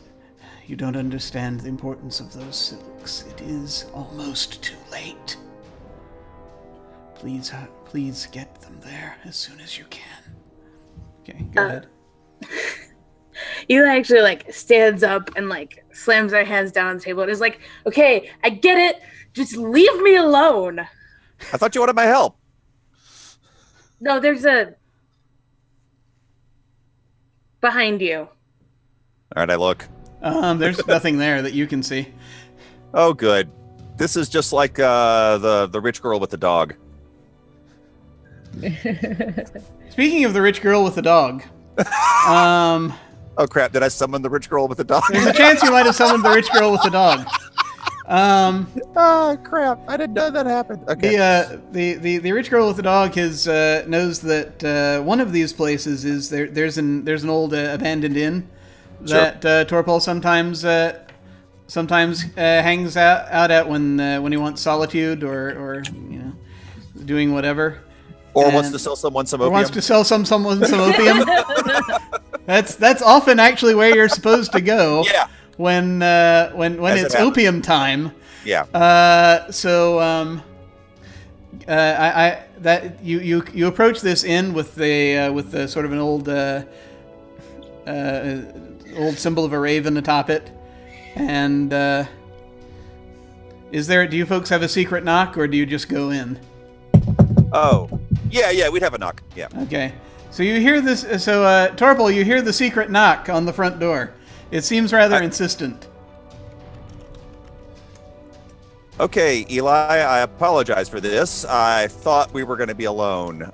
You don't understand the importance of those silks. It is almost too late. Please get them there as soon as you can." Okay, go ahead. Eli actually stands up and slams their hands down on the table and is like, "Okay, I get it. Just leave me alone." I thought you wanted my help. No, there's a behind you. All right, I look. There's nothing there that you can see. Oh, good. This is just like the rich girl with the dog. Speaking of the rich girl with the dog, oh crap! Did I summon the rich girl with the dog? There's a chance you might have summoned the rich girl with the dog. Oh crap! I didn't know that happened. Okay. The rich girl with the dog knows that one of these places is there's an old abandoned inn that Torpal sometimes hangs out at when he wants solitude or doing whatever. Or wants to sell someone some opium. Or wants to sell someone some opium. That's often actually where you're supposed to go. Yeah. When it's opium time. Yeah. You approach this inn with the sort of an old symbol of a raven atop it, and do you folks have a secret knock, or do you just go in? Oh, yeah, we'd have a knock. Yeah. Okay. So you hear this. So Torpal, you hear the secret knock on the front door. It seems rather insistent. Okay, Eli, I apologize for this. I thought we were going to be alone.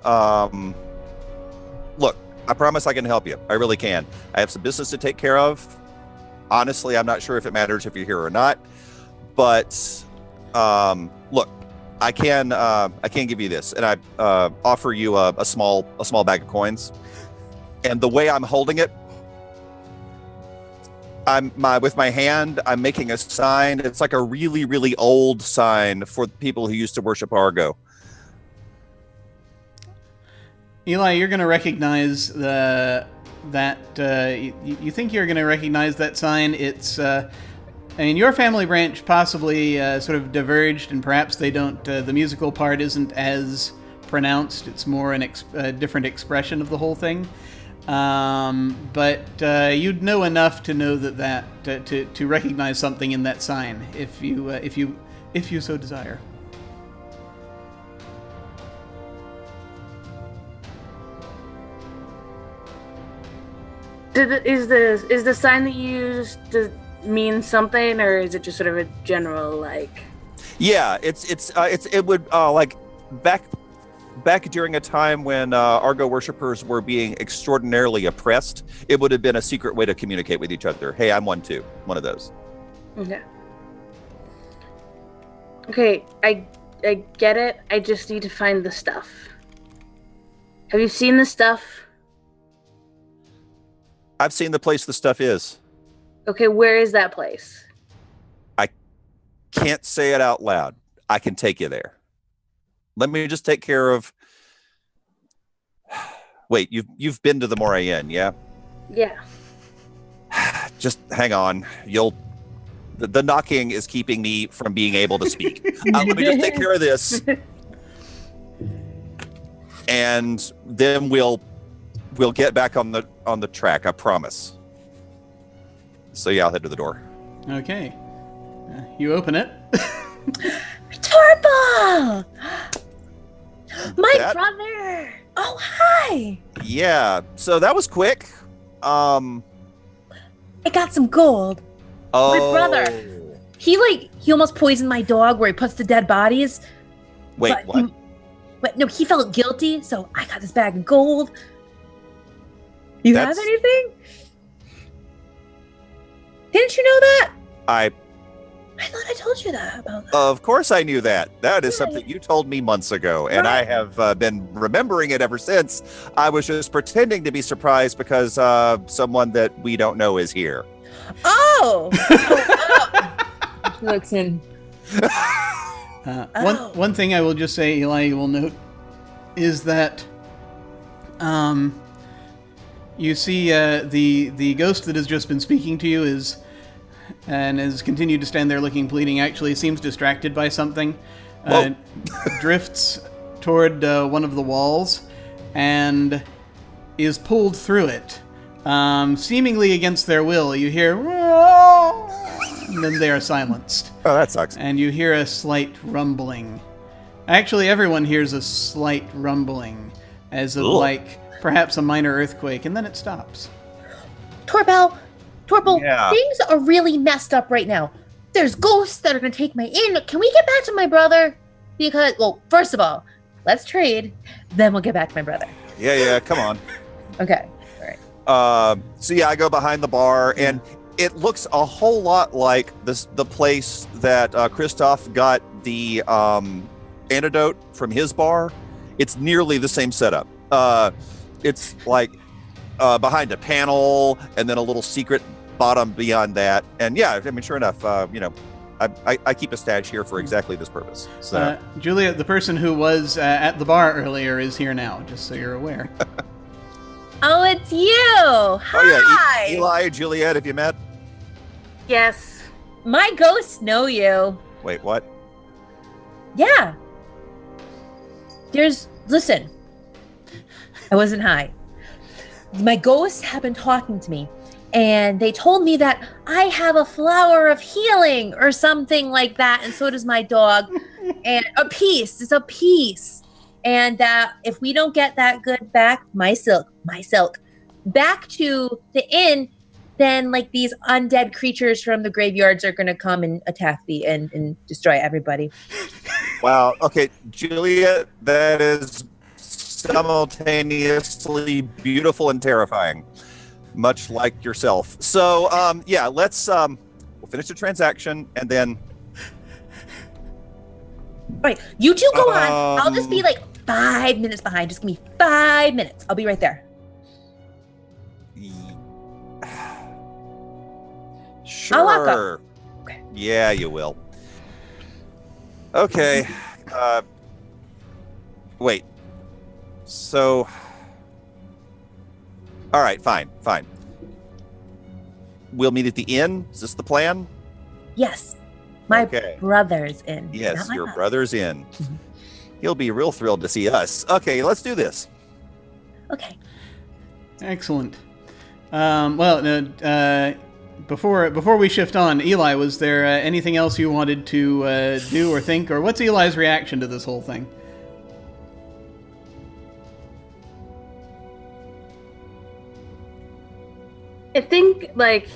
Look, I promise I can help you. I really can. I have some business to take care of. Honestly, I'm not sure if it matters if you're here or not. But look, I can give you this, and I offer you a small bag of coins. And the way I'm holding it, with my hand, I'm making a sign. It's like a really, really old sign for people who used to worship Argo. Eli, you're going to recognize you think you're going to recognize that sign. It's I mean, your family branch possibly sort of diverged, and perhaps they don't. The musical part isn't as pronounced. It's more a different expression of the whole thing. But you'd know enough to know to recognize something in that sign if you so desire. Is the sign that you used to mean something, or is it just sort of a general like? Yeah, it would like back during a time when Argo worshippers were being extraordinarily oppressed. It would have been a secret way to communicate with each other. Hey, I'm one too. One of those. Okay. Okay, I get it. I just need to find the stuff. Have you seen the stuff? I've seen the place the stuff is. Okay, where is that place? I can't say it out loud. I can take you there. Let me just take care of. Wait, you've been to the Moray Inn, yeah? Yeah. Just hang on. The knocking is keeping me from being able to speak. Let me just take care of this, and then we'll get back on the track. I promise. So yeah, I'll head to the door. Okay. You open it. Torba! My brother! Oh, hi! Yeah, so that was quick. I got some gold. Oh. My brother. He almost poisoned my dog where he puts the dead bodies. Wait, what? But no, he felt guilty, so I got this bag of gold. You have anything? Didn't you know that? I thought I told you that about that. Of course I knew that. That is something you told me months ago, and I have been remembering it ever since. I was just pretending to be surprised because someone that we don't know is here. Oh! She looks in. One thing I will just say, Eli, you will note, is that you see the ghost that has just been speaking to you has continued to stand there looking pleading, actually seems distracted by something. Drifts toward one of the walls and is pulled through it. Seemingly against their will, you hear, and then they are silenced. Oh, that sucks. And you hear a slight rumbling. Actually, everyone hears a slight rumbling, as of perhaps a minor earthquake, and then it stops. Torpal, yeah. Things are really messed up right now. There's ghosts that are going to take my inn. Can we get back to my brother? Because, well, first of all, let's trade, then we'll get back to my brother. Yeah, come on. Okay, all right. So yeah, I go behind the bar, and it looks a whole lot like the place that Christoph got the antidote from his bar. It's nearly the same setup. It's like behind a panel, and then a little secret bottom beyond that. And yeah, I mean, sure enough, I keep a stash here for exactly this purpose. So, Julia, the person who was at the bar earlier is here now, just so you're aware. Oh, it's you! Hi! Oh yeah, Eli, Juliet, have you met? Yes. My ghosts know you. Wait, what? Yeah. Listen. I wasn't high. My ghosts have been talking to me, and they told me that I have a flower of healing or something like that, and so does my dog. And it's a piece. And that if we don't get that good back, my silk, back to the inn, then like these undead creatures from the graveyards are going to come and attack the inn and destroy everybody. Wow. Okay, Julia, that is simultaneously beautiful and terrifying, much like yourself. So, yeah, let's we'll finish the transaction and then. All right, you two go on. I'll just be like 5 minutes behind. Just give me 5 minutes. I'll be right there. Sure. I'll walk up. Okay. Yeah, you will. Okay. Wait. So. All right. Fine. We'll meet at the inn. Is this the plan? Yes, my Okay. brother's in. Yes, not my your mother. brother's in. He'll be real thrilled to see us. Okay, let's do this. Okay. Excellent. Before we shift on, Eli, was there anything else you wanted to do or think, or what's Eli's reaction to this whole thing? I think like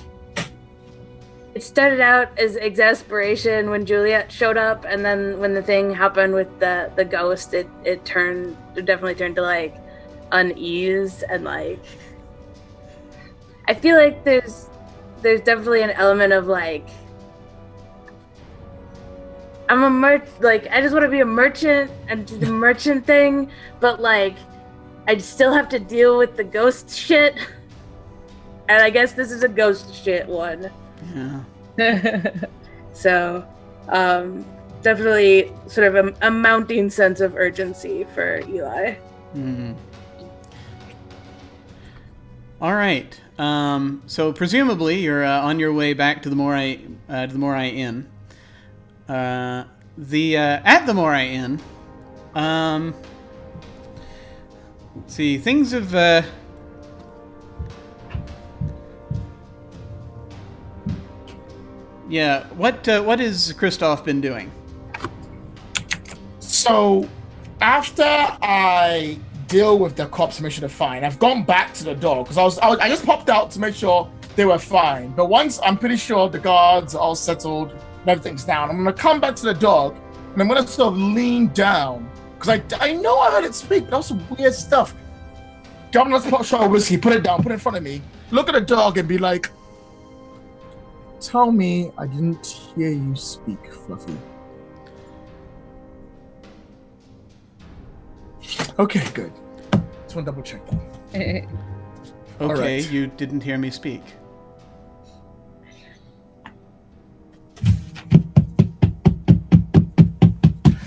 it started out as exasperation when Juliet showed up, and then when the thing happened with the ghost, it definitely turned to like unease, and like I feel like there's definitely an element of like I'm a I just want to be a merchant and do the merchant thing, but like I still have to deal with the ghost shit. And I guess this is a ghost shit one. Yeah. So, definitely sort of a mounting sense of urgency for Eli. Mm-hmm. All right. So presumably you're on your way back to the Morai Inn. At the Morai Inn. See, things have. Yeah. What has Christoph been doing? So, after I deal with the cops to make sure they're fine, I've gone back to the door because I just popped out to make sure they were fine. But once I'm pretty sure the guards are all settled and everything's down, I'm gonna come back to the dog and I'm gonna sort of lean down because I know I heard it speak, but that was some weird stuff. Grab another shot of whiskey, put it down, put it in front of me, look at the dog and be like, "Tell me I didn't hear you speak, Fluffy." Okay, good. Just want to double check that. All Okay, right. you didn't hear me speak.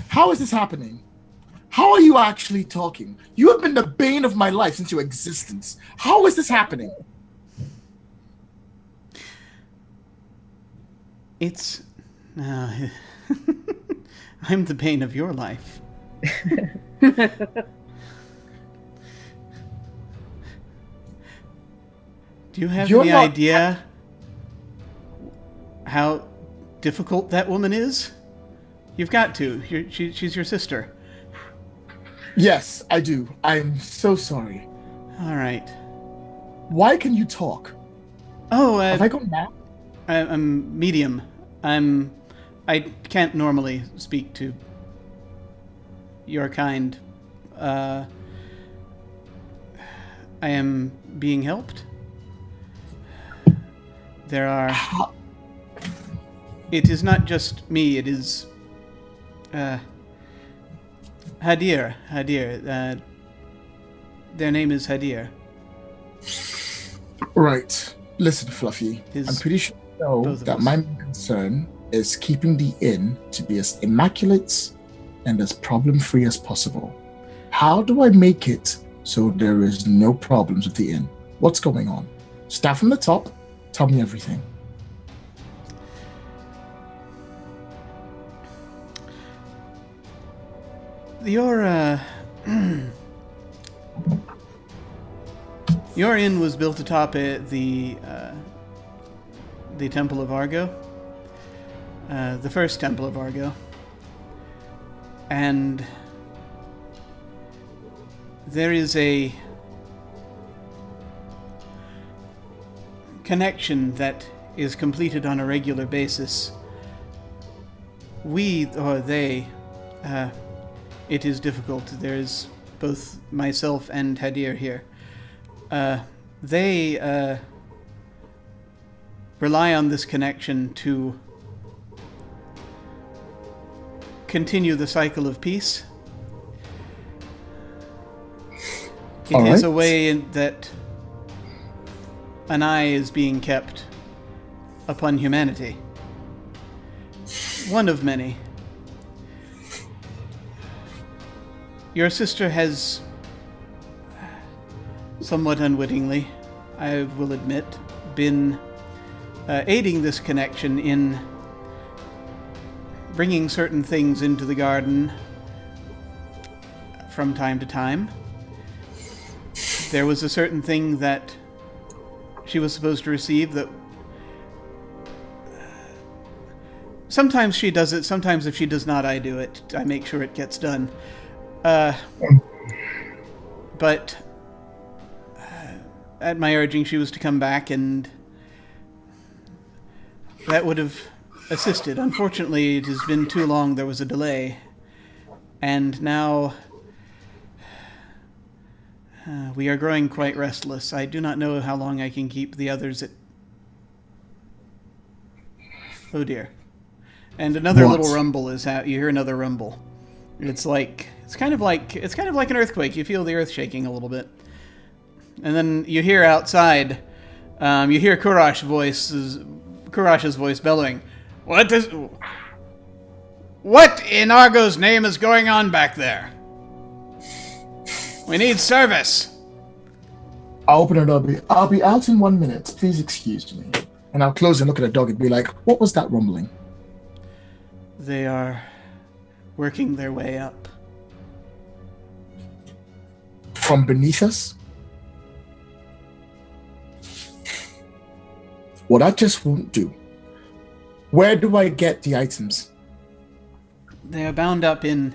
How is this happening? How are you actually talking? You have been the bane of my life since your existence. How is this happening? It's... I'm the bane of your life. Do you have You're any not- idea how difficult that woman is? You've got to. She's your sister. Yes, I do. I'm so sorry. All right. Why can you talk? Oh, Have I gone mad? I'm medium. I can't normally speak to your kind. I am being helped. There are... It is not just me, it is... Hadir. Their name is Hadir. Right. Listen, Fluffy. I'm pretty sure you know both of that us. my main concern is keeping the inn to be as immaculate and as problem-free as possible. How do I make it so there is no problems with the inn? What's going on? Start from the top. Tell me everything. Your your inn was built atop the Temple of Argo, the first Temple of Argo, and there is a connection that is completed on a regular basis. We, or they, it is difficult. There's both myself and Hadir here. They rely on this connection to continue the cycle of peace. It All is a right. way that an eye is being kept upon humanity. One of many. Your sister has, somewhat unwittingly, I will admit, been aiding this connection in bringing certain things into the garden from time to time. There was a certain thing that she was supposed to receive that sometimes she does it, sometimes if she does not, I do it. I make sure it gets done. But at my urging, she was to come back, and that would have assisted. Unfortunately, it has been too long. There was a delay. And now we are growing quite restless. I do not know how long I can keep the others at... Oh dear. And another little rumble is out. You hear another rumble. It's kind of like an earthquake. You feel the earth shaking a little bit. And then you hear outside, you hear Kurash's voice bellowing, What in Argo's name is going on back there? We need service. I'll open it up. I'll be out in 1 minute. Please excuse me. And I'll close and look at the dog and be like, what was that rumbling? They are working their way up. From beneath us? What I just won't do. Where do I get the items? They are bound up in...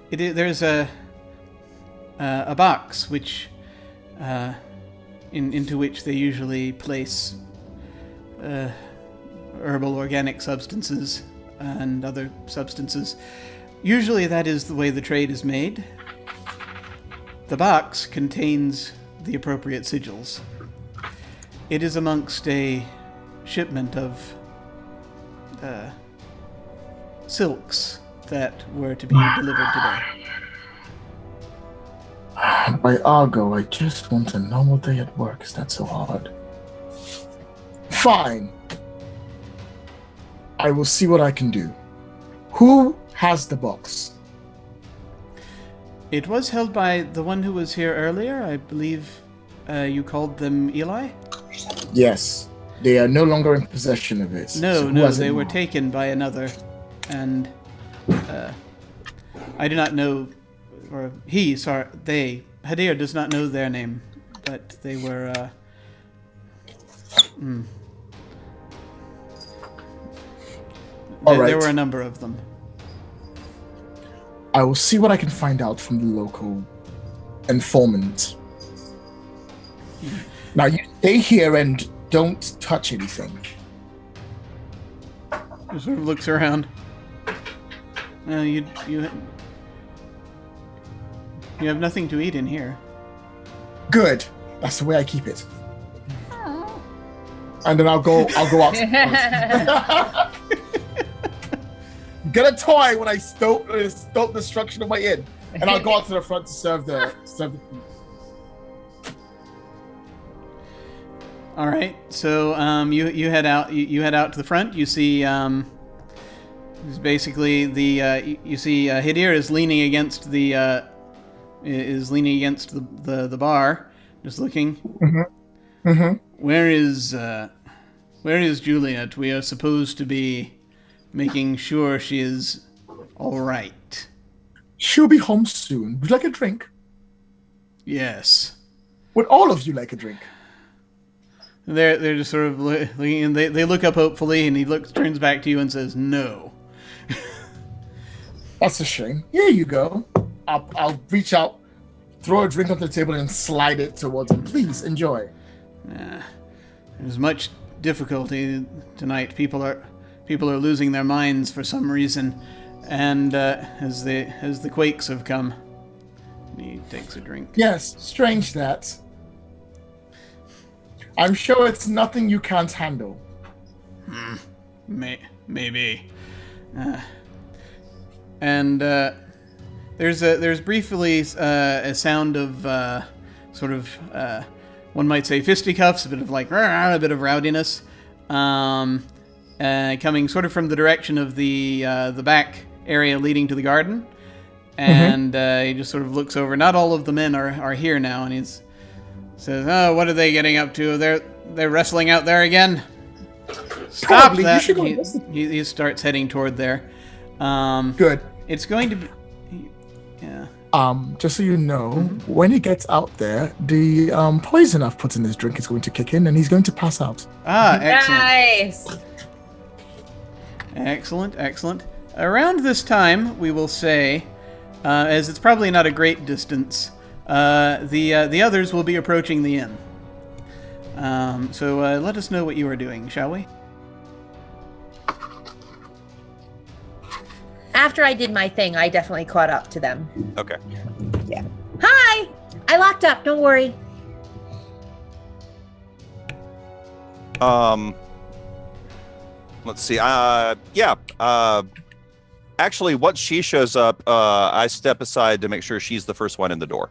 There's a box which... into which they usually place herbal organic substances and other substances. Usually that is the way the trade is made. The box contains the appropriate sigils. It is amongst a shipment of silks that were to be delivered today. By Argo, I just want a normal day at work. Is that so hard? Fine. I will see what I can do. Who has the box? It was held by the one who was here earlier. I believe you called them Eli? Yes. They are no longer in possession of it. No, they were taken by another. And I do not know, or they, Hadir does not know their name, but they were, All right. There were a number of them. I will see what I can find out from the local informant. Now, you stay here and don't touch anything. He sort of looks around. You have nothing to eat in here. Good. That's the way I keep it. And then I'll go out. Get a toy when I stoke the structure of my inn, and I'll go out to the front to serve the food. All right. So you head out. You head out to the front. You see basically you see Hadir is leaning against the bar, just looking. Mm-hmm. Mm-hmm. Where is Juliet? We are supposed to be making sure she is all right. She'll be home soon. Would you like a drink? Yes. Would all of you like a drink? They're just sort of looking, and they look up hopefully, and he turns back to you and says, "No." That's a shame. Here you go. I'll reach out, throw a drink on the table, and slide it towards him. Please enjoy. There's much difficulty tonight. People are losing their minds for some reason, and as the quakes have come. And he takes a drink. Yes, strange that. I'm sure it's nothing you can't handle. Maybe. And there's briefly a sound of sort of one might say fisticuffs, a bit of a bit of rowdiness, coming sort of from the direction of the back area leading to the garden. And he just sort of looks over. Not all of the men are here now, and he says, "Oh, what are they getting up to? They're wrestling out there again. Stop Probably. that!" You should go He starts heading toward there. Good. It's going to be... Yeah. Just so you know, when he gets out there, the poison I've put in his drink is going to kick in, and he's going to pass out. Ah, excellent. Nice. Excellent, excellent. Around this time, we will say, as it's probably not a great distance, the others will be approaching the inn. So let us know what you are doing, shall we? After I did my thing, I definitely caught up to them. Okay. Yeah. Hi! I locked up, don't worry. Let's see. Actually, once she shows up, I step aside to make sure she's the first one in the door.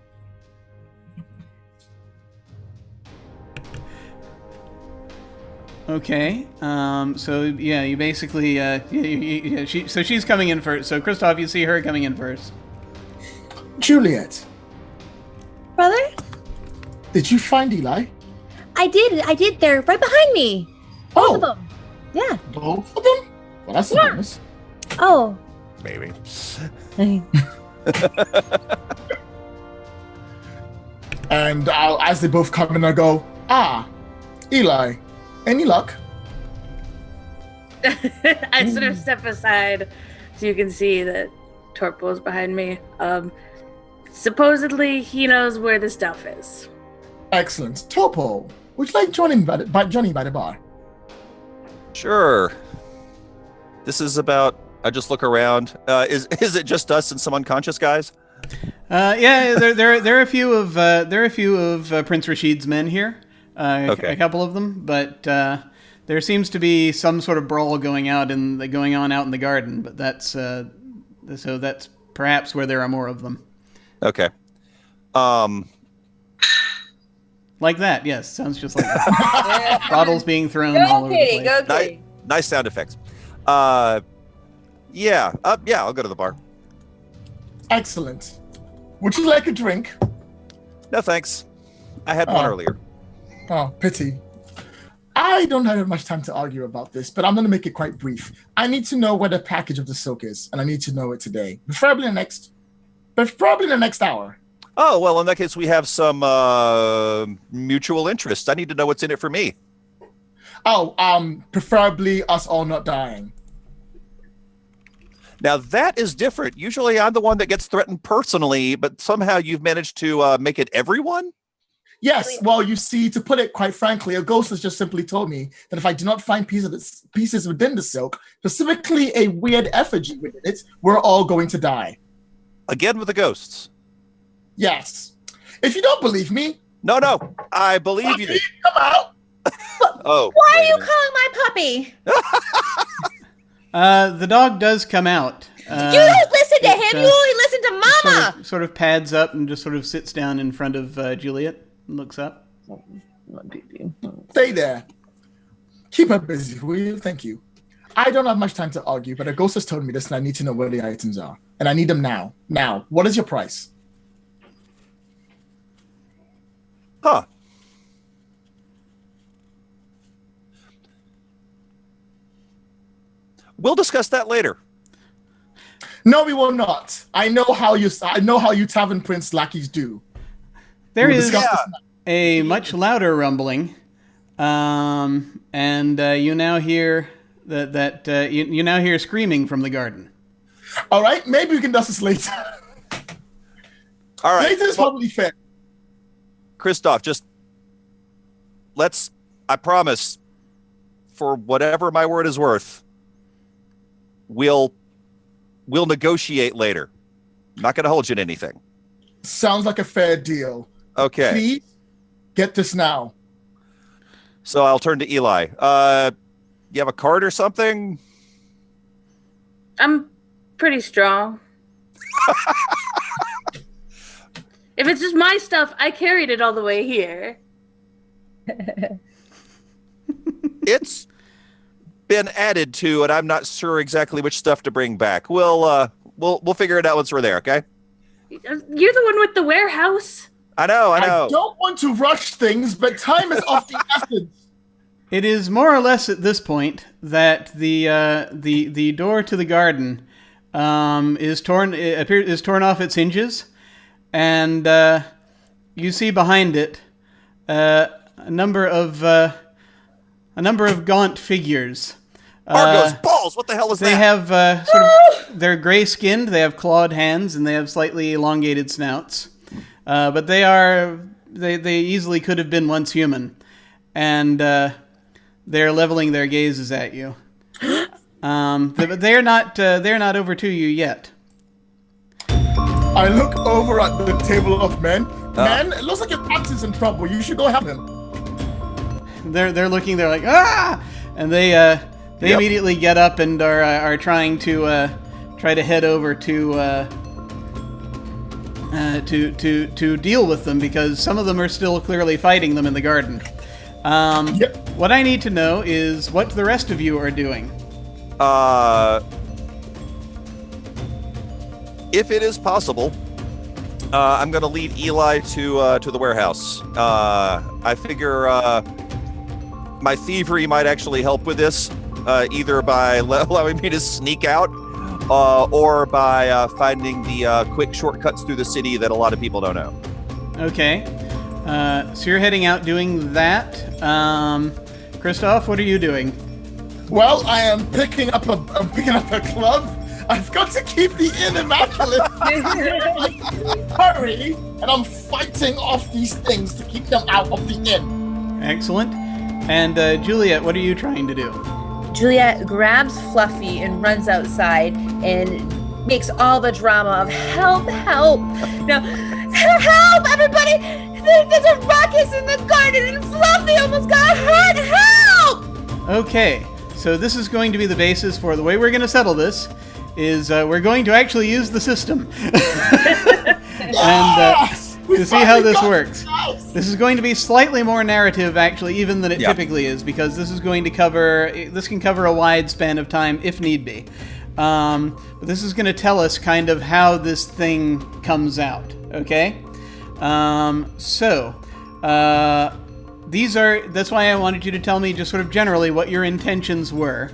Okay. So yeah, you basically so she's coming in first. So Christoph, you see her coming in first. Juliet, Brother? did you find Eli? I did. They're right behind me. Both of them. Yeah. Both of them? Well, that's a bonus. Oh. Maybe. And as they both come in, I go, Eli, any luck? I sort of step aside so you can see that Torpo's behind me. Supposedly, he knows where the stuff is. Excellent. Topo, would you like Johnny by the bar? Sure. This is about. I just look around. Is it just us and some unconscious guys? Yeah, there are a few of Prince Rashid's men here. Okay. A couple of them, but there seems to be some sort of brawl going on out in the garden. But that's perhaps where there are more of them. Okay. Like that, yes. Sounds just like that. Bottles being thrown all over the place. Okay. Nice sound effects. Yeah, I'll go to the bar. Excellent. Would you like a drink? No, thanks. I had one earlier. Oh, pity. I don't have much time to argue about this, but I'm going to make it quite brief. I need to know where the package of the silk is, and I need to know it today. Preferably in the next hour. Oh, well, in that case, we have some mutual interest. I need to know what's in it for me. Oh, preferably us all not dying. Now, that is different. Usually, I'm the one that gets threatened personally, but somehow you've managed to make it everyone? Yes, well, you see, to put it quite frankly, a ghost has just simply told me that if I do not find pieces within the silk, specifically a weird effigy within it, we're all going to die. Again with the ghosts? Yes. If you don't believe me... No, I believe you. Come out! Oh. Why are you calling my puppy? The dog does come out. You don't listen to him. You only listen to Mama. Sort of pads up and just sort of sits down in front of Juliet and looks up. Stay there. Keep her busy, will you? Thank you. I don't have much time to argue, but a ghost has told me this and I need to know where the items are. And I need them now. Now, what is your price? Huh. We'll discuss that later. No, we will not. I know how you tavern prince lackeys do. There We'll is discuss this now. a much louder rumbling, and you now hear you now hear screaming from the garden. All right, maybe we can discuss this later. All right. Later is probably fair. Christoph, I promise, for whatever my word is worth, we'll negotiate later. I'm not going to hold you to anything. Sounds like a fair deal. Okay. Please get this now. So I'll turn to Eli. You have a card or something? I'm pretty strong. If it's just my stuff, I carried it all the way here. It's been added to, and I'm not sure exactly which stuff to bring back. We'll figure it out once we're there, okay? You're the one with the warehouse. I know. I don't want to rush things, but time is of the essence. It is more or less at this point that the door to the garden is torn off its hinges, and you see behind it a number of gaunt figures. Argo's balls! What the hell is They that? have they're gray skinned. They have clawed hands and they have slightly elongated snouts. But they easily could have been once human, and they're leveling their gazes at you. But they're not over to you yet. I look over at the table of men. Men, it looks like your captain's in trouble. You should go help him. They're looking. They're like, ah! And they immediately get up and are trying to head over to deal with them, because some of them are still clearly fighting them in the garden. What I need to know is what the rest of you are doing. If it is possible, I'm going to lead Eli to the warehouse. I figure my thievery might actually help with this, either by allowing me to sneak out, or by finding the quick shortcuts through the city that a lot of people don't know. Okay. So you're heading out doing that. Christoph, what are you doing? Well, I am picking up a club. I've got to keep the inn immaculate. Hurry! And I'm fighting off these things to keep them out of the inn. Excellent. And Juliet, what are you trying to do? Juliet grabs Fluffy and runs outside and makes all the drama of help. No, help, everybody! There's a ruckus in the garden and Fluffy almost got hurt. Help! Okay, so this is going to be the basis for the way we're going to settle this. Is we're going to actually use the system. And to see how this works. This is going to be slightly more narrative, actually, even than it typically is, because this can cover a wide span of time if need be. But this is going to tell us kind of how this thing comes out. Okay, that's why I wanted you to tell me just sort of generally what your intentions were.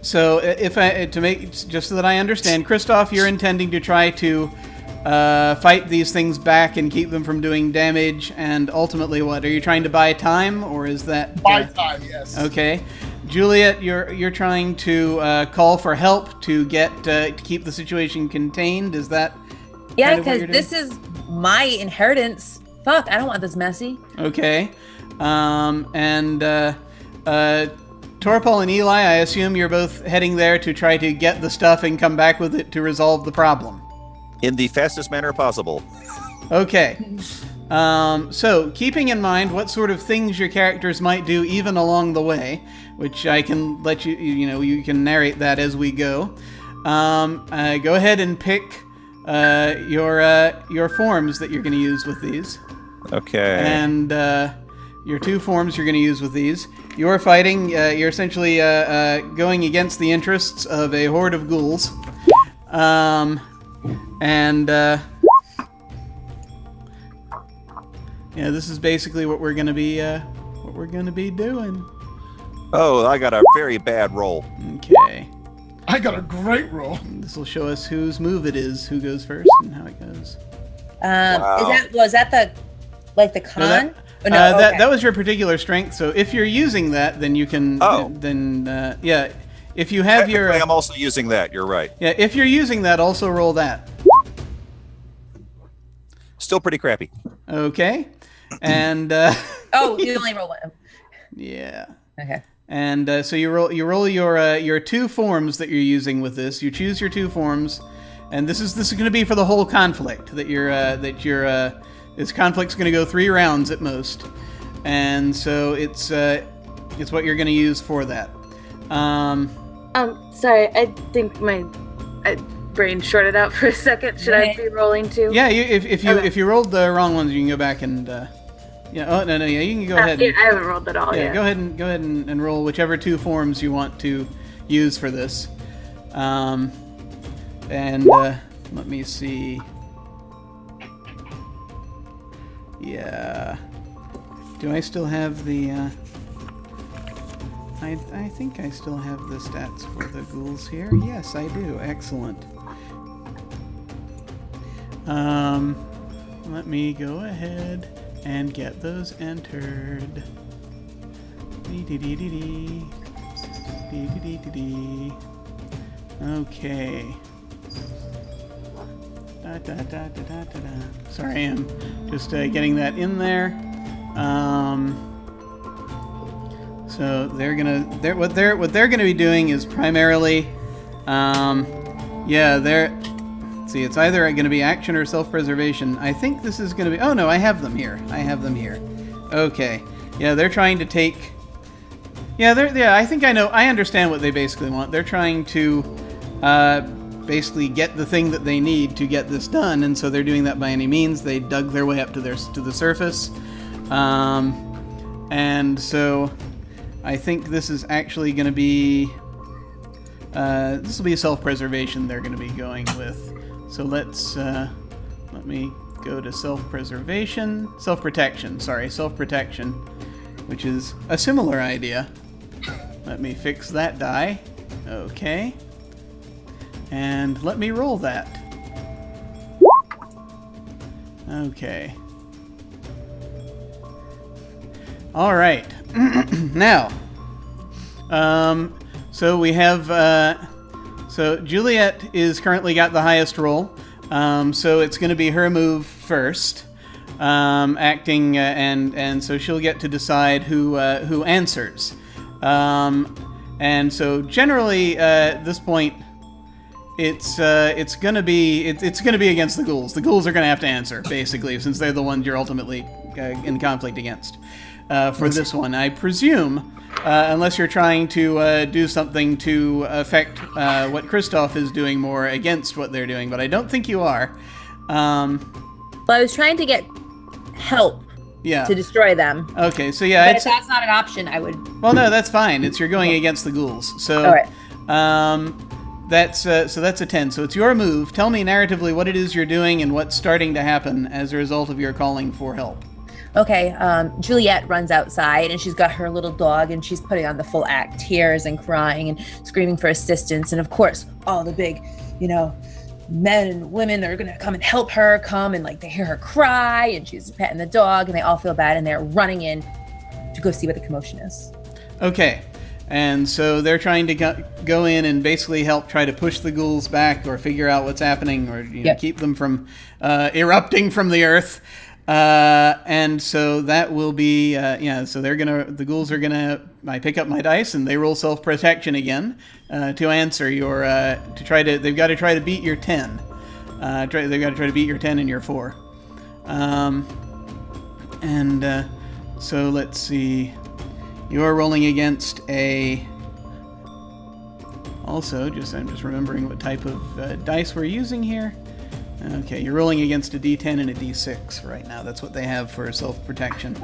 So just so that I understand, Christoph, you're intending to try to fight these things back and keep them from doing damage, and ultimately what? Are you trying to buy time, or is that... Buy time, yes. Okay. Juliet, you're trying to call for help to keep the situation contained, is that... Yeah, because this is my inheritance. Fuck, I don't want this messy. Okay. Torpal and Eli, I assume you're both heading there to try to get the stuff and come back with it to resolve the problem. In the fastest manner possible. Okay. So, keeping in mind what sort of things your characters might do even along the way, which I can let you can narrate that as we go. Go ahead and pick your forms that you're going to use with these. Okay. And your two forms you're going to use with these. You're fighting, you're essentially going against the interests of a horde of ghouls. This is basically what we're going to be doing. Oh, I got a very bad roll. Okay. I got a great roll. This will show us whose move it is, who goes first, and how it goes. Wow. Was that the con? No, that was your particular strength. So if you're using that, then you can. If you have your. I'm also using that. You're right. Yeah, if you're using that, also roll that. Still pretty crappy. Okay, and. Oh, you only roll one. Yeah. Okay. And so you roll your two forms that you're using with this. You choose your two forms, and this is going to be for the whole conflict This conflict's going to go 3 rounds at most, and so it's what you're going to use for that. Sorry, I think my brain shorted out for a second. Should I be rolling too? Yeah, if you rolled the wrong ones, you can go back and you can go ahead. I haven't rolled at all. Yeah, go ahead and roll whichever two forms you want to use for this. Let me see. Yeah. Do I still have the... I think I still have the stats for the ghouls here. Yes, I do. Excellent. Let me go ahead and get those entered. Dee-dee-dee-dee-dee. Dee-dee-dee-dee-dee. Okay. Da-da-da-da-da-da-da. Sorry, I'm just getting that in there. So what they're gonna be doing is primarily, see, it's either going to be action or self-preservation. I think this is going to be. Oh no, I have them here. Okay, yeah, they're trying to take. Yeah, I think I know. I understand what they basically want. They're trying to basically get the thing that they need to get this done, and so they're doing that by any means. They dug their way up to the surface, and so I think this is actually going to be. This will be a self-preservation they're going to be going with. So let me go to self-preservation, self-protection, which is a similar idea. Let me fix that die. Okay. And let me roll that. Okay. All right. Now, so we have, so Juliet is currently got the highest roll. So it's going to be her move first, acting, and so she'll get to decide who answers. And so generally at this point, it's going to be against the ghouls. The ghouls are going to have to answer basically, since they're the ones you're ultimately in conflict against. For this one, I presume, unless you're trying to do something to affect what Kristoff is doing more against what they're doing, but I don't think you are. Well, I was trying to get help to destroy them. Okay, so yeah. But if that's not an option, I would... Well, no, that's fine. You're going against the ghouls. So, all right. That's a 10. So it's your move. Tell me narratively what it is you're doing and what's starting to happen as a result of your calling for help. Okay, Juliet runs outside and she's got her little dog and she's putting on the full act, tears and crying and screaming for assistance. And of course, all the big, men and women that are going to come and help her come and they hear her cry and she's petting the dog and they all feel bad and they're running in to go see what the commotion is. Okay, and so they're trying to go in and basically help try to push the ghouls back or figure out what's happening or keep them from erupting from the earth. And so that will be, so the ghouls are gonna, I pick up my dice and they roll self-protection again, to answer your, they've got to try to beat your 10. They've got to try to beat your 10 and your 4. So let's see, you're rolling against I'm just remembering what type of dice we're using here. Okay, you're rolling against a D10 and a D6 right now. That's what they have for self-protection.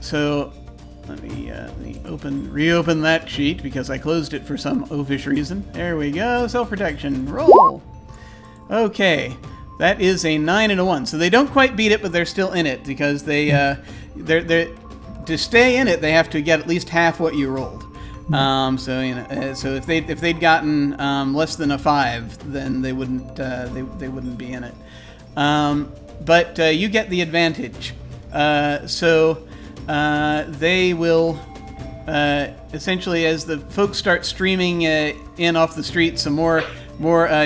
So let me reopen that sheet because I closed it for some oafish reason. There we go, self-protection. Roll. Okay, that is a 9 and a 1. So they don't quite beat it, but they're still in it because they're to stay in it. They have to get at least half what you rolled. So if they'd gotten less than a 5, then they wouldn't be in it. But you get the advantage. So they will essentially, as the folks start streaming in off the street, some more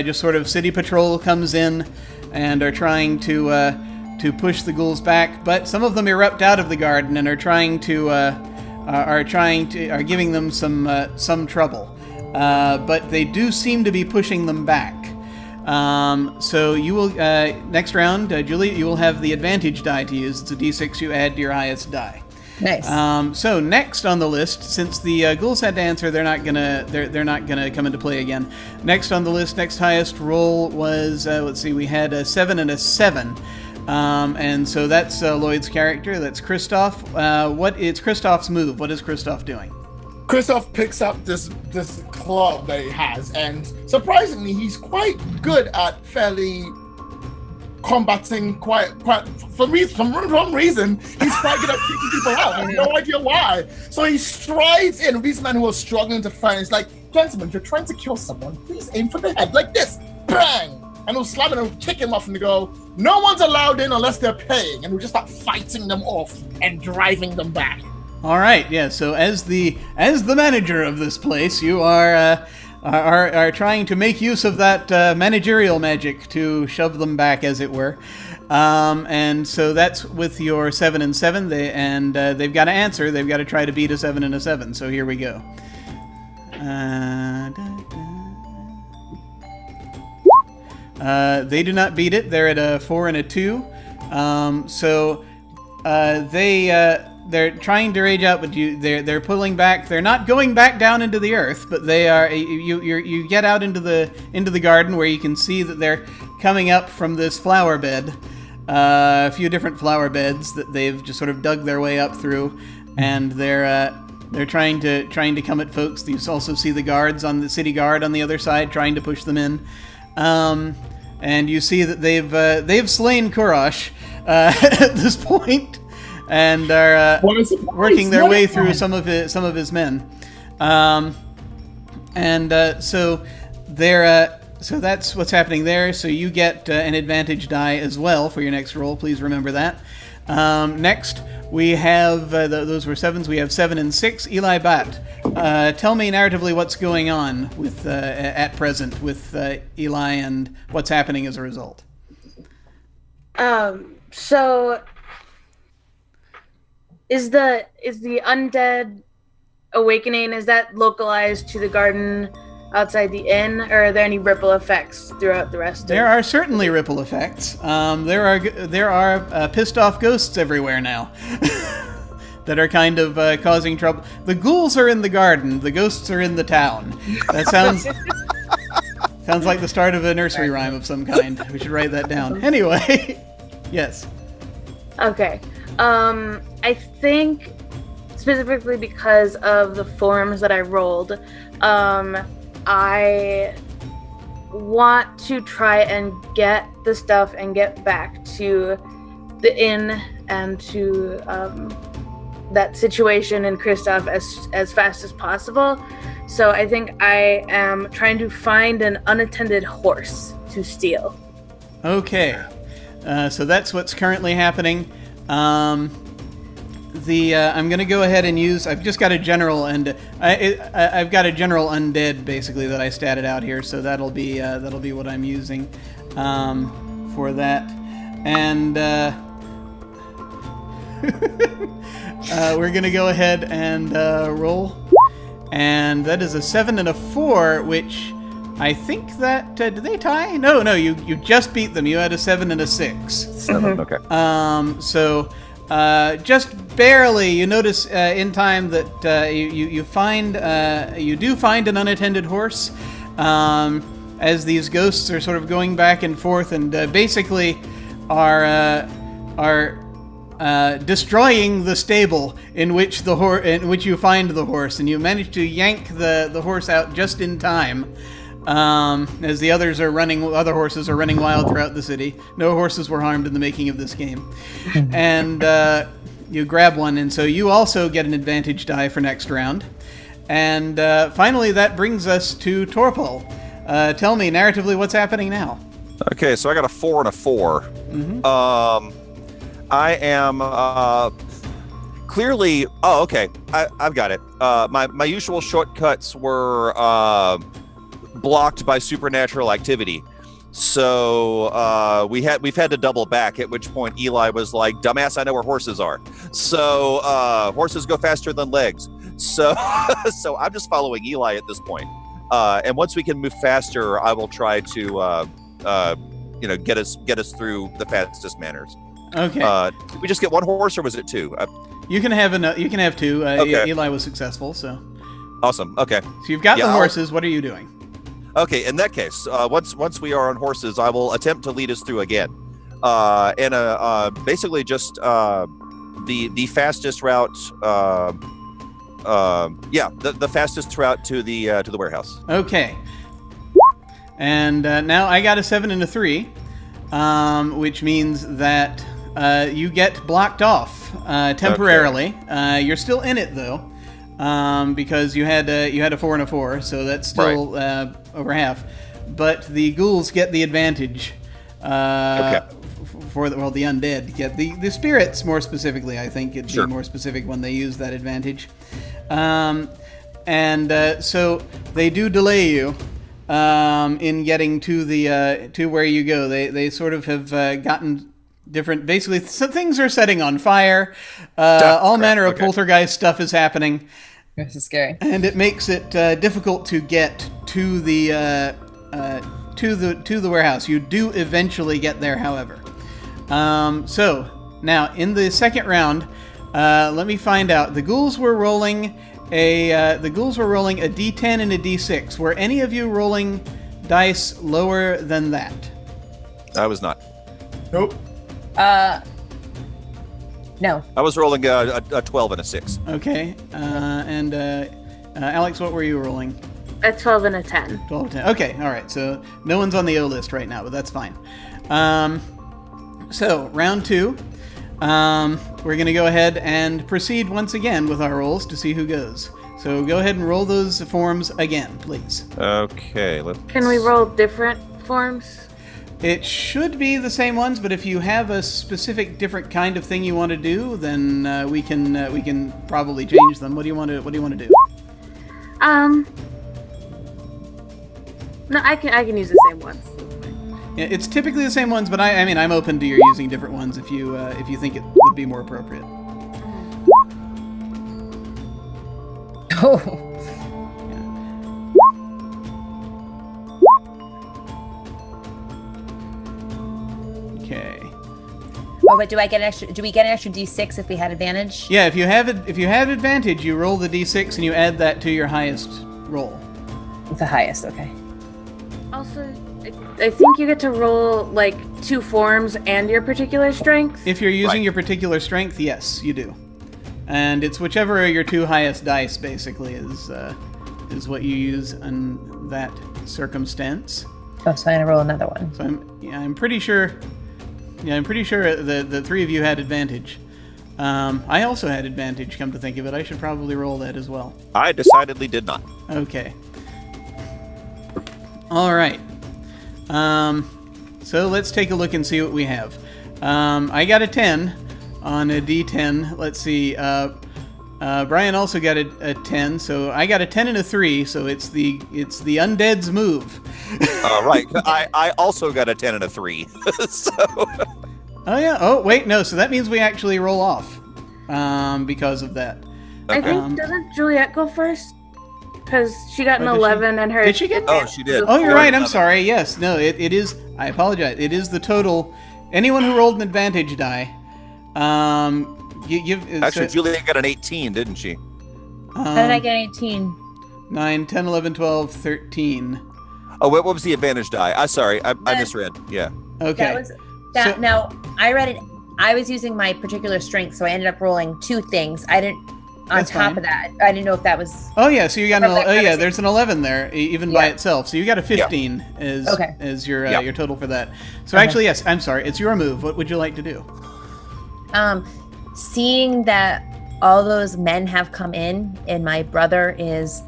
just sort of city patrol comes in and are trying to push the ghouls back. But some of them erupt out of the garden and are giving them some trouble, but they do seem to be pushing them back. So you will next round, Julie, you will have the advantage die to use. It's a D6 you add to your highest die. Nice. So next on the list, since the ghouls had to answer, they're not gonna come into play again. Next on the list, next highest roll was we had a 7 and a 7. And so that's Lloyd's character. That's Kristoff. It's Kristoff's move. What is Kristoff doing? Kristoff picks up this club that he has, and surprisingly, he's quite good at fairly combating quite for some reason. He's quite good at taking people out. I have no idea why. So he strides in with these men who are struggling to fight. It's like, gentlemen, if you're trying to kill someone, please aim for the head like this. Bang! And he'll slam and he'll kick him off and go, no one's allowed in unless they're paying. And we'll just start fighting them off and driving them back. All right, yeah. So as the manager of this place, you are trying to make use of that managerial magic to shove them back, as it were. And so that's with your 7 and 7. They've got to answer. They've got to try to beat a 7 and a 7. So here we go. They do not beat it. They're at a 4 and a 2. They're trying to rage out, but they're pulling back. They're not going back down into the earth, but they are. You get out into the garden where you can see that they're coming up from this flower bed, a few different flower beds that they've just sort of dug their way up through, and they're trying to come at folks. You also see the guards on the city guard on the other side trying to push them in. And you see that they've slain Kurash at this point, and are working their way through some of his men. So that's what's happening there. So you get an advantage die as well for your next roll. Please remember that. Next, we have those were 7s. We have 7 and 6. Eli Bat, tell me narratively what's going on with at present with Eli and what's happening as a result. So is the undead awakening, is that localized to the garden outside the inn, or are there any ripple effects throughout the rest There are certainly ripple effects. There are pissed off ghosts everywhere now that are kind of causing trouble. The ghouls are in the garden. The ghosts are in the town. That sounds like the start of a nursery rhyme of some kind. We should write that down. Anyway, yes. Okay. I think specifically because of the forms that I rolled, I want to try and get the stuff and get back to the inn and to that situation in Kristoff as fast as possible. So I think I am trying to find an unattended horse to steal. Okay. So that's what's currently happening. I'm going to go ahead and use. I've just got a general, and I've got a general undead basically that I statted out here, so that'll be what I'm using for that. And we're going to go ahead and roll, and that is a 7 and a 4, which I think that did they tie? No, you just beat them. You had a 7 and a 6. 7, okay. So. Just barely, you notice in time that you do find an unattended horse as these ghosts are sort of going back and forth and basically are destroying the stable in which you find the horse, and you manage to yank the horse out just in time. As the other horses are running wild throughout the city. No horses were harmed in the making of this game. And you grab one, and so you also get an advantage die for next round. And finally, that brings us to Torpal. Tell me, narratively, what's happening now? Okay, so I got a 4 and a 4. Mm-hmm. I am clearly... Oh, okay. I've got it. My usual shortcuts were... blocked by supernatural activity, so we've had to double back, at which point Eli was like, dumbass, I know where horses are. So horses go faster than legs, so so I'm just following Eli at this point, and once we can move faster, I will try to get us through the fastest manners. Okay. Did we just get one horse, or was it 2? You can have 2. Okay. Eli was successful, so awesome. Okay, so you've got the horses. What are you doing? Okay, in that case, once we are on horses, I will attempt to lead us through again, and basically just the fastest route. The fastest route to the warehouse. Okay. And now I got a 7 and a 3. which means that you get blocked off temporarily. Okay. You're still in it though, because you had a 4 and a 4, so that's still over half. But the ghouls get the advantage. Okay. For the undead get the spirits more specifically. I think it'd be more specific when they use that advantage. So they do delay you in getting to the to where you go. They sort of have gotten different. Basically, some things are setting on fire. All manner of poltergeist stuff is happening. This is scary, and it makes it difficult to get to the warehouse. You do eventually get there, however. So now in the second round, let me find out. The ghouls were rolling a D10 and a D6. Were any of you rolling dice lower than that? I was not. Nope. No. I was rolling a 12 and a 6. Okay. And Alex, what were you rolling? A 12 and a 10. 12 and 10. Okay. All right. So no one's on the O list right now, but that's fine. So round 2. We're going to go ahead and proceed once again with our rolls to see who goes. So go ahead and roll those forms again, please. Okay. Can we roll different forms? It should be the same ones, but if you have a specific different kind of thing you want to do, then we can probably change them. What do you want to do? No, I can use the same ones. Yeah, it's typically the same ones, but I mean I'm open to your using different ones if you think it would be more appropriate. Oh. Okay. Oh, but do we get an extra D6 if we had advantage? Yeah, if you have advantage, you roll the D6 and you add that to your highest roll. The highest, okay. Also, I think you get to roll like 2 forms and your particular strength. If you're using your particular strength, yes, you do. And it's whichever your 2 highest dice basically is what you use in that circumstance. Oh, so I'm gonna roll another one. So I'm pretty sure. Yeah, I'm pretty sure the 3 of you had advantage. I also had advantage. Come to think of it, I should probably roll that as well. I decidedly did not. Okay. All right. So let's take a look and see what we have. I got a 10 on a D10. Let's see. Brian also got a 10, so I got a 10 and a 3. So it's the undead's move. Right. I also got a 10 and a 3. So. Oh yeah. Oh wait, no. So that means we actually roll off because of that. I think doesn't Juliet go first? Because she got an 11 and her. Did she get? Oh, she did. Oh, you're right. I'm sorry. Yes. No. It is. I apologize. It is the total. Anyone who rolled an advantage die. Actually, Juliet got an 18, didn't she? How did I get 18? 9, 10, 11, 12, 13. Oh, what was the advantage die? Sorry, I misread. Yeah. Okay. Now, I read it. I was using my particular strength, so I ended up rolling 2 things. I didn't. On top of that, I didn't know if that was. Oh yeah, so you got there's an 11 there, even by itself. So you got a 15 as your total for that. So actually, yes, I'm sorry, it's your move. What would you like to do? Seeing that all those men have come in, and my brother is,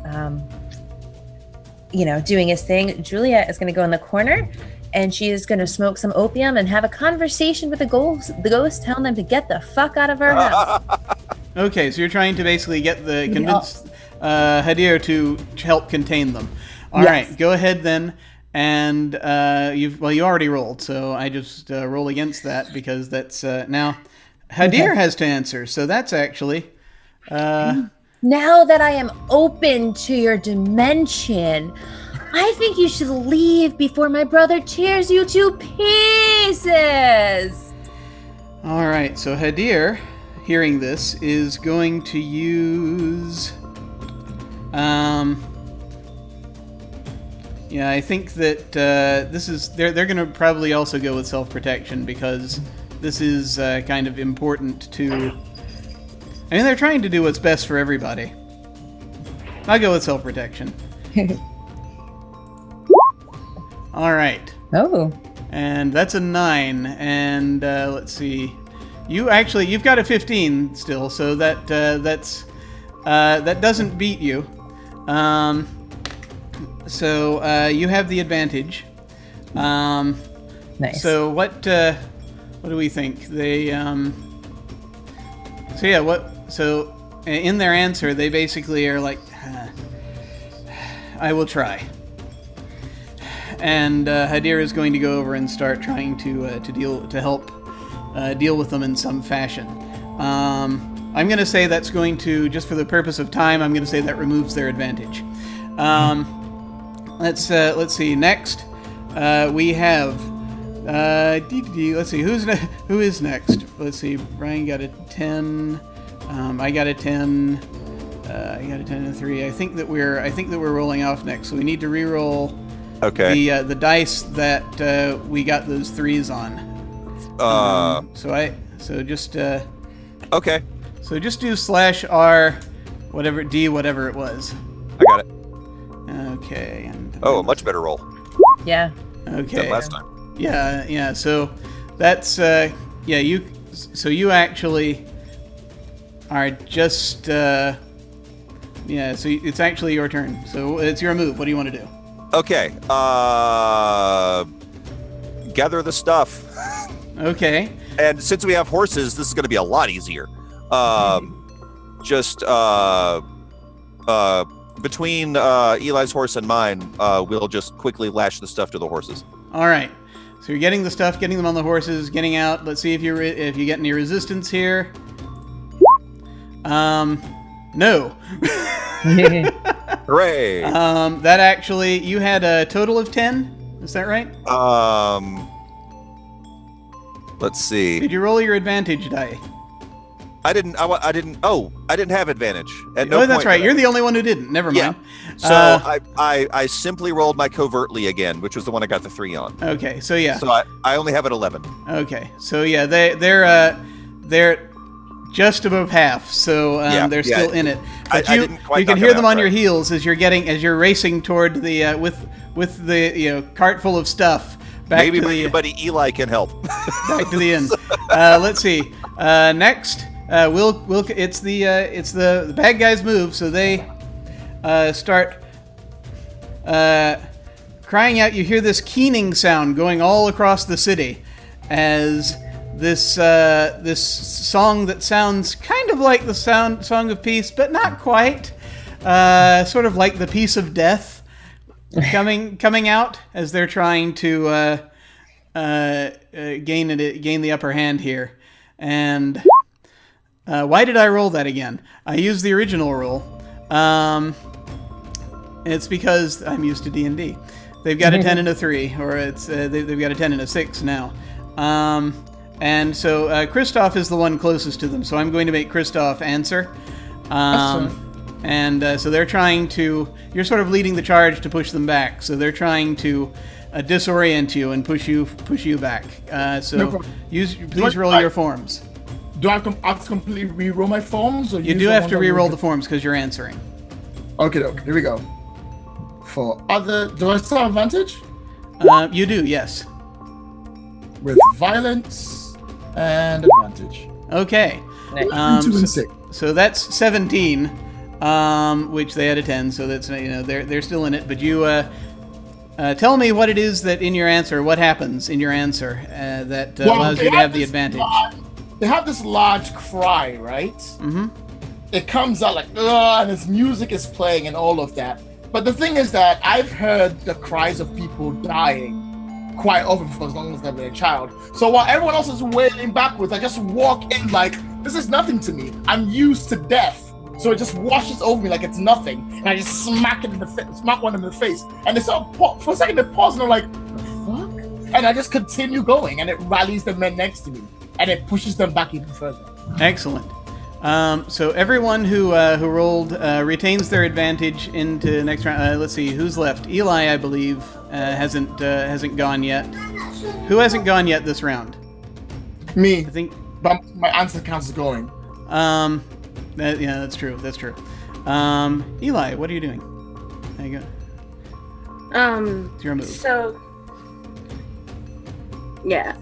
doing his thing. Juliet is going to go in the corner, and she is going to smoke some opium and have a conversation with the ghost, telling them to get the fuck out of her house. Okay, so you're trying to basically convince Hadir to help contain them. All right, go ahead then, and you already rolled, so I just roll against that because that's now Hadir has to answer. So that's actually now that I am open to your dimension, I think you should leave before my brother tears you to pieces. All right, so Hadir, hearing this, is going to use I think that this is they're going to probably also go with self-protection because this is kind of important to. I mean, they're trying to do what's best for everybody. I'll go with self-protection. All right. Oh. And that's a 9. And let's see. You've got a 15 still, so that doesn't beat you. So you have the advantage. Nice. So what do we think? They So in their answer, they basically are like, I will try. And Hadir is going to go over and start trying to help deal with them in some fashion. I'm going to say that's going to, just for the purpose of time, I'm going to say that removes their advantage. Let's see. Next, we have. Let's see who is next. Let's see. Ryan got a 10. I got a 10. I got a 10 and a 3. I think that we're rolling off next. So we need to re-roll. Okay. The dice that we got those 3s on. So just. Okay. So just do /R, whatever D, whatever it was. I got it. Okay. And a much better roll Yeah. okay. than last time. Yeah. So that's you. So you actually are just So it's actually your turn. So it's your move. What do you want to do? Okay. Gather the stuff. Okay. And since we have horses, this is going to be a lot easier. Just between Eli's horse and mine, we'll just quickly lash the stuff to the horses. All right. So you're getting the stuff, getting them on the horses, getting out. Let's see if you get any resistance here. No. Hooray! That actually, you had a total of 10. Is that right? Let's see. Did you roll your advantage die? I didn't have advantage. At no That's point right. did You're I. the only one who didn't. Never mind. Yeah. So I simply rolled my covertly again, which was the one I got the 3 on. Okay. So yeah. So I only have an 11. Okay. So yeah, they're just above half. So they're still in it. But I didn't quite you can knock hear them them out, on your right. heels as you're racing toward the with the cart full of stuff back Maybe to my the buddy Eli can help. back to the inn. Let's see. Next, it's the bad guys' move. So they start crying out. You hear this keening sound going all across the city as this song that sounds kind of like the song of peace, but not quite. Sort of like the peace of death coming out as they're trying to gain the upper hand here. And why did I roll that again? I used the original roll. It's because I'm used to D&D. They've got a 10 and a 3, or they've got a 10 and a 6 now. And so Kristoff is the one closest to them, so I'm going to make Kristoff answer. And so they're trying to... You're sort of leading the charge to push them back. So they're trying to disorient you and push you back. So please roll your forms. Do I have to completely re-roll my forms? Or You do have to re-roll the forms because you're answering. Okay, here we go. For other... Do I still have advantage? You do, yes. With violence and advantage. Okay. 2 and 6. So that's 17, which they had a 10, so that's they're still in it. But you tell me what it is that in your answer, what happens in your answer that allows you to have the advantage. They have this large cry, right? Mm-hmm. It comes out like, and this music is playing and all of that. But the thing is that I've heard the cries of people dying quite often for as long as I've been a child. So while everyone else is wailing backwards, I just walk in like, this is nothing to me. I'm used to death. So it just washes over me like it's nothing. And I just smack one in the face. And they sort of for a second they pause and I'm like, the fuck? And I just continue going and it rallies the men next to me. And it pushes them back even further. Excellent. So everyone who rolled retains their advantage into the next round. Let's see, who's left? Eli, I believe, hasn't gone yet. Who hasn't gone yet this round? Me. I think. But my answer counts as going. That's true. That's true. Eli, what are you doing? There you go. It's your move. So Yeah.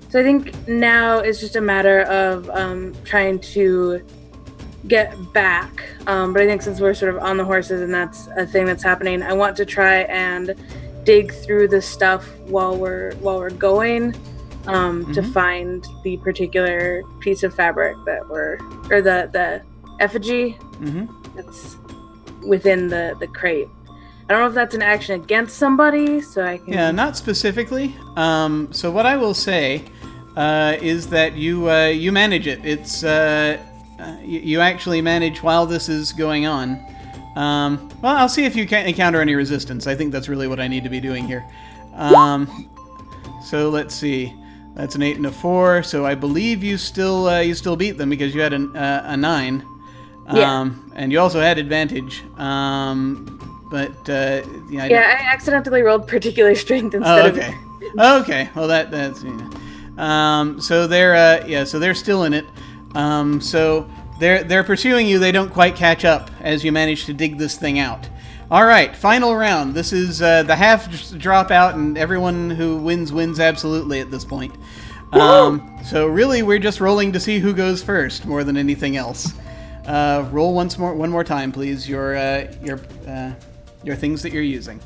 So I think now it's just a matter of trying to get back. But I think since we're sort of on the horses and that's a thing that's happening, I want to try and dig through the stuff while we're going to find the particular piece of fabric that the effigy that's within the crate. I don't know if that's an action against somebody, so I can... Yeah, not specifically. So what I will say is that you manage it. It's you actually manage while this is going on. Well, I'll see if you can encounter any resistance. I think that's really what I need to be doing here. So let's see. That's an 8 and a 4. So I believe you still beat them because you had a 9. And you also had advantage. But I accidentally rolled particular strength instead of... Okay. Well, that's so they're still in it. So they're pursuing you. They don't quite catch up as you manage to dig this thing out. All right, final round. This is the half drop out, and everyone who wins absolutely at this point. So really, we're just rolling to see who goes first more than anything else. Roll one more time, please. Your things that you're using.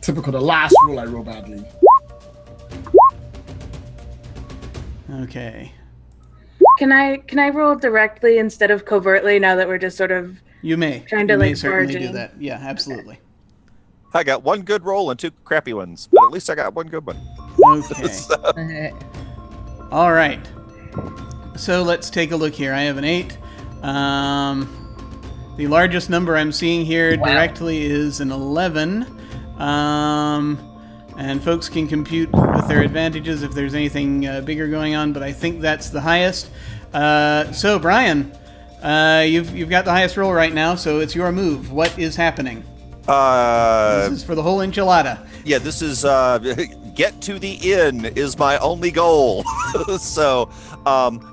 Typical. The last roll I roll badly. Okay. Can I roll directly instead of covertly now that we're just sort of you may certainly do that. Yeah, absolutely. I got one good roll and 2 crappy ones, but at least I got one good one. Okay. All right. So let's take a look here. I have an 8. The largest number I'm seeing here directly is an 11. And folks can compute with their advantages if there's anything bigger going on, but I think that's the highest. So Brian, you've got the highest roll right now, so it's your move. What is happening? This is for the whole enchilada. Yeah, this is get to the inn is my only goal. So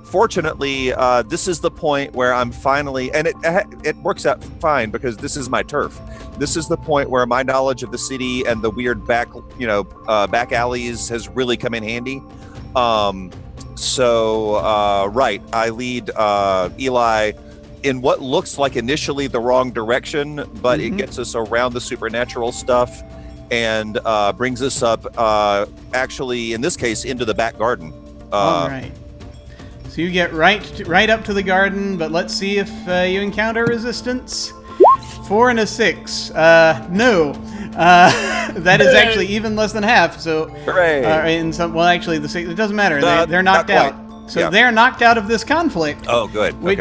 fortunately, this is the point where I'm finally, and it works out fine because this is my turf. This is the point where my knowledge of the city and the weird back alleys has really come in handy. Right, I lead Eli in what looks like initially the wrong direction, but it gets us around the supernatural stuff and brings us up, actually, in this case, into the back garden. All right. So you get right up to the garden, but let's see if you encounter resistance. 4 and a 6. No. That is actually even less than half. So, hooray! Actually, the 6. It doesn't matter. They're knocked out. So they're knocked out of this conflict. Oh, good. Which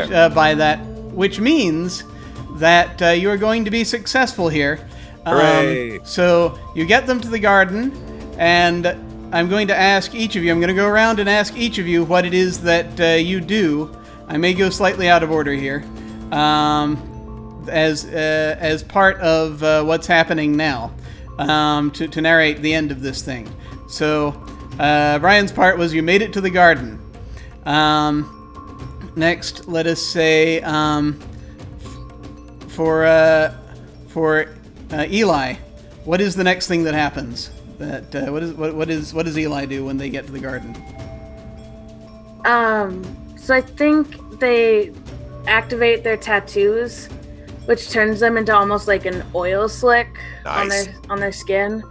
which means that you are going to be successful here. Hooray! So you get them to the garden, and I'm going to ask each of you. I'm going to go around and ask each of you what it is that you do. I may go slightly out of order here. As part of what's happening now, to narrate the end of this thing. So, Brian's part was you made it to the garden. Next, let us say for Eli, what is the next thing that happens? What does Eli do when they get to the garden? So I think they activate their tattoos, which turns them into almost like an oil slick on their skin.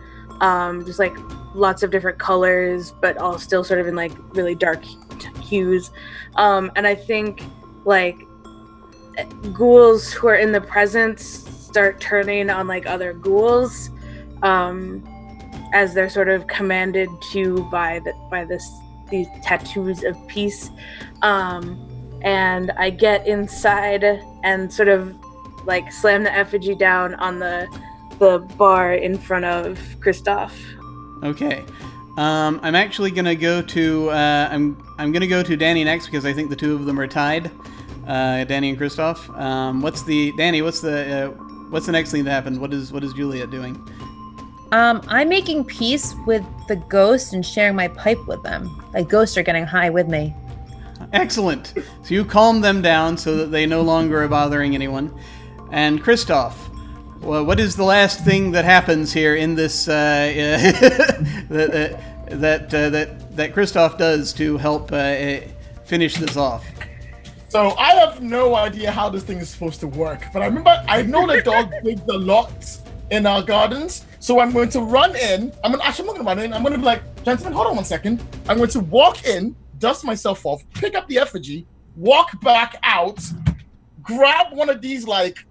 Just like lots of different colors, but all still sort of in like really dark hues. And I think like ghouls who are in the presence start turning on like other ghouls, as they're sort of commanded to by these tattoos of peace. And I get inside and sort of like slam the effigy down on the bar in front of Christoph. Okay. I'm actually gonna go to I'm gonna go to Danny next because I think the two of them are tied. Danny and Christoph. What's the next thing that happened? What is Juliet doing? I'm making peace with the ghost and sharing my pipe with them. The ghosts are getting high with me. Excellent. So you calm them down so that they no longer are bothering anyone. And Christoph, well, what is the last thing that happens here in this that Christoph does to help finish this off? So I have no idea how this thing is supposed to work, but I know the dog digs a lot in our gardens, so I'm going to run in. I'm not going to run in. I'm going to be like, gentlemen, hold on one second. I'm going to walk in, dust myself off, pick up the effigy, walk back out, grab one of these like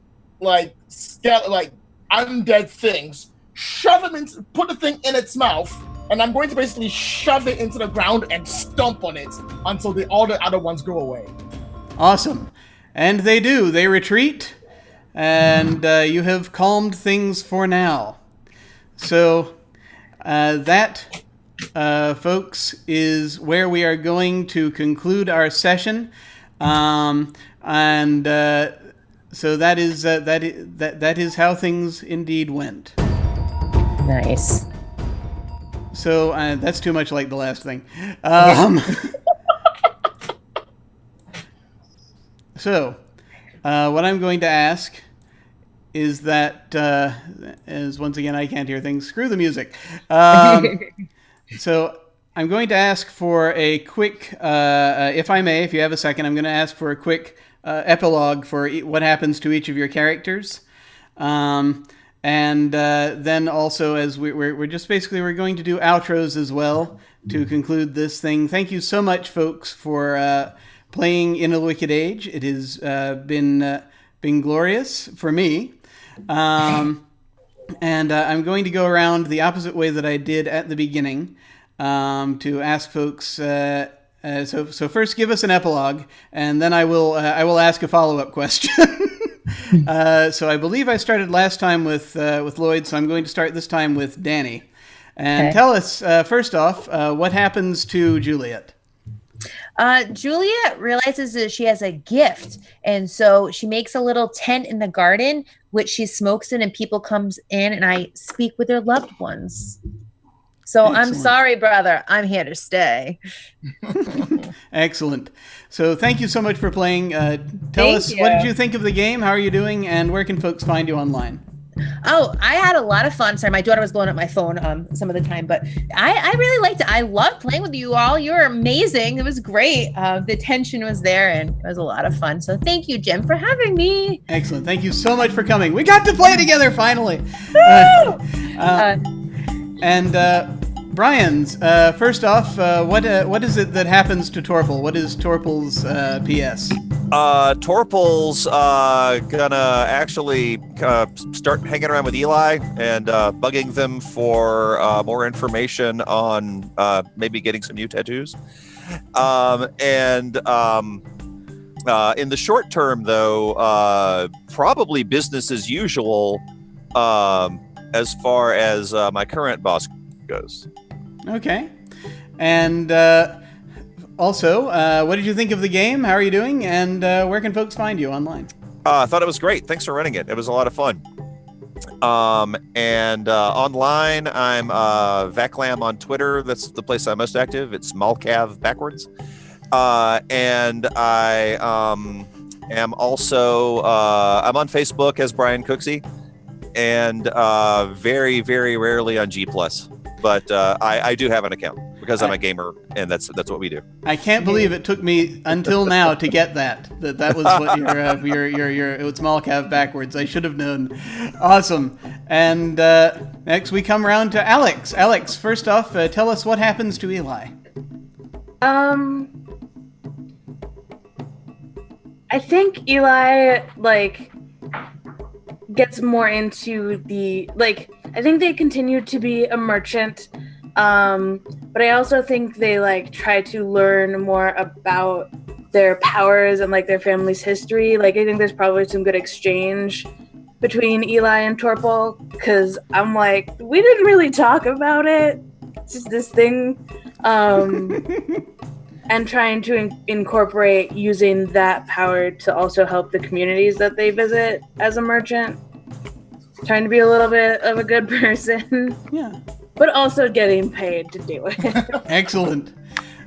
undead things, shove him into, put the thing in its mouth, and I'm going to basically shove it into the ground and stomp on it until all the other ones go away. Awesome. And they do. They retreat, and you have calmed things for now. So that, folks, is where we are going to conclude our session. So that is how things indeed went. Nice. So that's too much like the last thing. So what I'm going to ask is that, as once again I can't hear things, screw the music. So I'm going to ask for a quick, if I may, if you have a second, I'm going to ask for a quick epilogue for what happens to each of your characters. And then also, as we're just basically, we're going to do outros as well to conclude this thing. Thank you so much, folks, for playing In a Wicked Age. It has been glorious for me. And I'm going to go around the opposite way that I did at the beginning to ask folks. So first, give us an epilogue, and then I will ask a follow-up question. So I believe I started last time with Lloyd, so I'm going to start this time with Danny. And tell us, first off, what happens to Juliet? Juliet realizes that she has a gift, and so she makes a little tent in the garden, which she smokes in, and people comes in, and I speak with their loved ones. So excellent. I'm sorry, brother. I'm here to stay. Excellent. So thank you so much for playing. Tell us, what did you think of the game? How are you doing? And where can folks find you online? Oh, I had a lot of fun. Sorry, my daughter was blowing up my phone some of the time, but I really liked it. I loved playing with you all. You were amazing. It was great. The tension was there, and it was a lot of fun. So thank you, Jim, for having me. Excellent. Thank you so much for coming. We got to play together finally. Brian's, first off, what is it that happens to Torpal? What is Torpal's PS? Torpal's gonna actually start hanging around with Eli and bugging them for more information on maybe getting some new tattoos. In the short term, though, probably business as usual as far as my current boss goes. Okay. And also, what did you think of the game? How are you doing? And where can folks find you online? I thought it was great. Thanks for running it. It was a lot of fun. Online, I'm Vaclam on Twitter. That's the place I'm most active. It's Malcav backwards. And I am also I'm on Facebook as Brian Cooksey, and very, very rarely on G+. But I do have an account because I'm a gamer, and that's what we do. I can't believe it took me until now to get that was what your it's Malcav backwards. I should have known. Awesome. And next we come around to Alex. Alex, first off, tell us what happens to Eli. I think Eli gets more into the I think they continue to be a merchant, but I also think they try to learn more about their powers and their family's history. I think there's probably some good exchange between Eli and Torpal, because I'm we didn't really talk about it. It's just this thing, and trying to incorporate using that power to also help the communities that they visit as a merchant. Trying to be a little bit of a good person. Yeah. But also getting paid to do it. Excellent.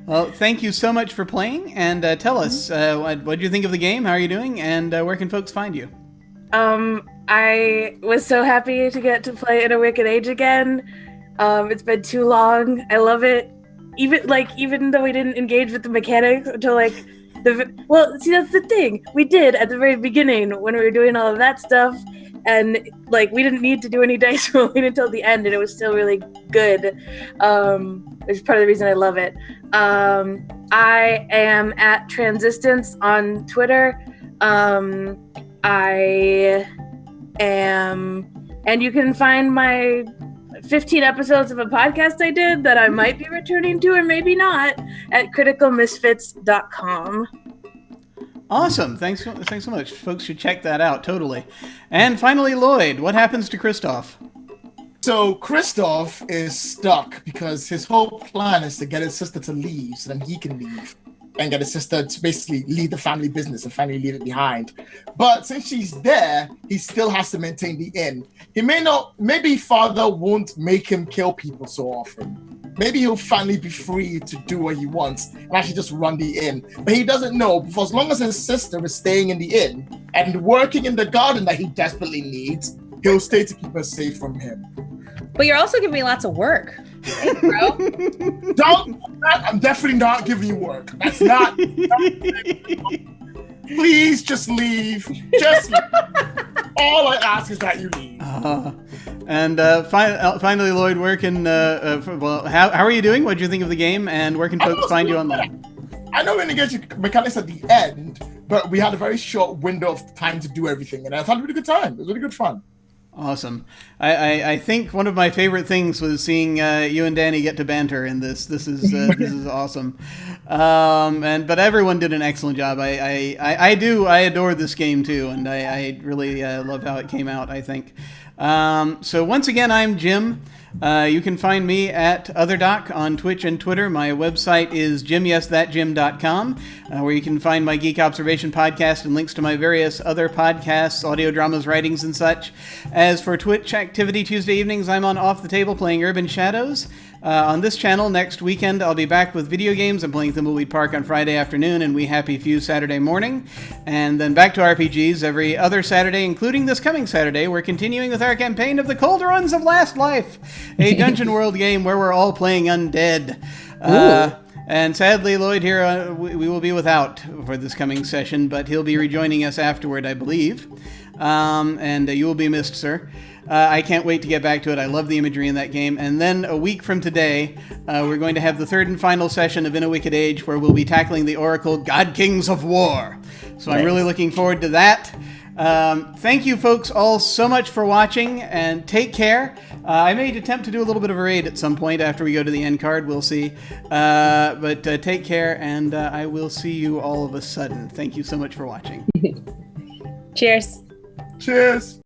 Well, thank you so much for playing. And tell us, what do you think of the game? How are you doing? And where can folks find you? I was so happy to get to play In a Wicked Age again. It's been too long. I love it. Even though we didn't engage with the mechanics until like see, that's the thing. We did at the very beginning when we were doing all of that stuff, and like we didn't need to do any dice rolling until the end, and it was still really good. Which is part of the reason I love it. I am at Transistence on Twitter. I am, and you can find my 15 episodes of a podcast I did that I might be returning to or maybe not at criticalmisfits.com. Awesome. Thanks so much. Folks should check that out, totally. And finally, Lloyd, what happens to Christoph? So Christoph is stuck because his whole plan is to get his sister to leave so then he can leave and get his sister to basically lead the family business and finally leave it behind. But since she's there, he still has to maintain the inn. Maybe father won't make him kill people so often. Maybe he'll finally be free to do what he wants and actually just run the inn. But he doesn't know, for as long as his sister is staying in the inn and working in the garden that he desperately needs, he'll stay to keep her safe from him. But you're also giving me lots of work. Hey, bro. I'm definitely not giving you work. That's not. Please just leave. Just leave. All I ask is that you leave. And finally, Lloyd, where can how are you doing? What did you think of the game? And where can folks find you online? I know we're going to get you mechanics at the end, but we had a very short window of time to do everything, and I thought it was a good time. It was really good fun. Awesome. I think one of my favorite things was seeing you and Danny get to banter in this. This is awesome. But everyone did an excellent job. I adore this game too, and I really love how it came out, I think. So once again, I'm Jim. You can find me at OtherDoc on Twitch and Twitter. My website is jimyesthatjim.com, where you can find my Geek Observation podcast and links to my various other podcasts, audio dramas, writings, and such. As for Twitch activity Tuesday evenings, I'm on Off the Table playing Urban Shadows. On this channel next weekend, I'll be back with video games. I'm playing Thimbleweed Park on Friday afternoon and We Happy Few Saturday morning. And then back to RPGs every other Saturday, including this coming Saturday. We're continuing with our campaign of the Cauldrons of Last Life, a Dungeon World game where we're all playing undead. And sadly, Lloyd here, we will be without for this coming session, but he'll be rejoining us afterward, I believe. And you will be missed, sir. I can't wait to get back to it. I love the imagery in that game. And then a week from today, we're going to have the third and final session of In a Wicked Age, where we'll be tackling the Oracle God Kings of War. So nice. I'm really looking forward to that. Thank you folks all so much for watching, and take care. I may attempt to do a little bit of a raid at some point after we go to the end card. We'll see. But take care, and I will see you all of a sudden. Thank you so much for watching. Cheers. Cheers.